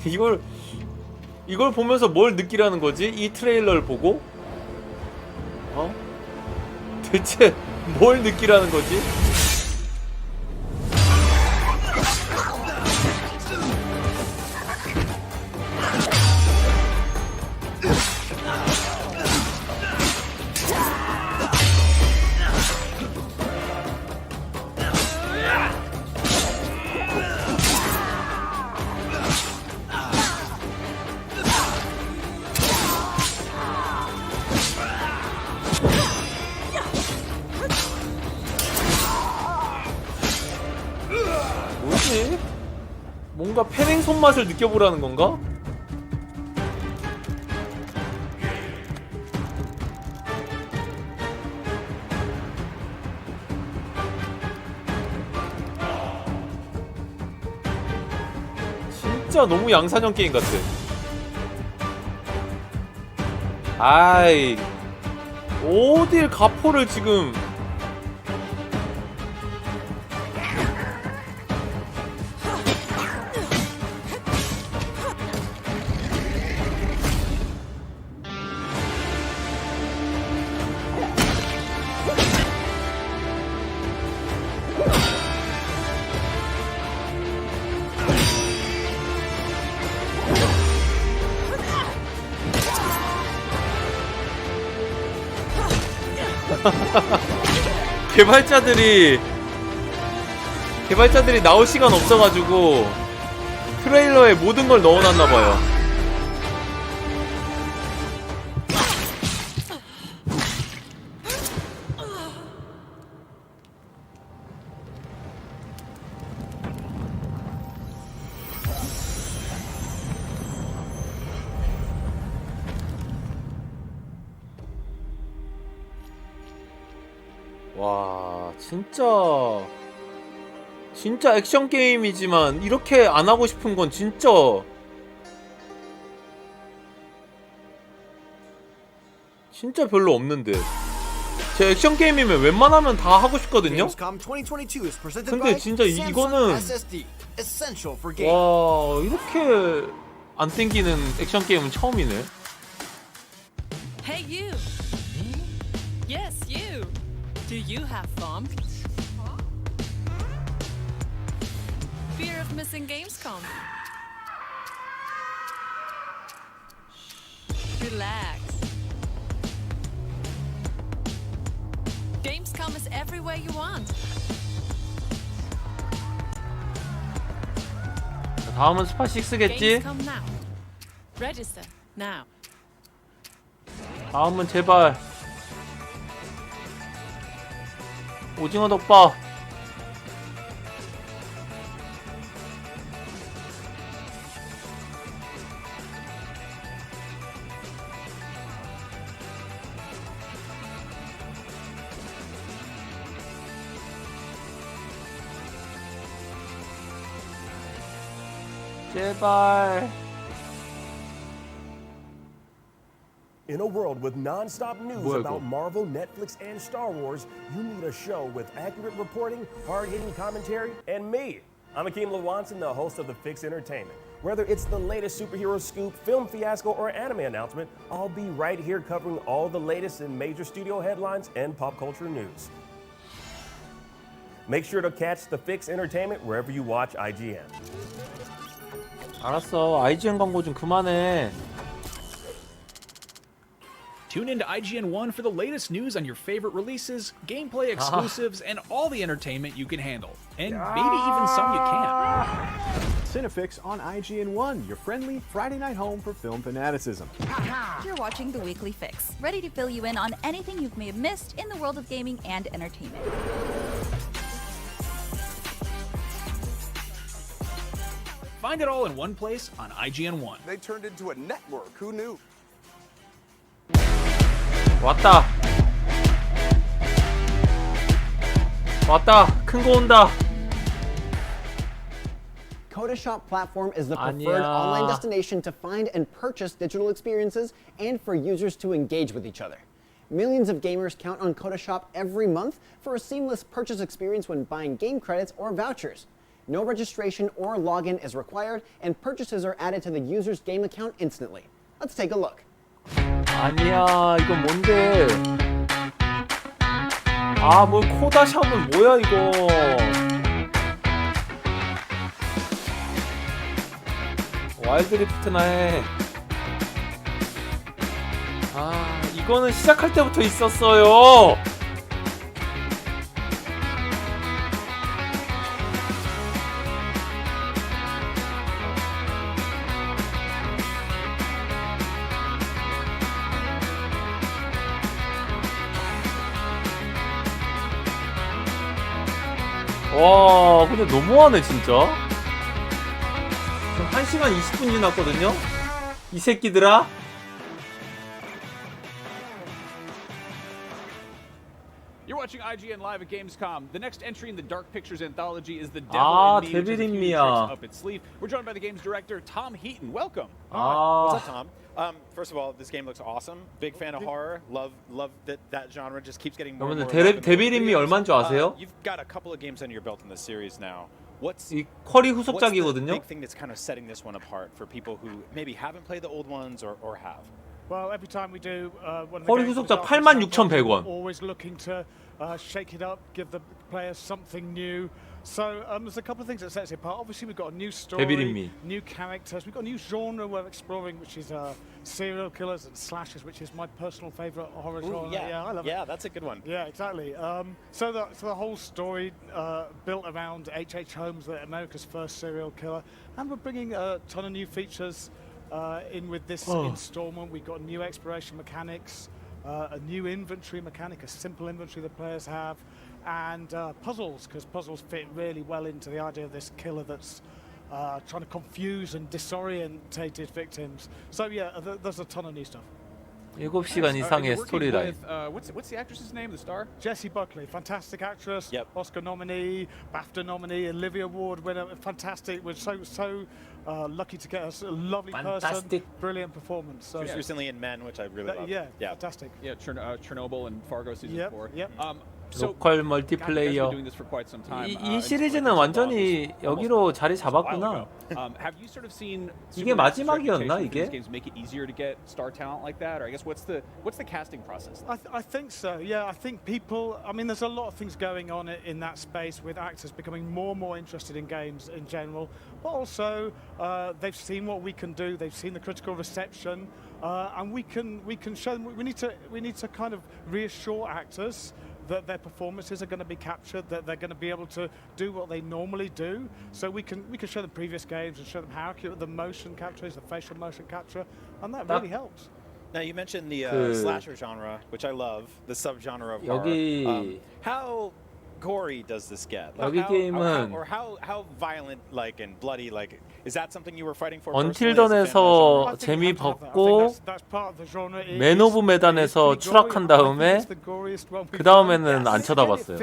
이걸 보면서 뭘 느끼라는 거지? 이 트레일러를 보고? 대체 뭘 느끼라는 거지? 뭔가 패닝 손맛을 느껴보라는 건가? 진짜 너무 양산형 게임 같아. 아이, 어딜 가포를 지금. 개발자들이 나올 시간 없어가지고 트레일러에 모든 걸 넣어놨나봐요. 와, 진짜 액션 게임이지만 이렇게 안 하고 싶은 건 진짜 별로 없는데. 제 액션 게임이면 웬만하면 다 하고 싶거든요. 근데 진짜 이거는 와, 이렇게 안 땡기는 액션 게임은 처음이네. Hey you. Yes, you. Do you have fun? Fear of missing Gamescom? Relax. Gamescom is everywhere you want. 다음은 스파6겠지? Gamescom now. Register now. 다음은 제발 오징어 덮밥. 제발. In a world with non-stop news 뭐야, about 이거? Marvel, Netflix, and Star Wars, you need a show with accurate reporting, hard-hitting commentary, and me. I'm Akeem Lawanson, the host of The Fix Entertainment. Whether it's the latest superhero scoop, film fiasco, or anime announcement, I'll be right here covering all the latest in major studio headlines and pop culture news. Make sure to catch The Fix Entertainment wherever you watch IGN. 알았어, IGN 광고 좀 그만해. Tune into IGN1 for the latest news on your favorite releases, gameplay exclusives, and all the entertainment you can handle. And maybe even some you can't. Cinefix on IGN1, your friendly Friday night home for film fanaticism. You're watching The Weekly Fix, ready to fill you in on anything you may have missed in the world of gaming and entertainment. Find it all in one place on IGN1. They turned into a network. Who knew? 왔다. 큰 거 온다. Kodashop platform is the preferred 아니야. online destination to find and purchase digital experiences and for users to engage with each other. Millions of gamers count on Kodashop every month for a seamless purchase experience when buying game credits or vouchers. No registration or login is required, and purchases are added to the user's game account instantly. Let's take a look. 아니야, 이건 뭔데? 아, 뭐 코다샵은 뭐야 이거? 와일드리프트나 해. 아, 이거는 시작할 때부터 있었어요. 와, 근데 너무하네 진짜. 1시간 20분 지났거든요? 이 새끼들아? You're watching IGN Live at Gamescom. The next entry in the Dark Pictures anthology is The Devil in Me, which has a few tricks up its sleeve. We're joined by the game's director, Tom Heaton. Welcome. What's up, Tom? First of all, this game looks awesome. Big fan of horror. Love that genre just keeps getting more and more. 데빌 인미 얼마인 줄 아세요? You've got a couple of games under your belt in this series now. What's 이 쿼리 the 후속작이거든요. big thing that's kind of setting this one apart for people who maybe haven't played the old ones or have? Well, every time we do one of the 쿼리 games, 후속작 we're 86,100원. always looking to shake it up, give the players something new. So there's a couple of things that sets it apart. Obviously, we've got a new story, new characters. We've got a new genre we're exploring, which is serial killers and slashers, which is my personal favorite horror genre. Yeah, I love it. Yeah, that's a good one. Yeah, exactly. So the whole story built around H.H. Holmes, America's first serial killer, and we're bringing a ton of new features in with this installment. We've got new exploration mechanics, a new inventory mechanic, a simple inventory the players have, and puzzles, because puzzles fit really well into the idea of this killer that's trying to confuse and disorient his victims. So yeah, there's a ton of new stuff. 7시간 이상의 스토리라인. What's the actress's name, the star? Jessie Buckley, fantastic actress, Oscar nominee, BAFTA nominee, Olivia Award winner, fantastic. We're so lucky to get a lovely person, brilliant performance. So She was recently in Men, which I really love. Yeah, fantastic. Yeah, Chernobyl and Fargo season 4. So 로컬 멀티플레이어. 이 시리즈는 완전히 여기로 자리 잡았구나. 이게 마지막이었나 이게? Make it easier to get star talent like that, or I guess what's the casting process? I think so. Yeah, I think people. I mean, there's a lot of things going on in that space with actors becoming more and more interested in games in general, but also they've seen what we can do. They've seen the critical reception, and we can show them. We need to kind of reassure actors that their performances are going to be captured, that they're going to be able to do what they normally do. So we can show them previous games and show them how accurate the motion capture is, the facial motion capture, and that really helps. Now you mentioned the slasher genre, which I love, the subgenre of horror. How gory does this get? 여기 게임은 how violent, like, and bloody, like, is that something you were fighting for? Until Dawn에서 재미 벗고 맨 오브 메단에서 추락한 다음에 그 다음에는 안 쳐다봤어요.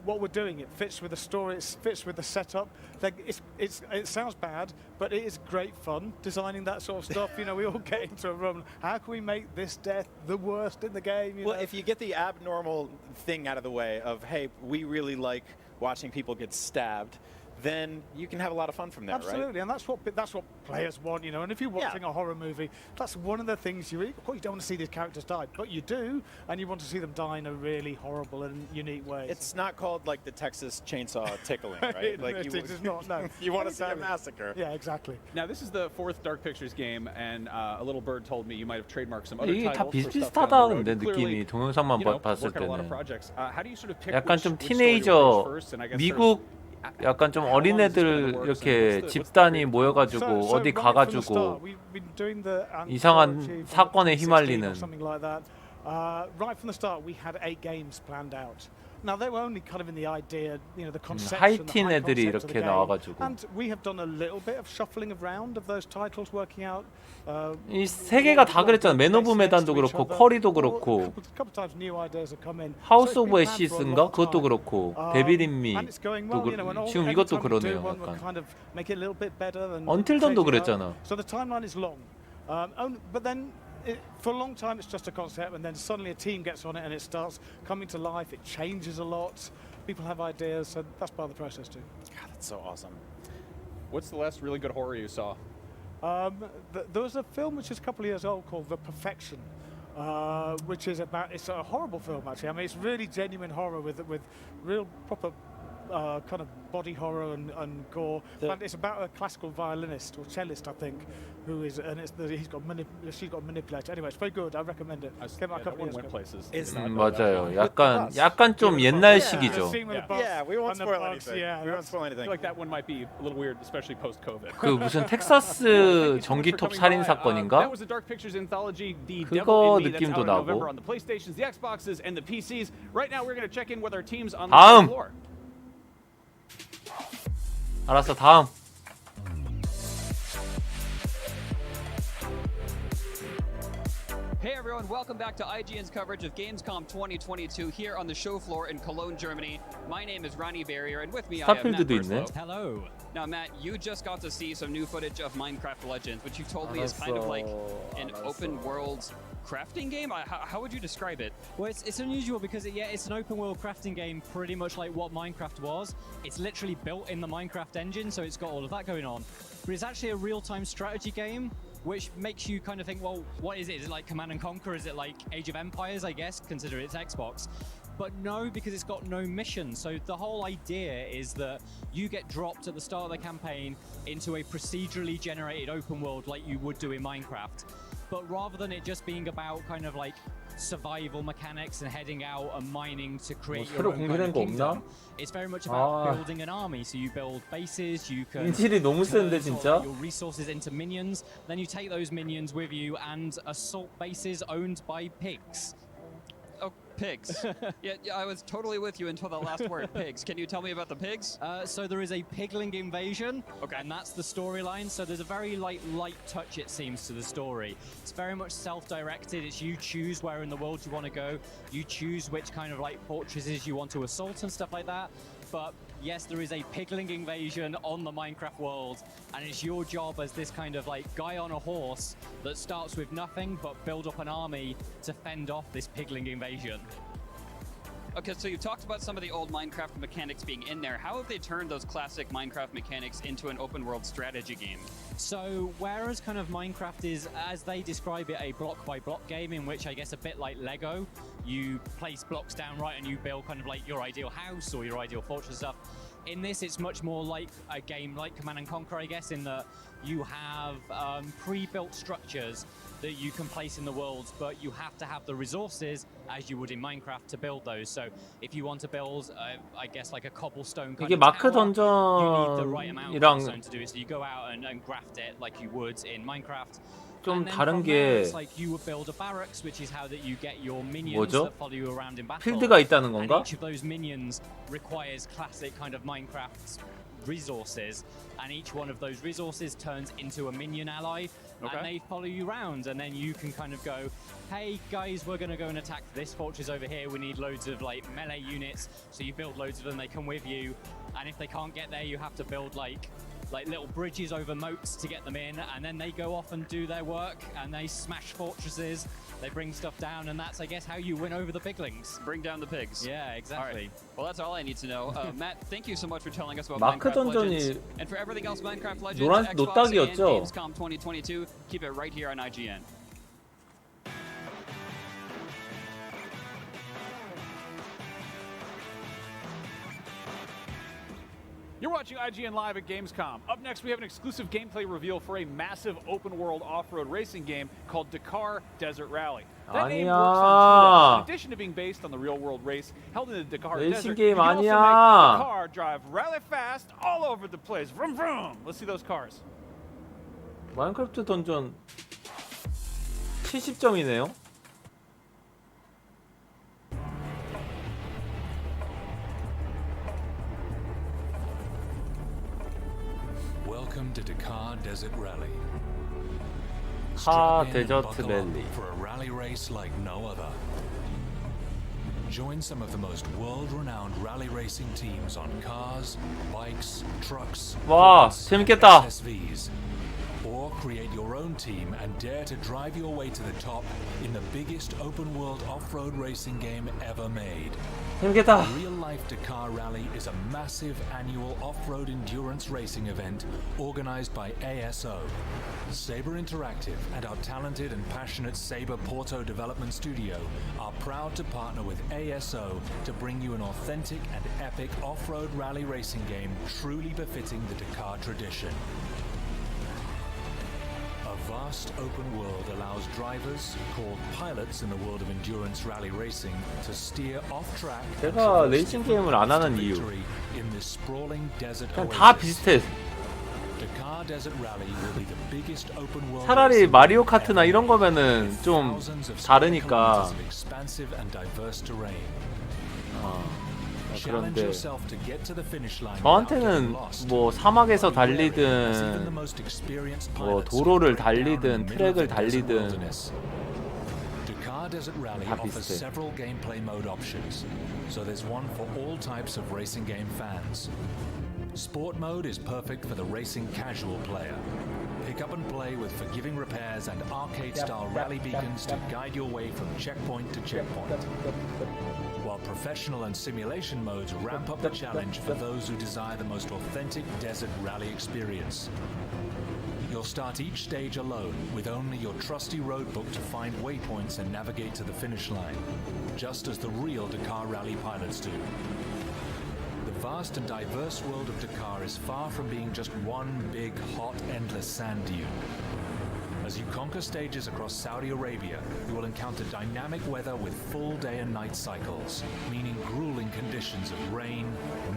What we're doing, it fits with the story, it fits with the setup. Like it sounds bad, but it is great fun designing that sort of stuff. You know, we all get into a room. How can we make this death the worst in the game? You know? If you get the abnormal thing out of the way of, hey, we really like watching people get stabbed, then you can have a lot of fun from there, Absolutely, right? and that's what players want, you know. And if you're watching a horror movie, that's one of the things you don't want to see these characters die, but you do, and you want to see them die in a really horrible and unique way. It's not called like the Texas Chainsaw tickling, right? Like it is not. No, you want to see a massacre. Yeah, exactly. Now this is the 4th Dark Pictures game, and a little bird told me you might have trademarked some other 이게 다 titles. 비슷비슷하다 근데 느낌이 동영상만 봤을 때는 약간 좀 티네이저 미국 약간 좀 어린애들 이렇게 집단이 모여가지고 어디 가가지고 이상한 사건에 휘말리는. Right from the start, we had 8 games planned out. Now they were only kind of in the idea, you know, the concept. 하이틴 애들이 이렇게 나와가지고. And we have done a little bit of shuffling around of those titles, working out. 이 세 개가 다 그랬잖아. 맨 오브 메단도 그렇고, 쿼리도 그렇고, 하우스 오브 애시스인가 그것도 그렇고, 데빌 인미도 지금 이것도 그러네요. 약간. 언틸 던도 그랬잖아. So the timeline is long, but then. For a long time, it's just a concept, and then suddenly a team gets on it, and it starts coming to life. It changes a lot. People have ideas, so that's part of the process too. God, that's so awesome. What's the last really good horror you saw? There was a film which is a couple of years old called The Perfection, which is it's a horrible film actually. I mean, it's really genuine horror with real proper kind of body horror and gore. And it's about a classical violinist or cellist, I think, who is, and she's got manipulator. Anyway, it's very good. I recommend it. Came out a couple of years ago. 맞아요. 약간 좀 옛날식이죠. Yeah, we won't spoil anything. We won't spoil anything. I feel like that one might be a little weird, especially post-COVID. 그 무슨 텍사스 전기톱 살인 사건인가? That was the Dark Pictures anthology, The 그거 Devil in Me. That's 느낌도 out in November 나고. on the PlayStations, the Xboxes, and the PCs. Right now, we're going to check in with our teams on 다음. the floor. 알았어, 다음. Hey everyone, welcome back to IGN's coverage of Gamescom 2022 here on the show floor in Cologne, Germany. My name is Ronnie Barrier, and with me I have Matt Burslow. Hello. Now Matt, you just got to see some new footage of Minecraft Legends, which you told me is kind of like an open world crafting game. How would you describe it? Well, it's unusual because it's an open world crafting game, pretty much like what Minecraft was. It's literally built in the Minecraft engine, so it's got all of that going on. But it's actually a real-time strategy game, which makes you kind of think, well, what is it? Is it like Command & Conquer? Is it like Age of Empires, I guess, consider it's Xbox? But no, because it's got no mission. So the whole idea is that you get dropped at the start of the campaign into a procedurally generated open world like you would do in Minecraft. But rather than it just being about kind of like survival mechanics and heading out and mining to create your own kind of kingdom, it's very much about building an army. So you build bases, you can 인질이 너무 센데 진짜. your resources into minions, then you take those minions with you and assault bases owned by pigs. Oh, pigs. yeah, I was totally with you until the last word, pigs. Can you tell me about the pigs? So there is a pigling invasion, and that's the storyline. So there's a very light touch, it seems, to the story. It's very much self-directed. It's you choose where in the world you want to go. You choose which kind of like fortresses you want to assault and stuff like that. But yes, there is a pigling invasion on the Minecraft world, and it's your job as this kind of like guy on a horse that starts with nothing but build up an army to fend off this pigling invasion. Okay, so you talked about some of the old Minecraft mechanics being in there. How have they turned those classic Minecraft mechanics into an open world strategy game? So whereas kind of Minecraft is, as they describe it, a block by block game in which I guess a bit like Lego, you place blocks down right and you build kind of like your ideal house or your ideal fortress stuff. In this, it's much more like a game like Command & Conquer, I guess, in that you have pre-built structures that you can place in the world, but you have to have the resources as you would in Minecraft to build those. So if you want to build, I guess, like a cobblestone kind 이게 of 마크 tower, you need the right amount of 던전이랑 cobblestone to do it. So you go out and graft it like you would in Minecraft. 좀 And then 다른 from there, 게 it's like you would build a barracks, which is how that you get your minions 뭐죠? that follow you around in battle. 필드가 있다는 And 건가? each of those minions requires classic kind of Minecraft resources, and each one of those resources turns into a minion ally, and they follow you around, and then you can kind of go, hey guys, we're gonna go and attack this fortress over here, we need loads of like melee units, so you build loads of them, they come with you, and if they can't get there, you have to build like little bridges over moats to get them in, and then they go off and do their work, and they smash fortresses, they bring stuff down, and that's, I guess, how you win over the piglings. Bring down the pigs. Yeah, exactly. All right. Well, that's all I need to know. Matt, thank you so much for telling us about 마크 Minecraft 던전이 Legends. And for everything else Minecraft Legends, 노란 Xbox 노딱이었죠? and Gamescom 2022, keep it right here on IGN. You're watching IGN Live at Gamescom. Up next, we have an exclusive gameplay reveal for a massive open-world off-road racing game called Dakar Desert Rally. That name works on two levels. In addition to being based on the real-world race held in the Dakar Desert, you can also make the car drive really fast all over the place. Vroom, vroom. Let's see those cars. 마인크래프트 던전 70점이네요. Welcome to Dakar Desert Rally. 카 Strap in and 데저트 buckle 랠리. up for a rally race like no other. Join some of the most world-renowned rally racing teams on cars, bikes, trucks, 와, boats, 재밌겠다. SSVs. Or create your own team and dare to drive your way to the top in the biggest open-world off-road racing game ever made. 재밌겠다. Real-life Dakar Rally is a massive annual off-road endurance racing event organized by ASO. Saber Interactive and our talented and passionate Saber Porto development studio are proud to partner with ASO to bring you an authentic and epic off-road rally racing game truly befitting the Dakar tradition. A vast open world allows drivers, called pilots in the world of endurance rally racing, to steer off track. 제가 레이싱 게임을 안 하는 이유. In this sprawling desert 그냥 다 oasis. 비슷해. Dakar Desert Rally will be the biggest open world 차라리 마리오 카트나 이런 거면은 좀 다르니까. expansive and diverse terrain. 그런데 저한테는 뭐 사막에서 달리든 뭐 도로를 달리든 트랙을 달리든 Desert Rally 다 offers 비슷해. several gameplay mode options, so there's one for all types of racing game fans. Sport mode is perfect for the racing casual player. Pick up and play with forgiving repairs and arcade-style rally beacons to guide your way from checkpoint to checkpoint. While professional and simulation modes ramp up the challenge for those who desire the most authentic desert rally experience. You'll start each stage alone, with only your trusty roadbook to find waypoints and navigate to the finish line, just as the real Dakar Rally pilots do. The vast and diverse world of Dakar is far from being just one big, hot, endless sand dune. As you conquer stages across Saudi Arabia, you will encounter dynamic weather with full day and night cycles, meaning grueling conditions of rain,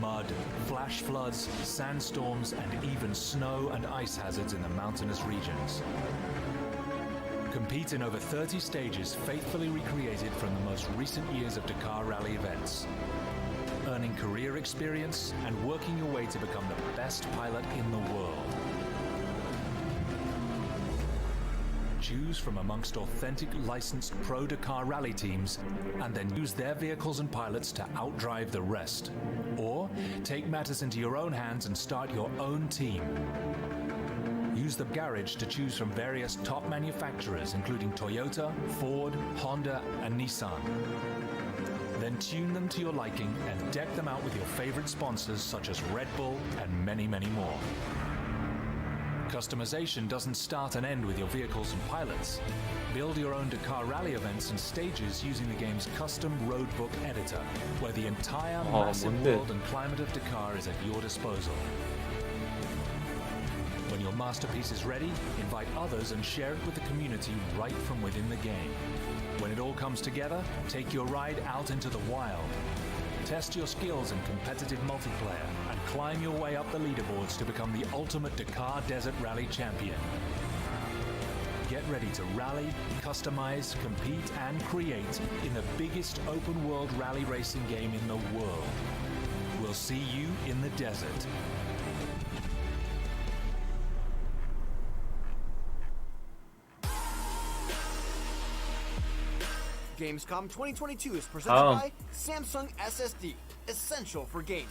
mud, flash floods, sandstorms, and even snow and ice hazards in the mountainous regions. Compete in over 30 stages faithfully recreated from the most recent years of Dakar Rally events, earning career experience and working your way to become the best pilot in the world. Choose from amongst authentic licensed pro Dakar Rally teams and then use their vehicles and pilots to outdrive the rest. Or take matters into your own hands and start your own team. Use the garage to choose from various top manufacturers including Toyota, Ford, Honda, and Nissan. Then tune them to your liking and deck them out with your favorite sponsors such as Red Bull and many, many more. Customization doesn't start and end with your vehicles and pilots. Build your own Dakar Rally events and stages using the game's custom roadbook editor, where the entire massive world and climate of Dakar is at your disposal. When your masterpiece is ready, invite others and share it with the community right from within the game. When it all comes together, take your ride out into the wild. Test your skills in competitive multiplayer and climb your way up the leaderboards to become the ultimate Dakar Desert Rally champion. Get ready to rally, customize, compete, and create in the biggest open world rally racing game in the world. We'll see you in the desert. Gamescom 2022 is presented by Samsung SSD, essential for gaming.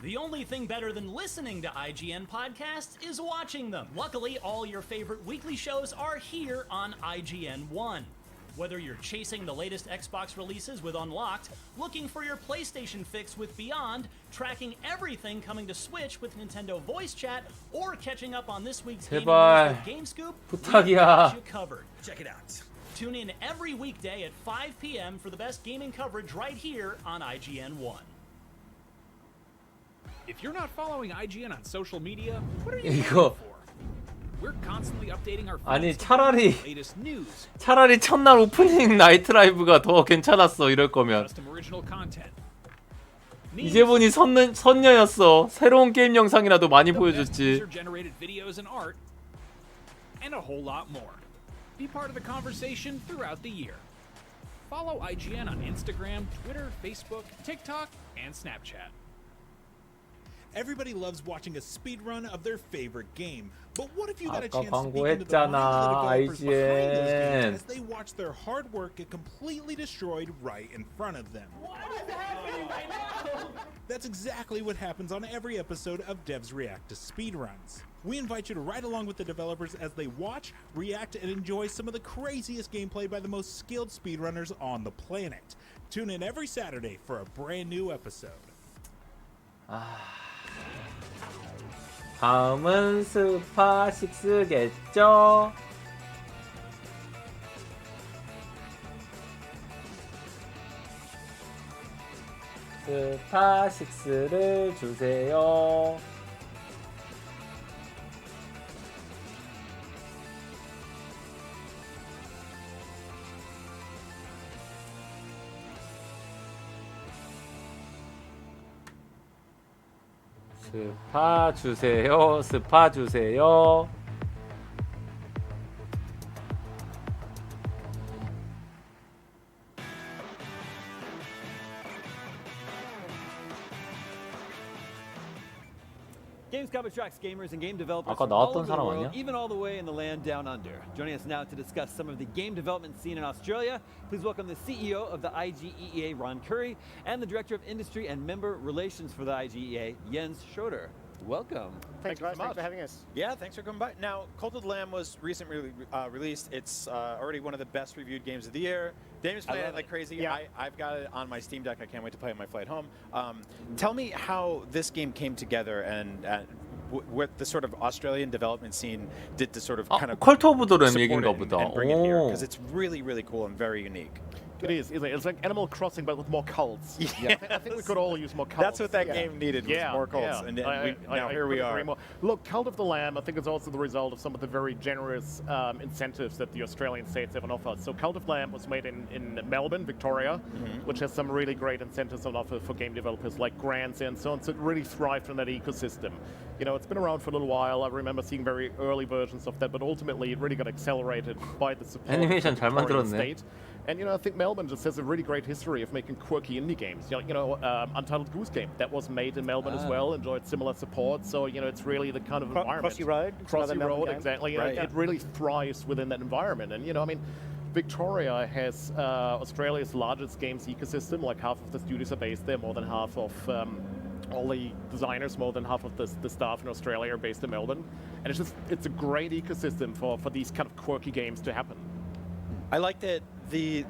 The only thing better than listening to IGN podcasts is watching them. Luckily, all your favorite weekly shows are here on IGN One. Whether you're chasing the latest Xbox releases with Unlocked, looking for your PlayStation fix with Beyond, tracking everything coming to Switch with Nintendo Voice Chat, or catching up on this week's gaming news with GameScoop, we've got you covered. Check it out. Tune in every weekday at 5 p.m. for the best gaming coverage right here on IGN One. If you're not following IGN on social media, what are you 이거 waiting for? We're constantly updating our 아니 feeds 차라리 with the latest news, 차라리 첫날 오프닝 나이트 라이브가 더 괜찮았어 이럴 거면. custom original content, 이제 보니 선녀였어. 새로운 게임 영상이라도 많이 보여줬지. user-generated videos and art, and a whole lot more. Be part of the conversation throughout the year. Follow IGN on Instagram, Twitter, Facebook, TikTok, and Snapchat. Everybody loves watching a speedrun of their favorite game. But what if you got a 아까 chance to speak into the minds of the developers behind those 광고했잖아. games as they watch their hard work get completely destroyed right in front of them? What is happening right now? That's exactly what happens on every episode of Devs React to Speedruns. We invite you to ride along with the developers as they watch, react, and enjoy some of the craziest gameplay by the most skilled speedrunners on the planet. Tune in every Saturday for a brand new episode. 다음은 스파 6겠죠? 스파 6를 주세요. 스파 주세요. 스파 주세요. Gamescom attracts gamers and game developers 아까 from all 나왔던 over the 사람 world, 아니야? even all the way in the land down under. Joining us now to discuss some of the game development scene in Australia, please welcome the CEO of the IGEA, Ron Curry, and the Director of Industry and Member Relations for the IGEA, Jens Schroeder. Welcome. Thanks, guys. Thanks for having us. Yeah, thanks for coming by. Now, Cult of the Lamb was recently released. It's already one of the best reviewed games of the year. Damien's playing it like crazy. Yeah. I've got it on my Steam Deck. I can't wait to play it on my flight home. Tell me how this game came together and what the sort of Australian development scene did to sort of kind of 컬트 오브 더 램 support 얘기인가 it 보다. and bring it here 오. because it's really, really cool and very unique. It is, isn't it? It's like Animal Crossing, but with more cults. Yeah. I think we could all use more cults. That's what that game needed, was more cults. And now here we couldn't are. agree more. Look, Cult of the Lamb, I think it's also the result of some of the very generous incentives that the Australian states have on offer. So Cult of the Lamb was made in Melbourne, Victoria, which has some really great incentives on offer for game developers, like grants and so on. So it really thrived on that ecosystem. You know, it's been around for a little while. I remember seeing very early versions of that, but ultimately it really got accelerated by the support 애니메이션 of the 잘 Victorian 만들었네. state. And you know, I think Melbourne just has a really great history of making quirky indie games. Untitled Goose Game that was made in Melbourne as well, enjoyed similar support. So you know, it's really the kind of environment. Crossy Road. Crossy Road, exactly. You know, it really thrives within that environment. And you know, I mean, Victoria has Australia's largest games ecosystem. Like half of the studios are based there. More than half of all the designers, more than half of the staff in Australia are based in Melbourne. And it's a great ecosystem for these kind of quirky games to happen. I like that the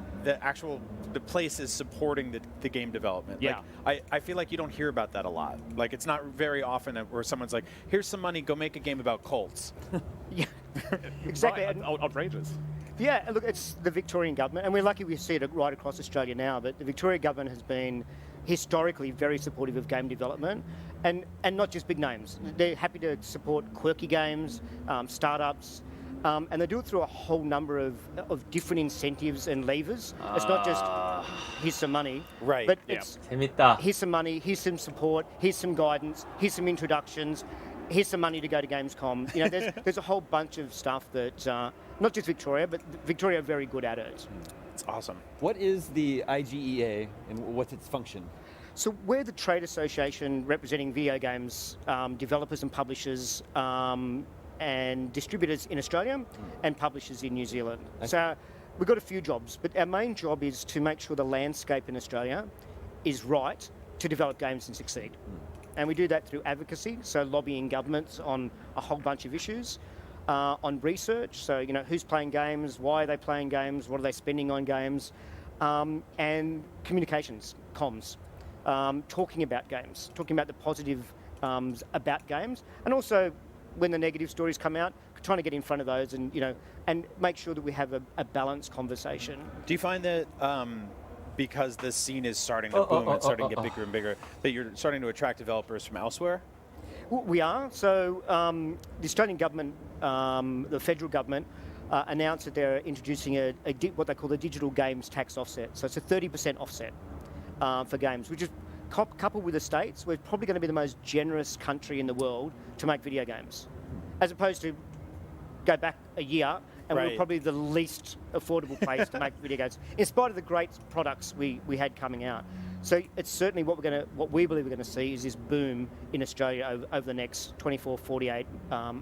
place is supporting the game development. Yeah. Like, I feel like you don't hear about that a lot. Like it's not very often where someone's like, here's some money, go make a game about cults. Yeah, exactly. Outrageous. Yeah, look, it's the Victorian government, and we're lucky we see it right across Australia now, but the Victorian government has been historically very supportive of game development, and not just big names. They're happy to support quirky games, startups, and they do it through a whole number of different incentives and levers. It's not just here's some money, right? But it's 재밌다. Here's some money, here's some support, here's some guidance, here's some introductions, here's some money to go to Gamescom. You know, there's a whole bunch of stuff that not just Victoria, but Victoria are very good at it. It's awesome. What is the IGEA and what's its function? So we're the trade association representing video games developers and publishers and distributors in Australia and publishers in New Zealand. So we've got a few jobs, but our main job is to make sure the landscape in Australia is right to develop games and succeed. And we do that through advocacy, so lobbying governments on a whole bunch of issues, on research, so you know who's playing games, why are they playing games, what are they spending on games, and communications, comms, talking about games, talking about the positive about games, and also when the negative stories come out, trying to get in front of those and and make sure that we have a balanced conversation. Do you find that because this scene is starting to boom and starting to get bigger and bigger, that you're starting to attract developers from elsewhere? We are. So the Australian government, the federal government, announced that they're introducing what they call the digital games tax offset. So it's a 30% offset for games, which is coupled with the states. We're probably going to be the most generous country in the world to make video games, as opposed to go back a year and we were probably the least affordable place to make video games, in spite of the great products we had coming out. So it's certainly what we believe we're going to see is this boom in Australia over the next 24, 48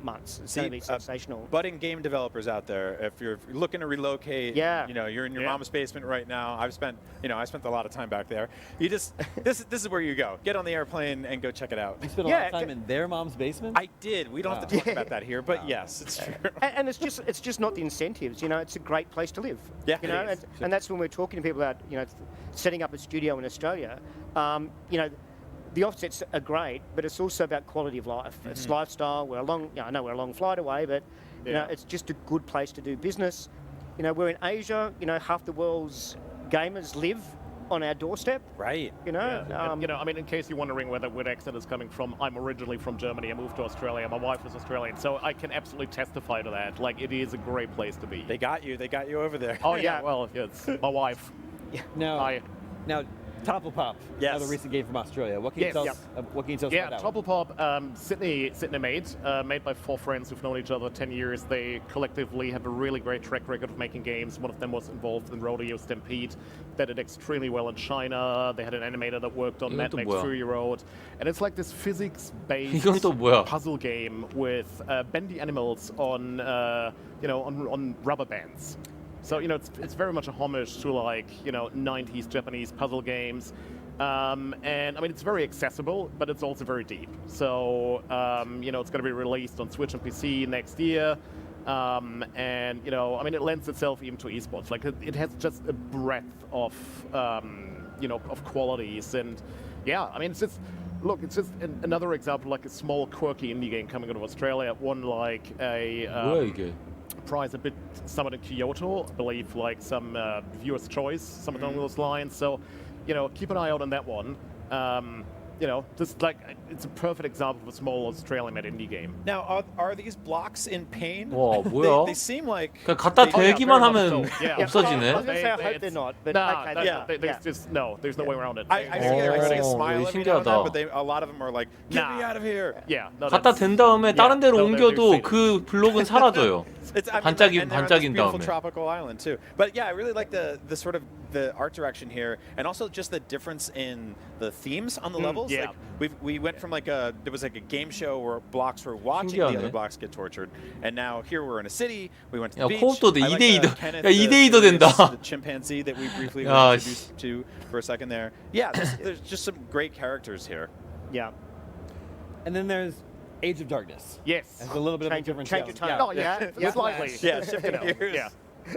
months. It's going to be sensational. Budding game developers out there, if you're looking to relocate, you're in your mom's basement right now. I spent a lot of time back there. You just this is where you go. Get on the airplane and go check it out. You spent a lot of time in their mom's basement? I did. We don't have to talk about that here, but yes, it's true. And it's just not the incentives. It's a great place to live. Yeah, and that's when we're talking to people about setting up a studio in Australia. The offsets are great, but it's also about quality of life. It's lifestyle. I know we're a long flight away, but it's just a good place to do business. We're in Asia. Half the world's gamers live on our doorstep. Right. I mean, in case you're wondering where that weird accent is coming from, I'm originally from Germany. I moved to Australia. My wife is Australian, so I can absolutely testify to that. Like, it is a great place to be. They got you over there. Oh yeah. Well, it's my wife. Now, Topple Pop, another recent game from Australia. What can you tell us? What can you tell us about that Topple Pop, Sydney made by 4 friends who've known each other 10 years. They collectively have a really great track record of making games. One of them was involved in Rodeo Stampede. They did extremely well in China. They had an animator that worked on Mad Max Fury Road, and it's like this physics-based puzzle game with bendy animals on on rubber bands. So, it's very much a homage to, like, 90s Japanese puzzle games. And, I mean, it's very accessible, but it's also very deep. So, it's going to be released on Switch and PC next year. And, I mean, it lends itself even to esports. Like, it has just a breadth of, of qualities. And, yeah, I mean, it's just another example, like a small, quirky indie game coming out of Australia. It won, like, a... prize a bit somewhat in Kyoto, I believe, like some viewer's choice, something along those lines. So, keep an eye out on that one. Just like it's a perfect example of a small Australian-made indie game. Now, are these blocks in pain? 와, 뭐야? They seem like 그냥 갖다 대기만 하면 없어지네. I was going to say, I hope they're not, but there's no way around it. I see they're getting a smile every now and then, 신기하다. but a lot of them are like, get me out of here. Yeah. 갖다 댄 다음에 다른 데로 옮겨도 그 블록은 사라져요. 반짝인 beautiful 다음에. tropical island too. But yeah, I really like the sort of the art direction here, and also just the difference in the themes on the levels. Yeah. Like we went from like there was like a game show where blocks were watching the other blocks get tortured, and now here we're in a city. We went to the beach. 코업도 I like 2대2도. Kenneth, 야, 2대2도 된다. the chimpanzee that we briefly were introduced to for a second there. Yeah, there's just some great characters here. Yeah. And then there's Age of Darkness. Yes. It's a little bit of a different change challenge. your tone. Yeah, slightly. Yeah, shifting gears. Yeah.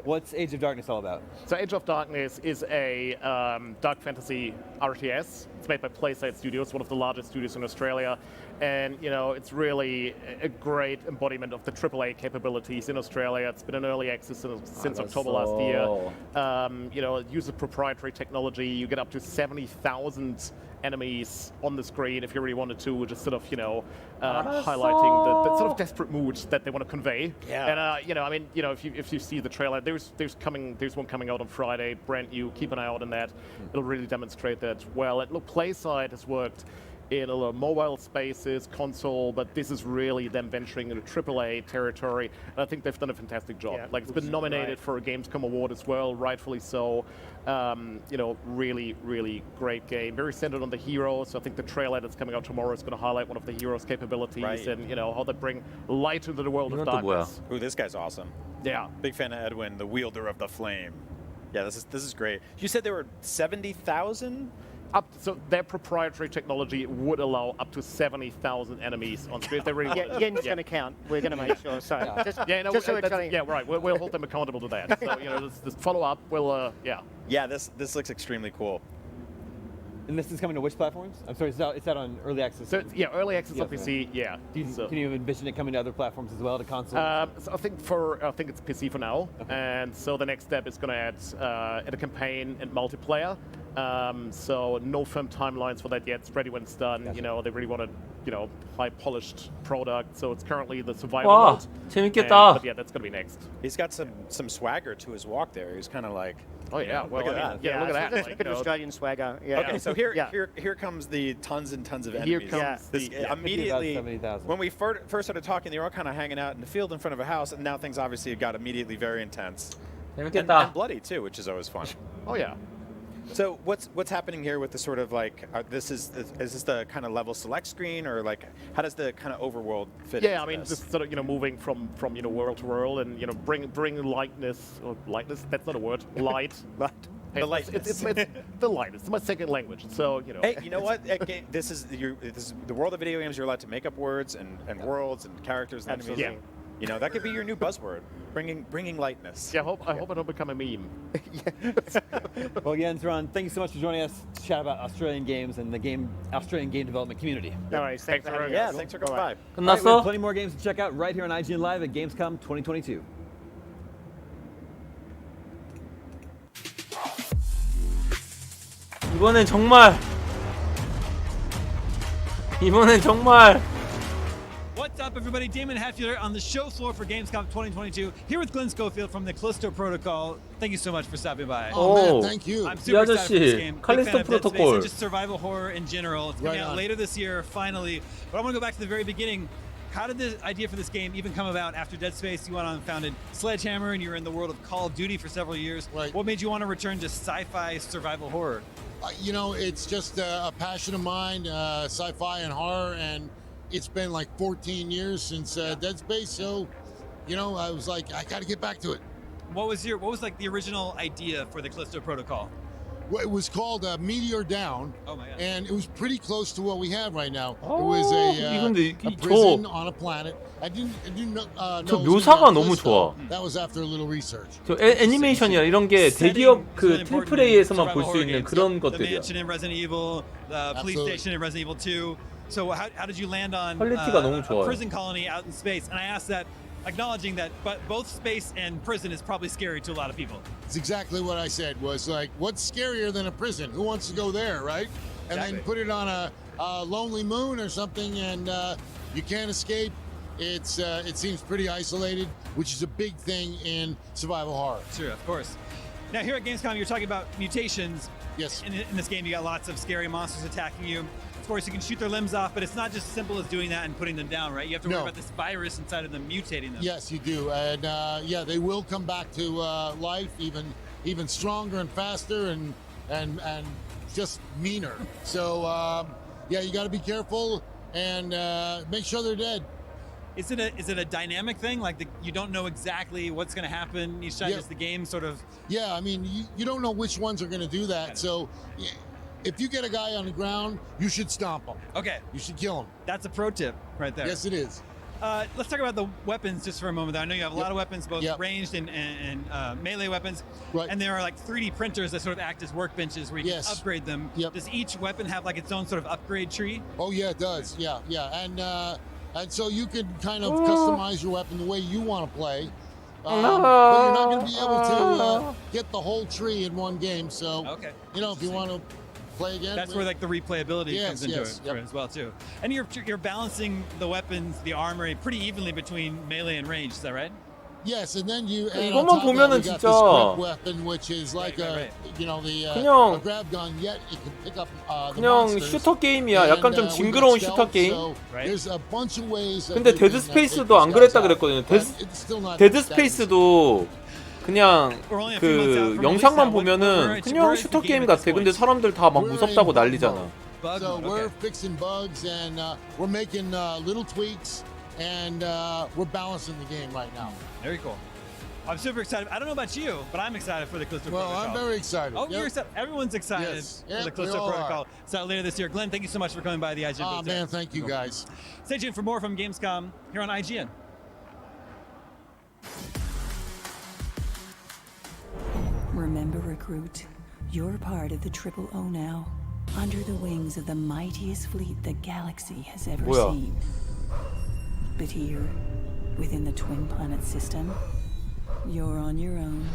What's Age of Darkness all about? So Age of Darkness is a dark fantasy RTS. It's made by PlaySide Studios, one of the largest studios in Australia. And, it's really a great embodiment of the AAA capabilities in Australia. It's been in early access since October last year. It uses proprietary technology. You get up to 70,000 enemies on the screen if you really wanted to, just sort of, highlighting the sort of desperate mood that they want to convey. Yeah. And, I mean, if you see the trailer, there's one coming out on Friday, brand new. Keep an eye out on that. It'll really demonstrate that well. And look, PlaySide has worked in a lot of mobile spaces, console, but this is really them venturing into AAA territory, and I think they've done a fantastic job. Yeah, Like, it's been nominated for a Gamescom award as well, rightfully so. Really, really great game. Very centered on the heroes. I think the trailer that's coming out tomorrow is going to highlight one of the heroes' capabilities and, how they bring light into the world of darkness. Ooh, this guy's awesome. Yeah. Big fan of Edwin, the wielder of the flame. Yeah, this is great. You said there were 70,000? So their proprietary technology would allow up to 70,000 enemies on screen. If they really Yen's going to count. We're going to make sure. So just so we're telling you. Yeah, right. We'll hold them accountable to that. So just follow up. We'll Yeah, this looks extremely cool. And this is coming to which platforms? I'm sorry, it's out on early access. So early access on PC. Yeah. Can you envision it coming to other platforms as well, to console? So I think it's PC for now, and so the next step is going to add a campaign and multiplayer. So no firm timelines for that yet. It's ready when it's done. Gotcha. They really want a high polished product. So it's currently the survival mode. 재밌겠다. But yeah, that's going to be next. He's got some swagger to his walk there. He's kind of like, oh yeah, well, look at that. Yeah, look at that. That's a bit of Australian swagger. Yeah. Okay, so here comes the tons and tons of enemies. Here comes immediately when we first started talking, they were all kind of hanging out in the field in front of a house, and now things obviously got immediately very intense and bloody too, which is always fun. Oh yeah. So what's happening here with the sort of like is this the kind of level select screen, or like how does the kind of overworld fit? Yeah, I into mean, this? just sort of bring world to world and bring lightness. That's not a word. Light. The lightness. It's the lightness. It's my second language. So Hey, you know what? This is the world of video games. You're allowed to make up words and worlds and characters and enemies. Yeah. That could be your new buzzword. Bringing lightness. Yeah, I hope I don't become a meme. Well, Jens, Ron, thank you so much for joining us to chat about Australian games and the Australian game development community. No worries. Thanks for having us. Yeah, thanks for coming by. All right, we have plenty more games to check out right here on IGN Live at Gamescom 2022. 이번엔 정말 up, everybody? Damon Hatfielder on the show floor for Gamescom 2022, here with Glenn Schofield from the Callisto Protocol. Thank you so much for stopping by. Oh, man, thank you. I'm super excited for this game. Big fan Callisto of Dead Space Protocol. and just survival horror in general. It's coming Right out on. later this year, finally. But I want to go back to the very beginning. How did the idea for this game even come about? After Dead Space, you went on and founded Sledgehammer, and you were in the world of Call of Duty for several years. Right. What made you want to return to sci-fi survival horror? You know, it's just a passion of mine, sci-fi and horror, and it's been like 14 years since Dead Space. So, you know, I was like, I got to get back to it. What was like the original idea for the Callisto Protocol? Well, it was called Meteor Down, Oh my God. and it was pretty close to what we have right now. 어, it was 이건데 a 이- prison 저- on a planet. I didn't know. 저 it was 묘사가 gonna be 너무 Callisto. 좋아. That was after a little research. 저 애니메이션이야 이런 게 대기업 그 트리플 A에서만 볼 수 있는 그런 The 것들이야. mansion in Resident Evil, the police Absolutely. station in Resident Evil 2. So how did you land on 퀄리티가 너무 a 좋아요. prison colony out in space? And I asked that acknowledging that but both space and prison is probably scary to a lot of people. It's exactly what I said. Was like, what's scarier than a prison? Who wants to go there, right? And then Exactly. put it on a lonely moon or something, and you can't escape. It seems pretty isolated, which is a big thing in survival horror. Sure, of course. Now here at Gamescom, you're talking about mutations. Yes. In this game, you got lots of scary monsters attacking you. Of course, you can shoot their limbs off, but it's not just simple as doing that and putting them down, right? You have to worry No. about this virus inside of them mutating them. Yes, you do, and yeah, they will come back to life even stronger and faster and just meaner. So yeah, you got to be careful and make sure they're dead. Is it a dynamic thing? Like you don't know exactly what's going to happen each time? Yeah. Is the game sort of? Yeah, I mean, you don't know which ones are going to do that. So if you get a guy on the ground, you should stomp him. Okay. You should kill him. That's a pro tip right there. Yes, it is. Let's talk about the weapons just for a moment. I know you have a lot of weapons, both Yep. ranged and melee weapons. Right. And there are like 3D printers that sort of act as workbenches where you Yes. can upgrade them. Yep. Does each weapon have like its own sort of upgrade tree? Oh yeah, it does. Yeah, and so you can kind of customize your weapon the way you want to play. But you're not going to be able to get the whole tree in one game. So, Okay. you know, if you want to play again, That's where like the replayability Yes, comes into yes, it yep. as well too. And you're balancing the weapons, the armor pretty evenly between melee and range. Is that right? Yes, and then you. And 이것만 on top of that, 보면은 we got 진짜 this grip weapon, which is like right. you know, the 그냥- a grab gun. Yet it can pick up the 그냥 monsters. 슈터 게임이야. 약간 좀 And, we 징그러운 got 슈터 stealth, 게임. so there's a bunch of ways that 근데 you 데드 can, 스페이스도 take 안 these 그랬다 guys out. 그랬거든요. But it's still not 데드 that easy. 스페이스도 그냥 We're only a few months out 그 from 영상만 release now. 보면은 Where 그냥 is the 슈터 game 게임 at this 같아. 근데 point? 사람들 다 막 We're 무섭다고 in bug 난리잖아. mode. Bug So mode, we're okay. fixing bugs and we're making little tweaks and we're balancing the game right now. Very cool. I'm super excited. I don't know about you, but I'm excited for the Callisto Well, Protocol. I'm very excited. Oh, Yep. you're excited. Everyone's excited Yes. for Yep, the we Callisto all are. Protocol. It's out later this year. Glenn, thank you so much for coming by the IGN Oh booth. man, thank you guys. Stay tuned for more from Gamescom here on IGN. Remember, recruit, you're part of the Triple O now, under the wings of the mightiest fleet the galaxy has ever 뭐야? seen. But here, within the Twin Planet system, you're on your own.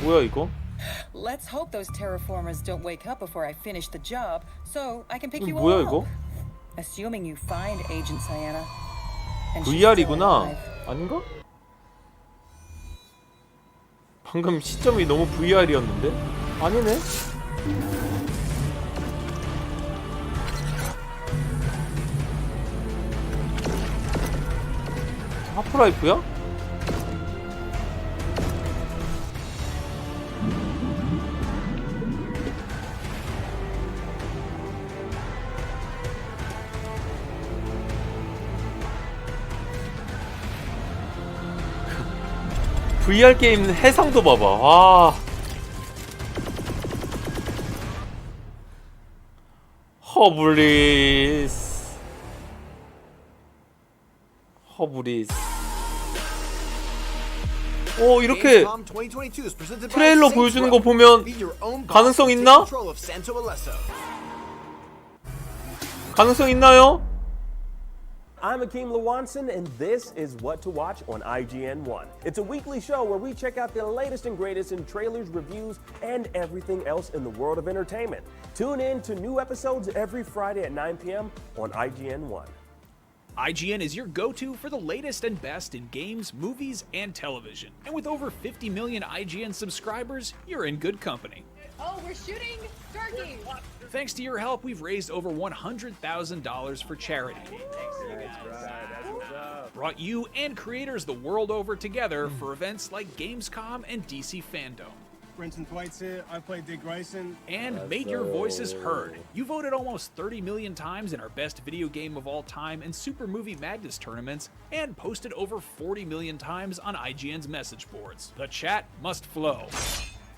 뭐야 이거? Let's hope those terraformers don't wake up before I finish the job, so I can pick you 뭐야 all 이거? up. Assuming you find Agent Sienna. And she's still VR이구나. alive. 아닌가? 방금 시점이 너무 VR이었는데? 아니네? 하프라이프야? VR 게임 해상도 봐봐. 와. 허블리스. 허블리스. 오, 이렇게 Gamescom 2022 is presented by 트레일러 Saints 보여주는 Row. 거 보면 Be your own boss 가능성 and take 있나? control of Santo Alesso. 가능성 있나요? I'm Akeem Lawanson, and this is What to Watch on IGN1. It's a weekly show where we check out the latest and greatest in trailers, reviews, and everything else in the world of entertainment. Tune in to new episodes every Friday at 9 p.m. on IGN1. IGN is your go-to for the latest and best in games, movies, and television. And with over 50 million IGN subscribers, you're in good company. Oh, we're shooting turkeys. Thanks to your help, we've raised over $100,000 for charity. Brought you and creators the world over together for events like Gamescom and DC Fandom. Brenton Thwaites here. I play Dick Grayson. And made your voices heard. You voted almost 30 million times in our best video game of all time and Super Movie Madness tournaments, and posted over 40 million times on IGN's message boards. The chat must flow.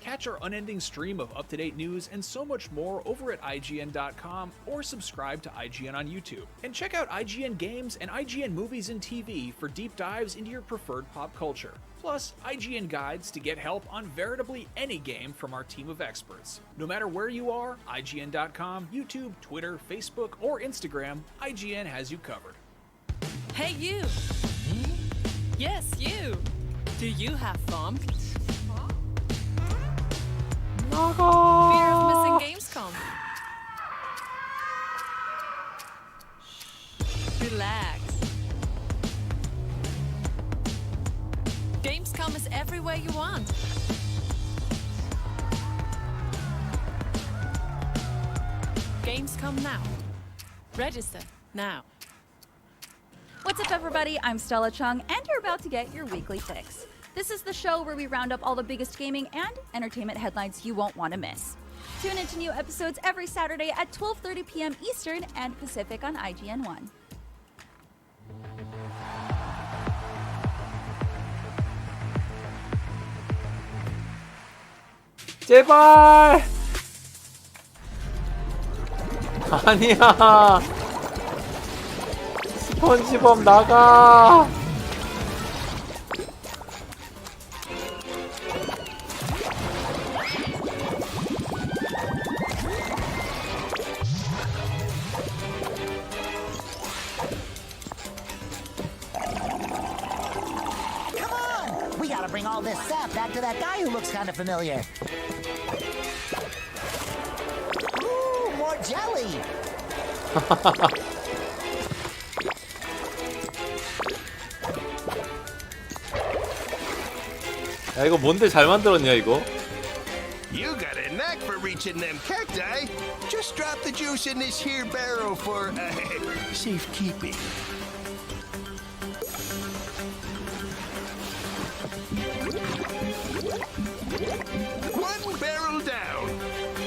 Catch our unending stream of up-to-date news and so much more over at IGN.com or subscribe to IGN on YouTube. And check out IGN Games and IGN Movies and TV for deep dives into your preferred pop culture. Plus, IGN guides to get help on veritably any game from our team of experts. No matter where you are, IGN.com, YouTube, Twitter, Facebook, or Instagram, IGN has you covered. Hey, you. Yes, you. Do you have FOMC? Fear of missing Gamescom. Relax. Gamescom is everywhere you want. Gamescom now. Register now. What's up, everybody? I'm Stella Chung, and you're about to get your weekly fix. This is the show where we round up all the biggest gaming and entertainment headlines you won't want to miss. Tune into new episodes every Saturday at 12:30 p.m. Eastern and Pacific on IGN1. 제발! 아니야! 스펀지밥 나가! Bring all this sap back to that guy who looks kind of familiar. Ooh, more jelly. 야, 이거 뭔데 잘 만들었냐 이거? You got a knack for reaching them cacti. Just drop the juice in this here barrel for safekeeping. One barrel down.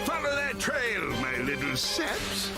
Follow that trail, my little saps.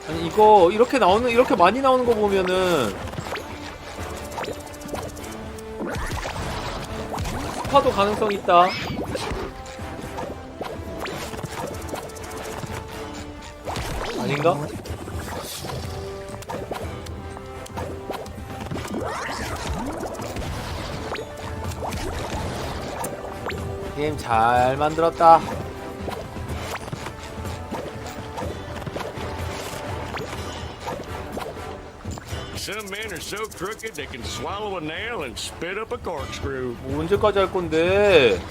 아니 이거 이렇게 많이 나오는 거 보면은 스파도 가능성 있다. 아닌가? 게임 잘 만들었다. Some men are so crooked they can swallow a nail and spit up a corkscrew. 뭐 언제까지 할 건데?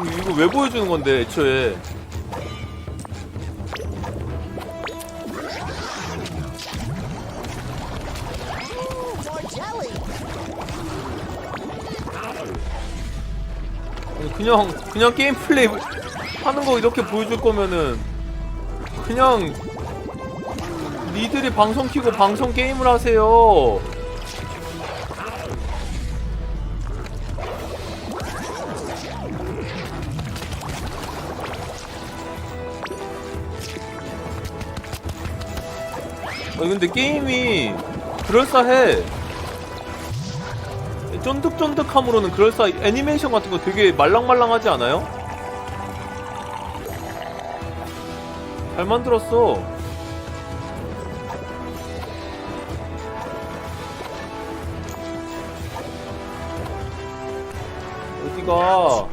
이거 왜 보여주는 건데 애초에. 그냥 게임 플레이 하는 거 이렇게 보여줄 거면은 그냥 니들이 방송 키고 방송 게임을 하세요. 근데 게임이 그럴싸해. 쫀득쫀득함으로는 그럴싸. 애니메이션 같은 거 되게 말랑말랑하지 않아요? 잘 만들었어. 어디가?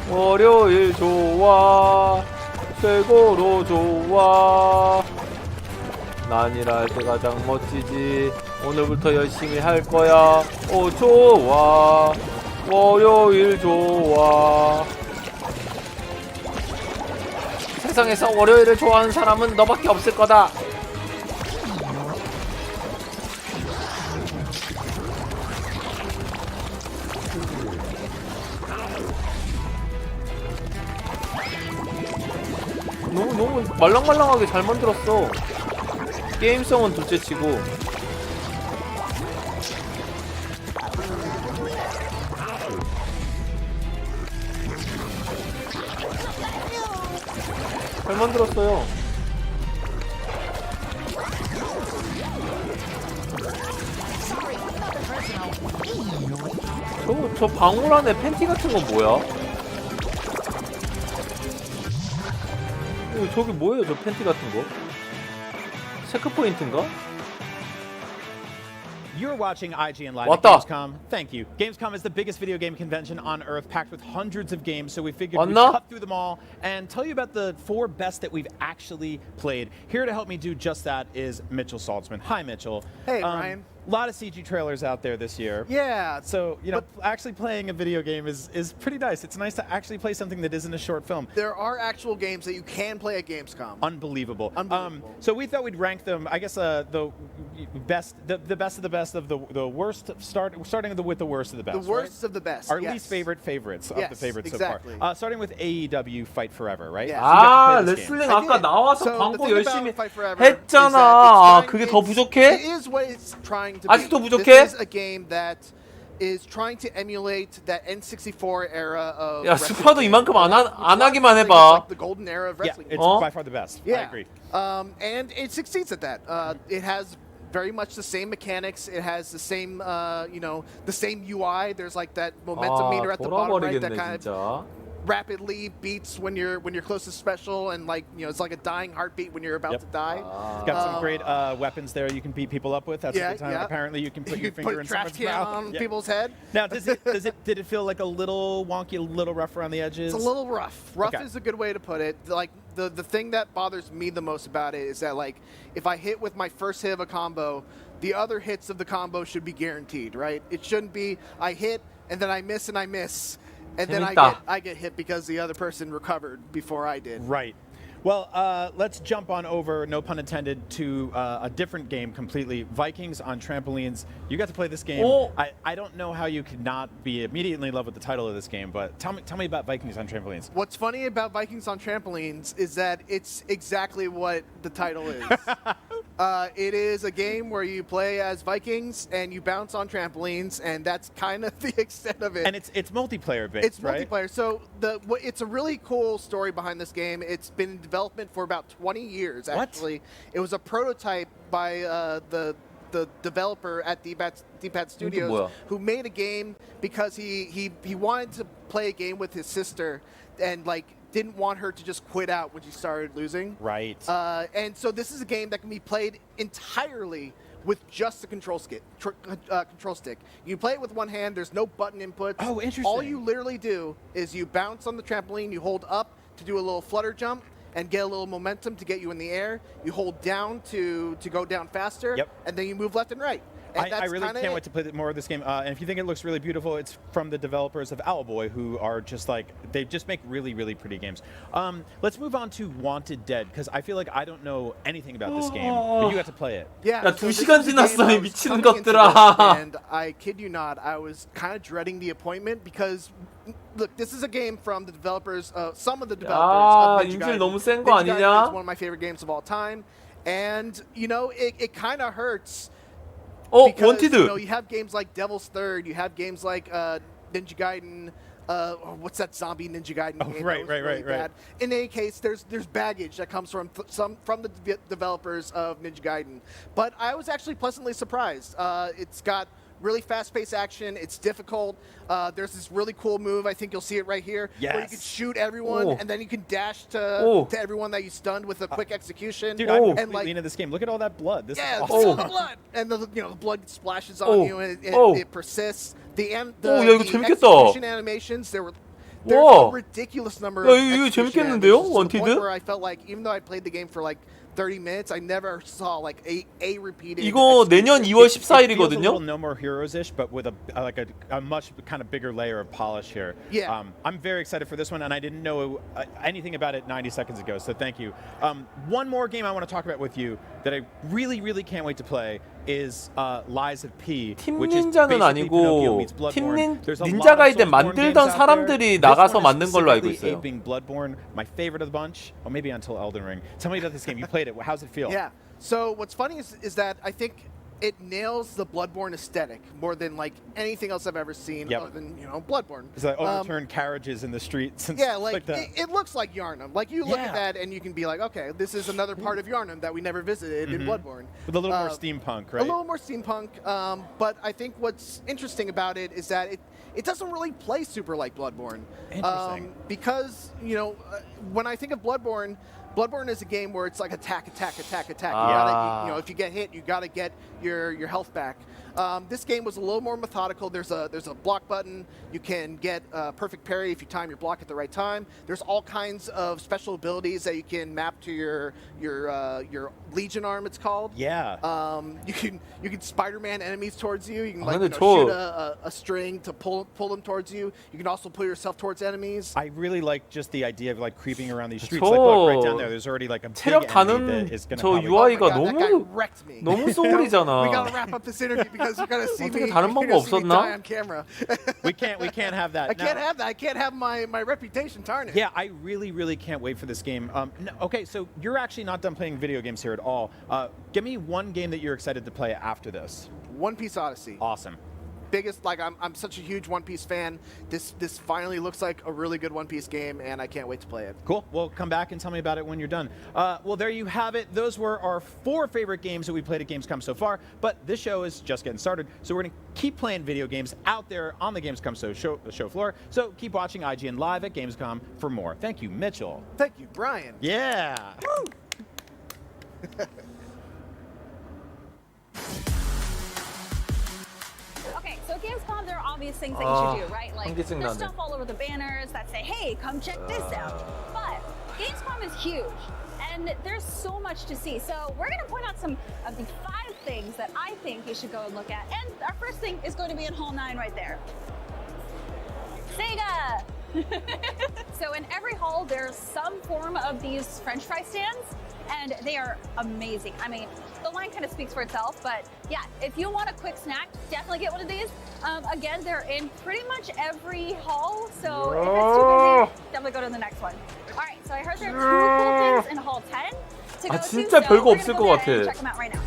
월요일 좋아, 최고로 좋아. 난 일할 때 가장 멋지지. 오늘부터 열심히 할 거야. 오 좋아, 월요일 좋아. 세상에서 월요일을 좋아하는 사람은 너밖에 없을 거다. 너무 말랑말랑하게 잘 만들었어. 게임성은 둘째치고. 잘 만들었어요. 저 방울 안에 팬티 같은 건 뭐야? 저기 뭐예요, 저 팬티 같은 거? 체크포인트인가? You're watching IGN Live at 왔다. Gamescom. Thank you. Gamescom is the biggest video game convention on Earth, packed with hundreds of games, so we figured we'd 왔나? cut through them all and tell you about the 4 best that we've actually played. Here to help me do just that is Mitchell Saltzman. Hi, Mitchell. Hey, Ryan. A lot of CG trailers out there this year. Yeah. So, actually playing a video game is pretty nice. It's nice to actually play something that isn't a short film. There are actual games that you can play at Gamescom. Unbelievable. So we thought we'd rank them, I guess, the best of the best of the worst, starting with the worst of the best. The worst of the best. Our yes. least favorite favorites of the favorites exactly. so far. Starting with AEW Fight Forever, right? Yes. So you got to play this 레슬링 game. 아까 나와서 So 광고 the thing 열심히 about Fight Forever 했잖아. is that 아, 그게 더 부족해? It is what it's trying to be. 아직도 부족해? This is a game that is trying to emulate that N64 era of 야, wrestling 스파도 games, 이만큼 right? 안 하기만 It's 해봐. like the golden era of Yeah, wrestling. it's by far the best. Yeah. I agree. And it succeeds at that. It has very much the same mechanics. It has the same, the same UI. There's like that momentum meter at the bottom right that 돌아버리겠네 kind 진짜. of rapidly beats when you're close to special, and it's like a dying heartbeat when you're about to die. Got some great weapons there you can beat people up with. That's a good time. Yeah. Apparently, you can put You your can finger put in trash someone's can mouth. on Yeah. people's head. Now, did it feel like a little wonky, a little rough around the edges? It's a little rough. Rough Okay. is a good way to put it. Like the thing that bothers me the most about it is that like if I hit with my first hit of a combo, the other hits of the combo should be guaranteed, right? It shouldn't be I hit and then I miss and I miss. And then I get hit because the other person recovered before I did. Right. Well, let's jump on over, no pun intended, to a different game completely. Vikings on trampolines. You got to play this game. Oh. I don't know how you could not be immediately in love with the title of this game, but tell me about Vikings on trampolines. What's funny about Vikings on trampolines is that it's exactly what the title is. It is a game where you play as Vikings and you bounce on trampolines, and that's kind of the extent of it. And it's multiplayer based, It's right? multiplayer. So it's a really cool story behind this game. It's been in development for about 20 years, actually. It was a prototype by the developer at D-Pad Studios who made a game because he wanted to play a game with his sister and didn't want her to just quit out when she started losing. Right. And so this is a game that can be played entirely with just the control stick. You play it with one hand. There's no button inputs. Oh, interesting. All you literally do is you bounce on the trampoline. You hold up to do a little flutter jump and get a little momentum to get you in the air. You hold down to go down faster. Yep. And then you move left and right. I really can't wait to play more of this game. And if you think it looks really beautiful, it's from the developers of Owlboy, who are just like, they just make really, really pretty games. Let's move on to Wanted Dead, because I feel like I don't know anything about this game, but you got to play it. Yeah, 야, 2시간 지났어, 이 미치는 것들아. And I kid you not, I was kind of dreading the appointment because, look, this is a game from the developers, some of the developers of Ninja Gaiden. 인질 너무 센 거 Ninja Gaiden 아니냐? is one of my favorite games of all time, and you know, it kind of hurts. Because, 원티드. you know, you have games like Devil's Third, you have games like Ninja Gaiden. What's that zombie Ninja Gaiden game? Right. In any case, there's baggage that comes from the developers of Ninja Gaiden. But I was actually pleasantly surprised. It's got really fast-paced action. It's difficult. There's this really cool move. I think you'll see it right here, where you can shoot everyone, and then you can dash to everyone that you stunned with a quick execution. Dude, I'm completely into this game. Look at all that blood. This is all the blood, and the blood splashes on you, and it persists. The execution animations, there's a ridiculous number of execution animations to the point where I felt like, even though I played the game for like 30 minutes, I never saw like a repeated. 이거 내년 2월 14일이거든요. A little No More Heroes-ish, but with a much kind of bigger layer of polish here. Yeah. I'm very excited for this one, and I didn't know anything about it 90 seconds ago, so thank you. One more game I want to talk about with you that I really, really can't wait to play is Lies of P, which is 닌자는 basically Pinocchio 아니고 meets Bloodborne. There's a lot of 닌자 가이드 Soulsborne 만들던 games out there. 사람들이 This 나가서 one is 만든 걸로 알고 specifically 있어요. aping Bloodborne, my favorite of the bunch, or maybe until Elden Ring. Tell me about this game. You played it. How's it feel? Yeah. So what's funny is that I think it nails the Bloodborne aesthetic more than like anything else I've ever seen other than, you know, Bloodborne. It's like overturned carriages in the streets and yeah, stuff like that. it looks like Yharnam. Like you look at that and you can be like, okay, this is another part of Yharnam that we never visited in Bloodborne. With a little more steampunk, right? A little more steampunk. But I think what's interesting about it is that it doesn't really play super like Bloodborne. Interesting. Because, you know, when I think of Bloodborne is a game where it's like attack. You gotta, you know, if you get hit, you gotta get your health back. This game was a little more methodical. There's a block button. You can get perfect parry if you time your block at the right time. There's all kinds of special abilities that you can map to your Legion arm. It's called. Yeah. You can Spider-Man enemies towards you. You can like, 근데 shoot a string to pull them towards you. You can also pull yourself towards enemies. I really like just the idea of like creeping around these streets. Like look right down there. There's already like a big 체력 enemy that 다는 is going to 저 probably. UI가 that guy wrecked me. 너무 소울이잖아. We gotta wrap up this interview because you're gonna see 어떻게 me. 다른 You're 방법 gonna see me 없었나? die on camera. We can't have that. I can't have that. I can't have my reputation tarnished. Yeah, I really can't wait for this game. Okay, so you're actually not done playing video games here at all. Give me one game that you're excited to play after this. One Piece Odyssey. Awesome. Biggest, like I'm such a huge One Piece fan. This finally looks like a really good One Piece game, and I can't wait to play it. Cool. Well, come back and tell me about it when you're done. Well, there you have it. Those were our 4 favorite games that we played at Gamescom so far, but this show is just getting started, so we're going to keep playing video games out there on the Gamescom show floor. So keep watching IGN Live at Gamescom for more. Thank you, Mitchell. Thank you, Brian. Yeah. Okay, so Gamescom, there are obvious things that you should do, right? Like, 한계증 there's 나네. stuff all over the banners that say, hey, come check this out. But Gamescom is huge, and there's so much to see. So we're going to point out some of the 5 things that I think you should go and look at. And our first thing is going to be in Hall 9 right there. Sega! So in every hall, there's some form of these French fry stands, and they are amazing. I mean, the line kind of speaks for itself, but yeah, if you want a quick snack, definitely get one of these. Again, they're in pretty much every hall, so if it's too busy, definitely go to the next one. All right, so I heard there are 2 cool things in Hall 10 to go 진짜 to, so 별거 we're 없을 gonna 것 go there and 같아. check them out right now.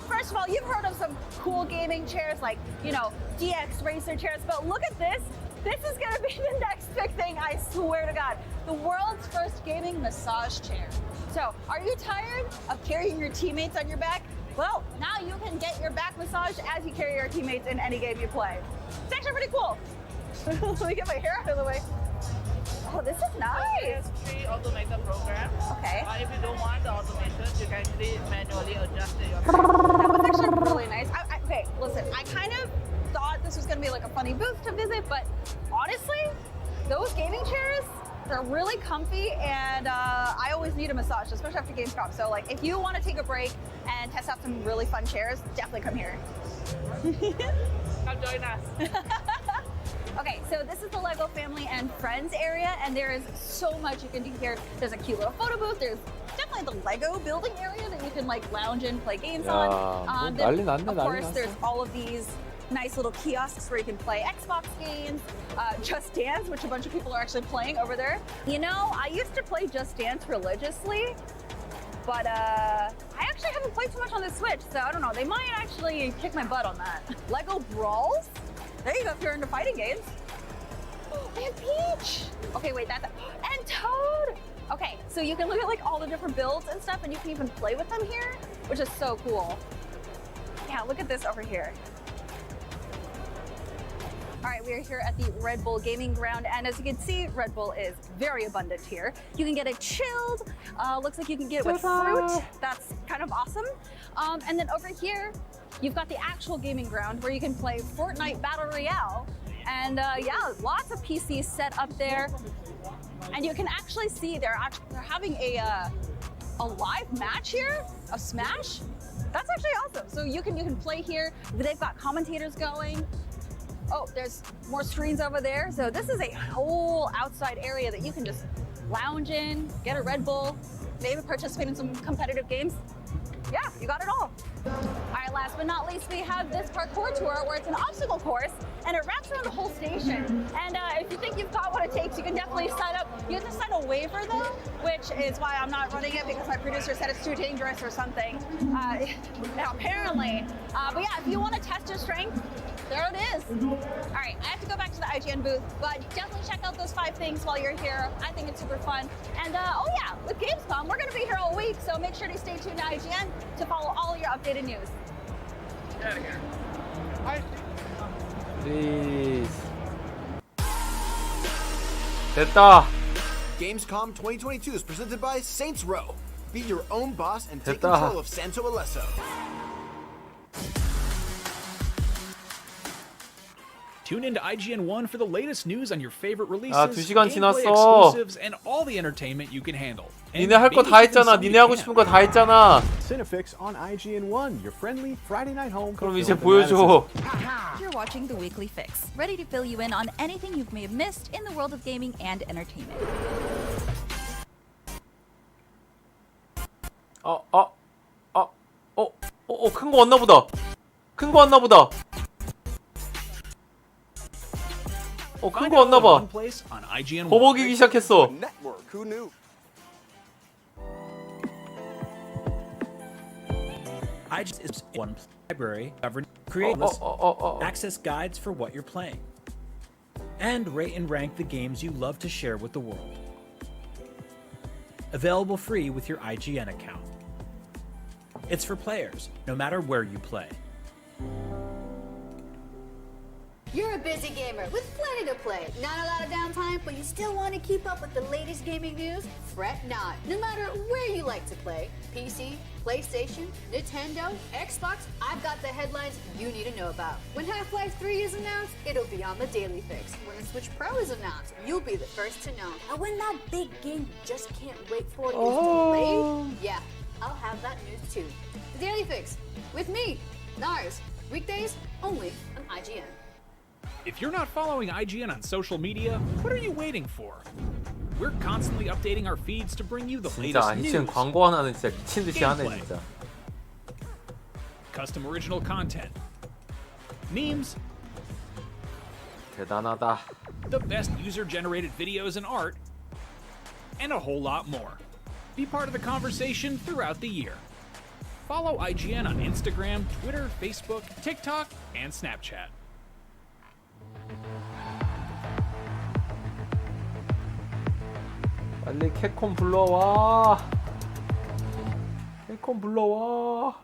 First of all, you've heard of some cool gaming chairs like, you know, DX racer chairs, but look at this. This is gonna be the next big thing, I swear to God. The world's first gaming massage chair. So, are you tired of carrying your teammates on your back? Well, now you can get your back massage as you carry your teammates in any game you play. It's actually pretty cool. Let me get my hair out of the way. Oh, this is nice. Free automated program. Okay. If you don't want the automation, you can actually manually adjust it yourself. That was actually really nice. Okay, listen, I kind of thought this was going to be like a funny booth to visit, but honestly, those gaming chairs, They're really comfy, and I always need a massage, especially after Gamescom. So like, if you want to take a break and test out some really fun chairs, definitely come here. Come join us. Okay, so this is the LEGO family and friends area, and there is so much you can do here. There's a cute little photo booth. There's definitely the LEGO building area that you can like lounge in, play games on. Then, of course, there's all of these nice little kiosks where you can play Xbox games, Just Dance, which a bunch of people are actually playing over there. You know, I used to play Just Dance religiously, but I actually haven't played too much on the Switch, so I don't know. They might actually kick my butt on that. LEGO Brawls? There you go if you're into fighting games. And Peach! Okay, wait, that's and Toad! Okay, so you can look at like all the different builds and stuff, and you can even play with them here, which is so cool. Yeah, look at this over here. All right, we are here at the Red Bull Gaming Ground, and as you can see, Red Bull is very abundant here. You can get it chilled, looks like you can get it with fruit. That's kind of awesome. And then over here, you've got the actual gaming ground where you can play Fortnite Battle Royale. And yeah, lots of PCs set up there. And you can actually see they're having a live match here of Smash. That's actually awesome. So you can play here. They've got commentators going. Oh, there's more screens over there. So this is a whole outside area that you can just lounge in, get a Red Bull, maybe participate in some competitive games. Yeah, you got it all. All right, last but not least, we have this parkour tour where it's an obstacle course and it wraps around the whole station. And if you think you've got what it takes, you can definitely sign up. You have to sign a waiver though, which is why I'm not running it because my producer said it's too dangerous or something. Apparently. But yeah, if you want to test your strength, there it is. All right, I have to go back to the IGN booth, but definitely check out those 5 things while you're here. I think it's super fun. And oh yeah, with Gamescom, we're gonna be here all week, so make sure to stay tuned to IGN to follow all your updated news. Get out of here. Please. 됐다. Gamescom 2022 is presented by Saints Row. Be your own boss and take 됐다. control of Santo Alesso. Tune into IGN1 for the latest news on your favorite releases, 2시간 gameplay 지났어. exclusives, and all the entertainment you can handle. 니네 할 거 다 했잖아. 니네 하고 싶은 거 다 했잖아. Cinefix on IGN1, your friendly Friday night home. 그럼 이제 보여줘. You're watching The Weekly Fix, ready to fill you in on anything you may have missed in the world of gaming and entertainment. 큰 거 왔나 보다. 큰 거 왔나 보다. 큰 거 왔나 봐. 버벅이기 시작했어. Who knew? IGN is one library governed, create lists, access guides for what you're playing, and rate and rank the games you love to share with the world. Available free with your IGN account. It's for players, no matter where you play. You're a busy gamer with plenty to play. Not a lot of downtime, but you still want to keep up with the latest gaming news? Fret not. No matter where you like to play, PC, PlayStation, Nintendo, Xbox, I've got the headlines you need to know about. When Half-Life 3 is announced, it'll be on the Daily Fix. When the Switch Pro is announced, you'll be the first to know. And when that big game you just can't wait for is delayed, yeah, I'll have that news too. The Daily Fix, with me, Nars. Weekdays, only on IGN. If you're not following IGN on social media, what are you waiting for? We're constantly updating our feeds to bring you the 진짜 latest news, IGN 광고 하나는 진짜 미친 듯이 하네 gameplay, 진짜. custom original content, memes, 대단하다. the best user-generated videos and art, and a whole lot more. Be part of the conversation throughout the year. Follow IGN on Instagram, Twitter, Facebook, TikTok, and Snapchat. 빨리 캡콤 불러와. 캡콤 불러와.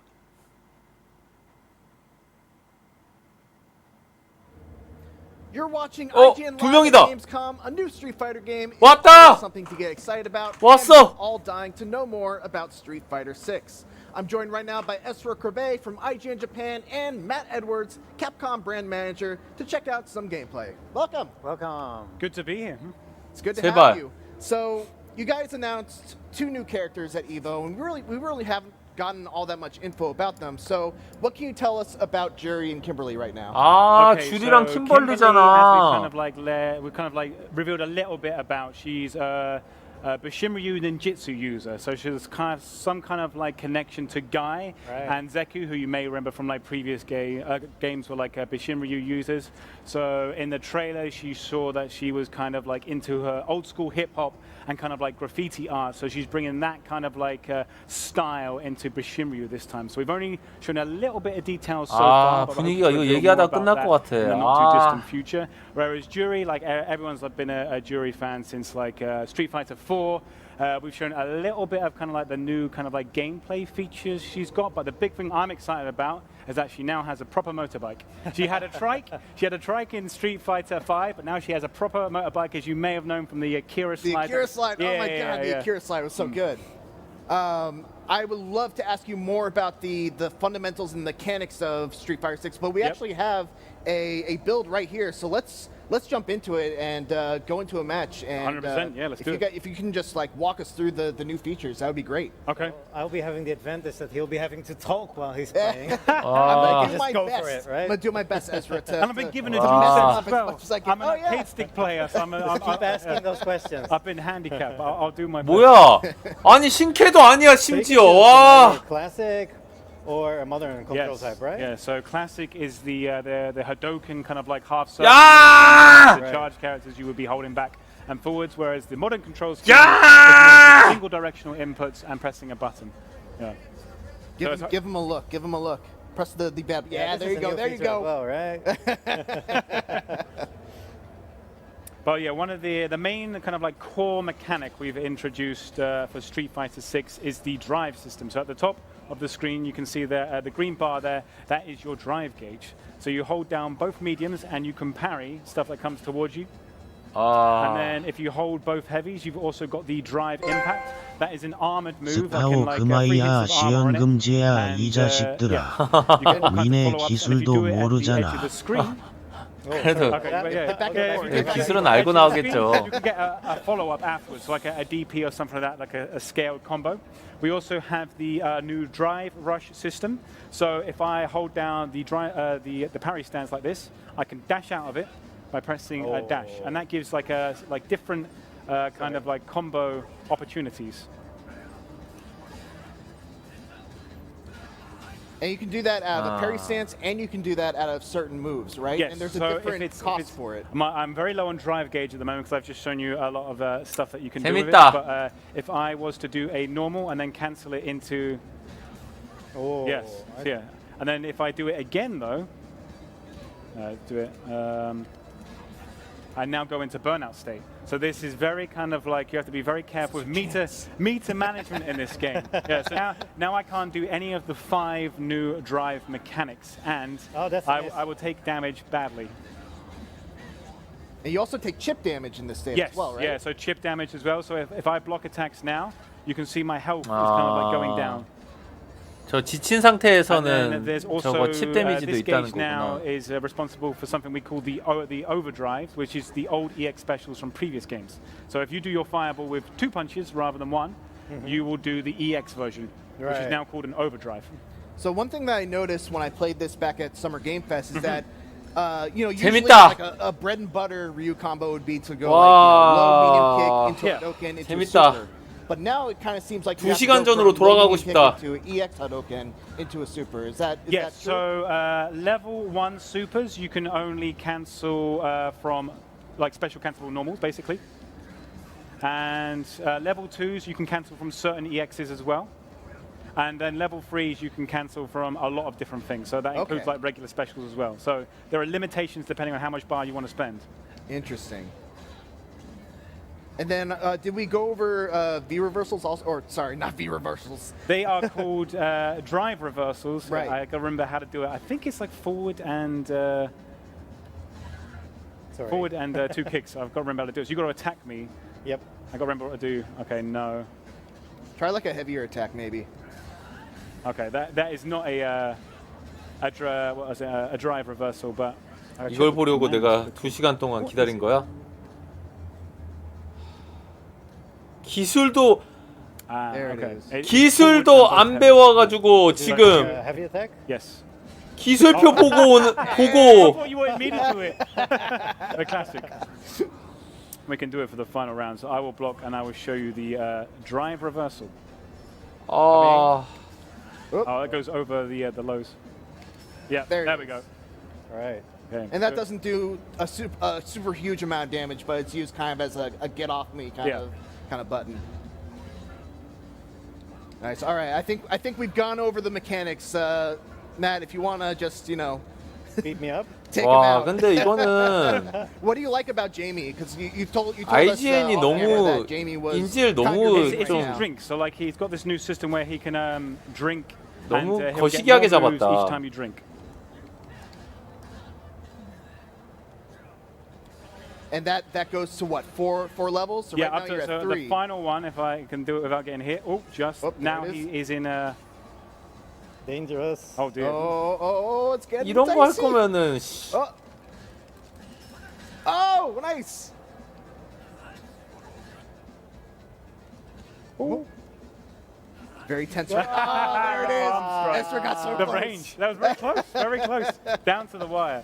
You're watching IGN 두 Live 명이다. at Gamescom, a new Street Fighter game. 왔다. Is something to get excited about. 왔어. And we're all dying to know more about Street Fighter 6. I'm joined right now by Ezra Kobe from IGN Japan and Matt Edwards, Capcom brand manager, to check out some gameplay. Welcome. Welcome. Good to be here. It's good to 제발. have you. So you guys announced 2 new characters at EVO, and we really haven't gotten all that much info about them. So what can you tell us about Jury and Kimberly right now? 아, Okay, 주리랑 so 킴벌리잖아. Kimberly, we kind of like revealed a little bit about. She's a Bishinryu ninjutsu user, so she's kind of some kind of like connection to Guy and Zeku, who you may remember from like previous games were like Bishinryu users. So in the trailer, she saw that she was kind of like into her old school hip hop and kind of like graffiti art. So she's bringing that kind of like style into Bishinryu this time. So we've only shown a little bit of details so far. But 분위기가 이거 얘기하다 끝날 것 같아. in the not too distant future. Whereas Jury, like everyone's been a Jury fan since like Street Fighter 4. We've shown a little bit of kind of like the new kind of like gameplay features she's got, but the big thing I'm excited about is that she now has a proper motorbike. She had a trike in Street Fighter 5, but now she has a proper motorbike, as you may have known from the Akira slide. The Akira slide, oh my god, the Akira slide was so good. I would love to ask you more about the fundamentals and mechanics of Street Fighter 6, but we actually have a build right here, so let's jump into it and go into a match. And 100%, yeah, let's do it. If you can just like walk us through the new features, that would be great. Okay. I'll be having the advantage that he'll be having to talk while he's playing. I'm gonna do Just my go best. for it, right? I'm gonna do my best, Ezra. And I've been given a defense as well. I'm a yeah. paid stick player, so I'm Keep asking those questions. I've been handicapped. I'll do my best. 뭐야? 아니 신캐도 아니야 심지어. 와. Classic or a modern control type, right? Yeah, so classic is the Hadoken kind of like half circle. Yeah! The charge characters you would be holding back and forwards, whereas the modern controls is single directional inputs and pressing a button. Yeah. Give him a look. Give him a look. Press the bad. Yeah, there you go. There you go. Well, right? But yeah, one of the main kind of like core mechanic we've introduced for Street Fighter 6 is the drive system. So at the top of the screen, you can see the green bar there. That is your drive gauge. So you hold down both mediums and you can parry stuff that comes towards you. And then if you hold both heavies, you've also got the drive impact. That is an armored move. 스파오 그마이야 시연금지야 이 자식들아. 니네 기술도 모르잖아. 그래도 기술은 알고 나오겠죠. You can get a follow-up afterwards, like a DP or something like that, like a scaled combo. We also have the new drive rush system. So if I hold down the parry stance like this, I can dash out of it by pressing a dash, and that gives like different kind of like combo opportunities. And you can do that out of the parry stance, and you can do that out of certain moves, right? Yes. And there's a so different cost for it. I'm very low on drive gauge at the moment because I've just shown you a lot of stuff that you can do with it. 재밌다. But if I was to do a normal and then cancel it into... Yes, yeah. And then if I do it again, though, I now go into burnout state. So this is very kind of like, you have to be very careful with meter management in this game. Yeah, so now I can't do any of the 5 new drive mechanics, and I will take damage badly. And you also take chip damage in this state as well, right? Yeah, so chip damage as well. So if I block attacks now, you can see my health is kind of like going down. 저 지친 상태에서는 there's also 저거 칩 데미지도 this 있다는 gauge now 거구나. is responsible for something we call the overdrive, which is the old EX specials from previous games. So if you do your fireball with 2 punches rather than 1, you will do the EX version, which is now called an overdrive. So one thing that I noticed when I played this back at Summer Game Fest is that usually 재밌다. like a bread and butter Ryu combo would be to go low, medium kick into Hadoken into a super. But now it kind of seems like 2시간 전으로 돌아가고 싶다. into EX Hadoken into a super. Is that Yes, that true? so level 1 supers you can only cancel from like special cancelable normals basically. And level 2s you can cancel from certain EXs as well. And then level 3s you can cancel from a lot of different things. So that includes like regular specials as well. So there are limitations depending on how much bar you want to spend. Interesting. And then, did we go over V reversals also? Or sorry, not V reversals. They are called drive reversals. Right. I can remember how to do it. I think it's like forward and 2 kicks. I've got to remember how to do it. So you've got to attack me. Yep. I've got to remember what to do. Okay, no. Try like a heavier attack, maybe. Okay, that is not a drive reversal, but 이걸 보려고 내가 2시간 동안 기다린 거야? 기술도 okay. 기술도 안 배워가지고 지금 Heavy attack? Yes. 기술표 보고 I 보고 thought you wanted me to do it. The classic. We can do it for the final round. So I will block and I will show you the drive reversal. 아 Oh, that goes over the lows. Yeah, there we go. All right. Okay. And that doesn't do a super huge amount of damage, but it's used kind of as a get off me kind of button. Nice. All right. I think we've gone over the mechanics. Matt, if you want to just beat me up. Take him 와 out. 근데 이거는 What do you like about Jamie? Because you told IGN이 us 너무 that Jamie was 인질 kind of 너무 It's 좀 his drink. So like he's got this new system where he can drink 너무 and he'll get 거시기하게 more moves 잡았다. each time you drink. And that goes to what? Four levels? So Yeah, right up now you're to at so 3. the final one, if I can do it without getting hit. Oh, just now there it he is in a dangerous. Oh dear. Oh, it's getting 이런 거 할 dicey. 거면은 씨. Oh, nice. Oh. Very tense. There it is. Esther got so the close. range. That was very close. Very close. Down to the wire.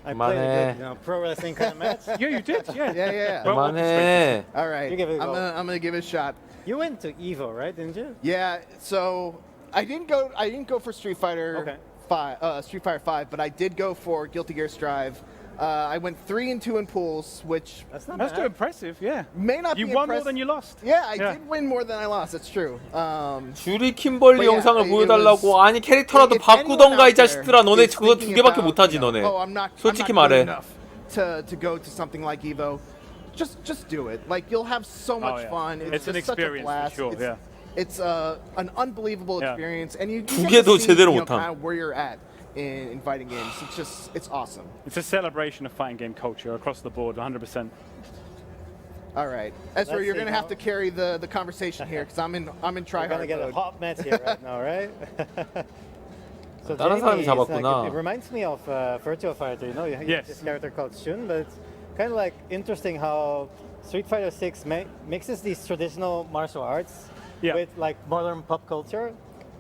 I played a good, pro wrestling kind of match. Yeah, you did. Yeah. Yeah. 그만해. All right. You give it a go. I'm gonna give it a shot. You went to Evo, right? Didn't you? Yeah. So I didn't go for Street Fighter 5, Street Fighter 5, but I did go for Guilty Gear Strive. I went 3 and 2 in pools, which that's not That's bad. too impressive. Yeah. may not You be won more impressive. than you lost. Yeah, I did win more than I lost. That's true. 주리 킴벌리 But yeah, 영상을 it 보여달라고 아니 캐릭터라도 if anyone 바꾸던가 이 out there 자식들아 너네 is 그거 두 thinking 개밖에 about, 못하지 너네 Oh, I'm not 솔직히 good 말해 enough to go to something like Evo. Just do it. Like you'll have so much fun. It's an just such a experience blast. for sure. It's an unbelievable experience, and you 두 get to 개도 see, 제대로 kind 못함. of where you're at in fighting games. It's awesome. It's a celebration of fighting game culture across the board, 100%. All right, Ezra, Let's you're see gonna have to carry the conversation here because I'm in try We're gonna hard get a mode. hot match here right now, right? So 다른 사람이 Jamie is like, 잡았구나. it reminds me of Virtua Fighter. You know, you have Yes. this character called Shun, but it's kind of like interesting how Street Fighter 6 mixes these traditional martial arts with like modern pop culture.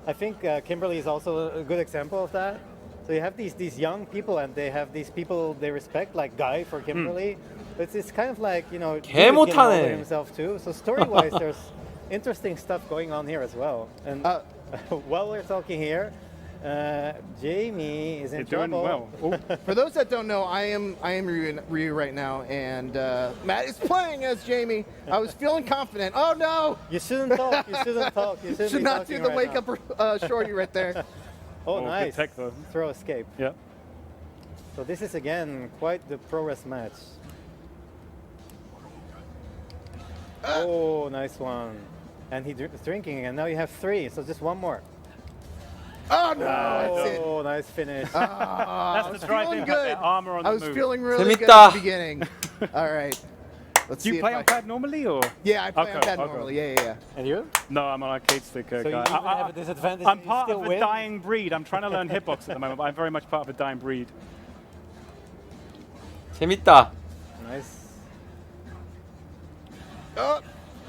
I think Kimberly is also a good example of that. So you have these young people, and they have these people they respect, like Guy for Kimberly. But it's kind of like, you know, 개 Jim is getting older 못하네. himself too. So story-wise, there's interesting stuff going on here as well. And while we're talking here, Jamie is in You're doing trouble. well. For those that don't know, I am Ryu right now, and Matt is playing as Jamie. I was feeling confident. Oh no! You shouldn't talk. You shouldn't talk. You shouldn't Should be not do talking the right wake now. up shorty right there. Oh, good nice. tech, though. Throw escape. Yeah. So this is again quite the pro-res match. Oh, nice one. And he's drinking, and now you have 3, so just one more. Oh no! That's it. Oh, nice finish. That's the drive feeling in, good. armor on I the was move. feeling really good 재밌다. at the beginning. All right. Let's Do see you if play I- on pad normally or? Yeah, I play on Okay, pad okay. normally. Yeah. And you? No, I'm an arcade stick guy. So you even have a disadvantage. I'm and you part still of a win? dying breed. I'm trying to learn hitbox at the moment, but I'm very much part of a dying breed. 재밌다 Nice. Oh,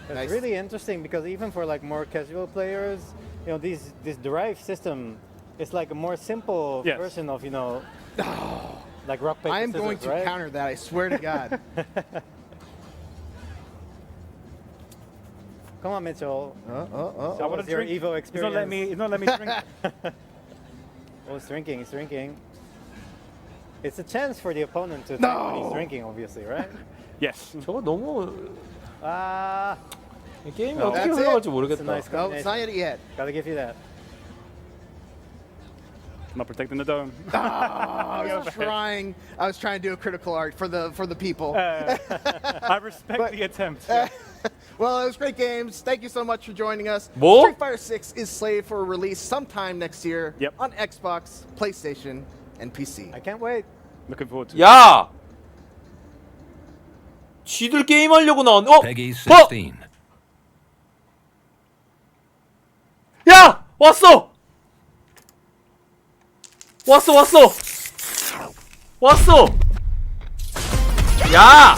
It's nice. really interesting because even for like more casual players, you know, this drive system is like a more simple Yes. version of, you know, like rock paper I am scissors, going to right? counter that. I swear to God. Come on, Mitchell. I What want was to your drink. Evo He's not letting experience? me. He's not letting me drink. Oh, he's drinking. He's drinking. It's a chance for the opponent to No! attack when he's drinking, obviously, right? Yes. 저거 너무 Ah, 게임이 No, 어떻게 that's 흘러갈지 it. 모르겠다 it's a nice No, it's not combination. yet. Gotta give you that. I'm not protecting the dome. I was trying to do a critical art for the people. I respect the attempt. Well, it was great games. Thank you so much for joining us. 뭐? Street Fighter 6 is slated for release sometime next year on Xbox, PlayStation, and PC. I can't wait. Looking forward to it. 야 쥐들 게임하려고 나왔 Peggy 16. 야! 왔어! 야!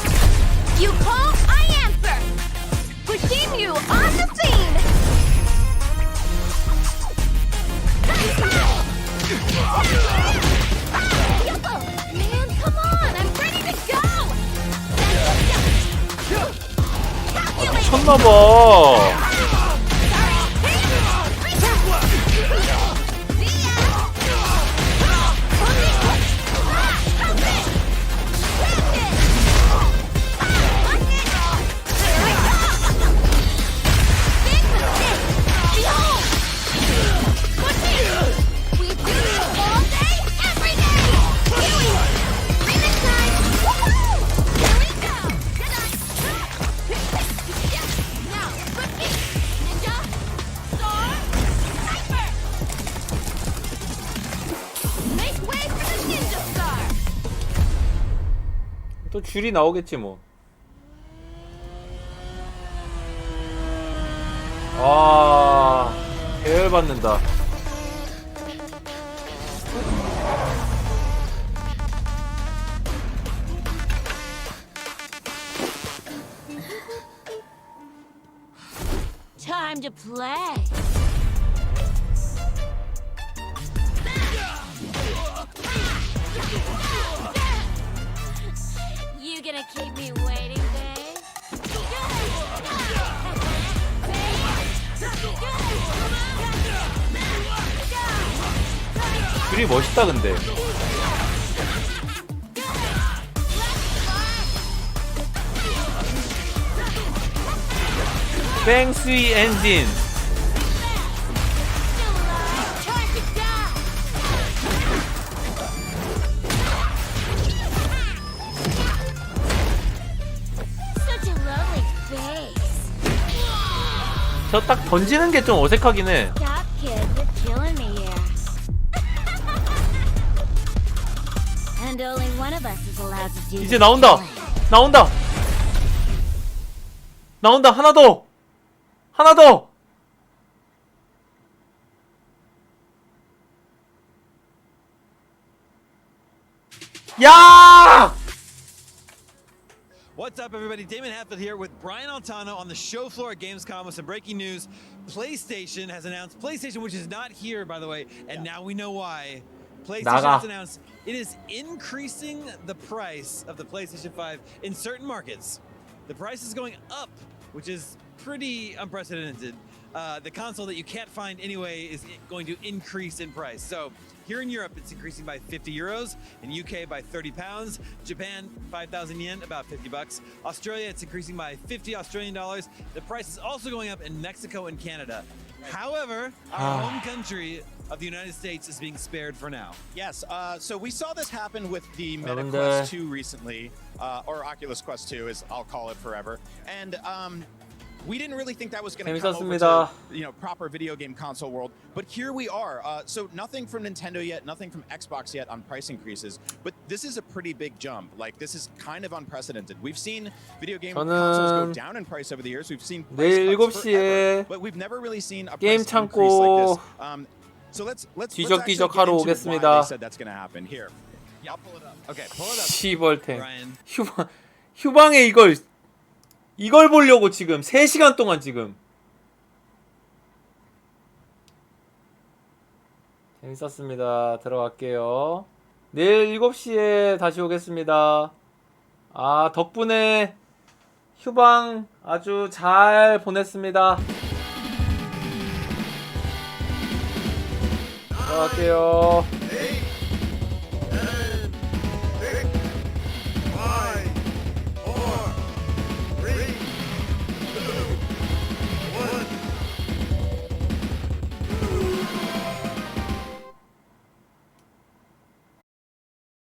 You call, I answer. Pushim new on the scene. Man, come on, I'm ready to go. 미쳤나봐. 또 줄이 나오겠지 뭐. 아, 계열 받는다. Time to play. You gonna keep me waiting, babe? 줄이 멋있다 근데. 뺑스위 엔진. 저 딱 던지는 게 좀 어색하긴 해. 이제 나온다. 나온다. 나온다. 하나 더. 하나 더. 야! What's up, everybody? Damon Hatfield here with Brian Altano on the show floor at Gamescom with some breaking news. PlayStation has announced, PlayStation, which is not here, by the way, and now we know why. PlayStation has announced it is increasing the price of the PlayStation 5 in certain markets. The price is going up, which is pretty unprecedented. The console that you can't find anyway is going to increase in price. So here in Europe, it's increasing by 50 euros. In UK, by 30 pounds. Japan, 5,000 yen, about 50 bucks. Australia, it's increasing by 50 Australian dollars. The price is also going up in Mexico and Canada. However, our home country of the United States is being spared for now. Yes, so we saw this happen with the Meta Quest 2 recently, or Oculus Quest 2, as I'll call it forever. And we didn't really think that was going to come over to, proper video game console world, but here we are. So nothing from Nintendo yet, nothing from Xbox yet on price increases, but this is a pretty big jump. Like, this is kind of unprecedented. We've seen video game consoles go down in price over the years. We've seen price cuts forever, but we've never really seen a price increase like this. So let's actually get into why they said that's going to happen. Here, yeah, I'll pull it up. Okay, pull it up. 시벌탱. Brian. 휴방에 이걸 보려고 지금 3시간 동안 지금. 재밌었습니다. 들어갈게요. 내일 7시에 다시 오겠습니다. 아, 덕분에 휴방 아주 잘 보냈습니다. 들어갈게요.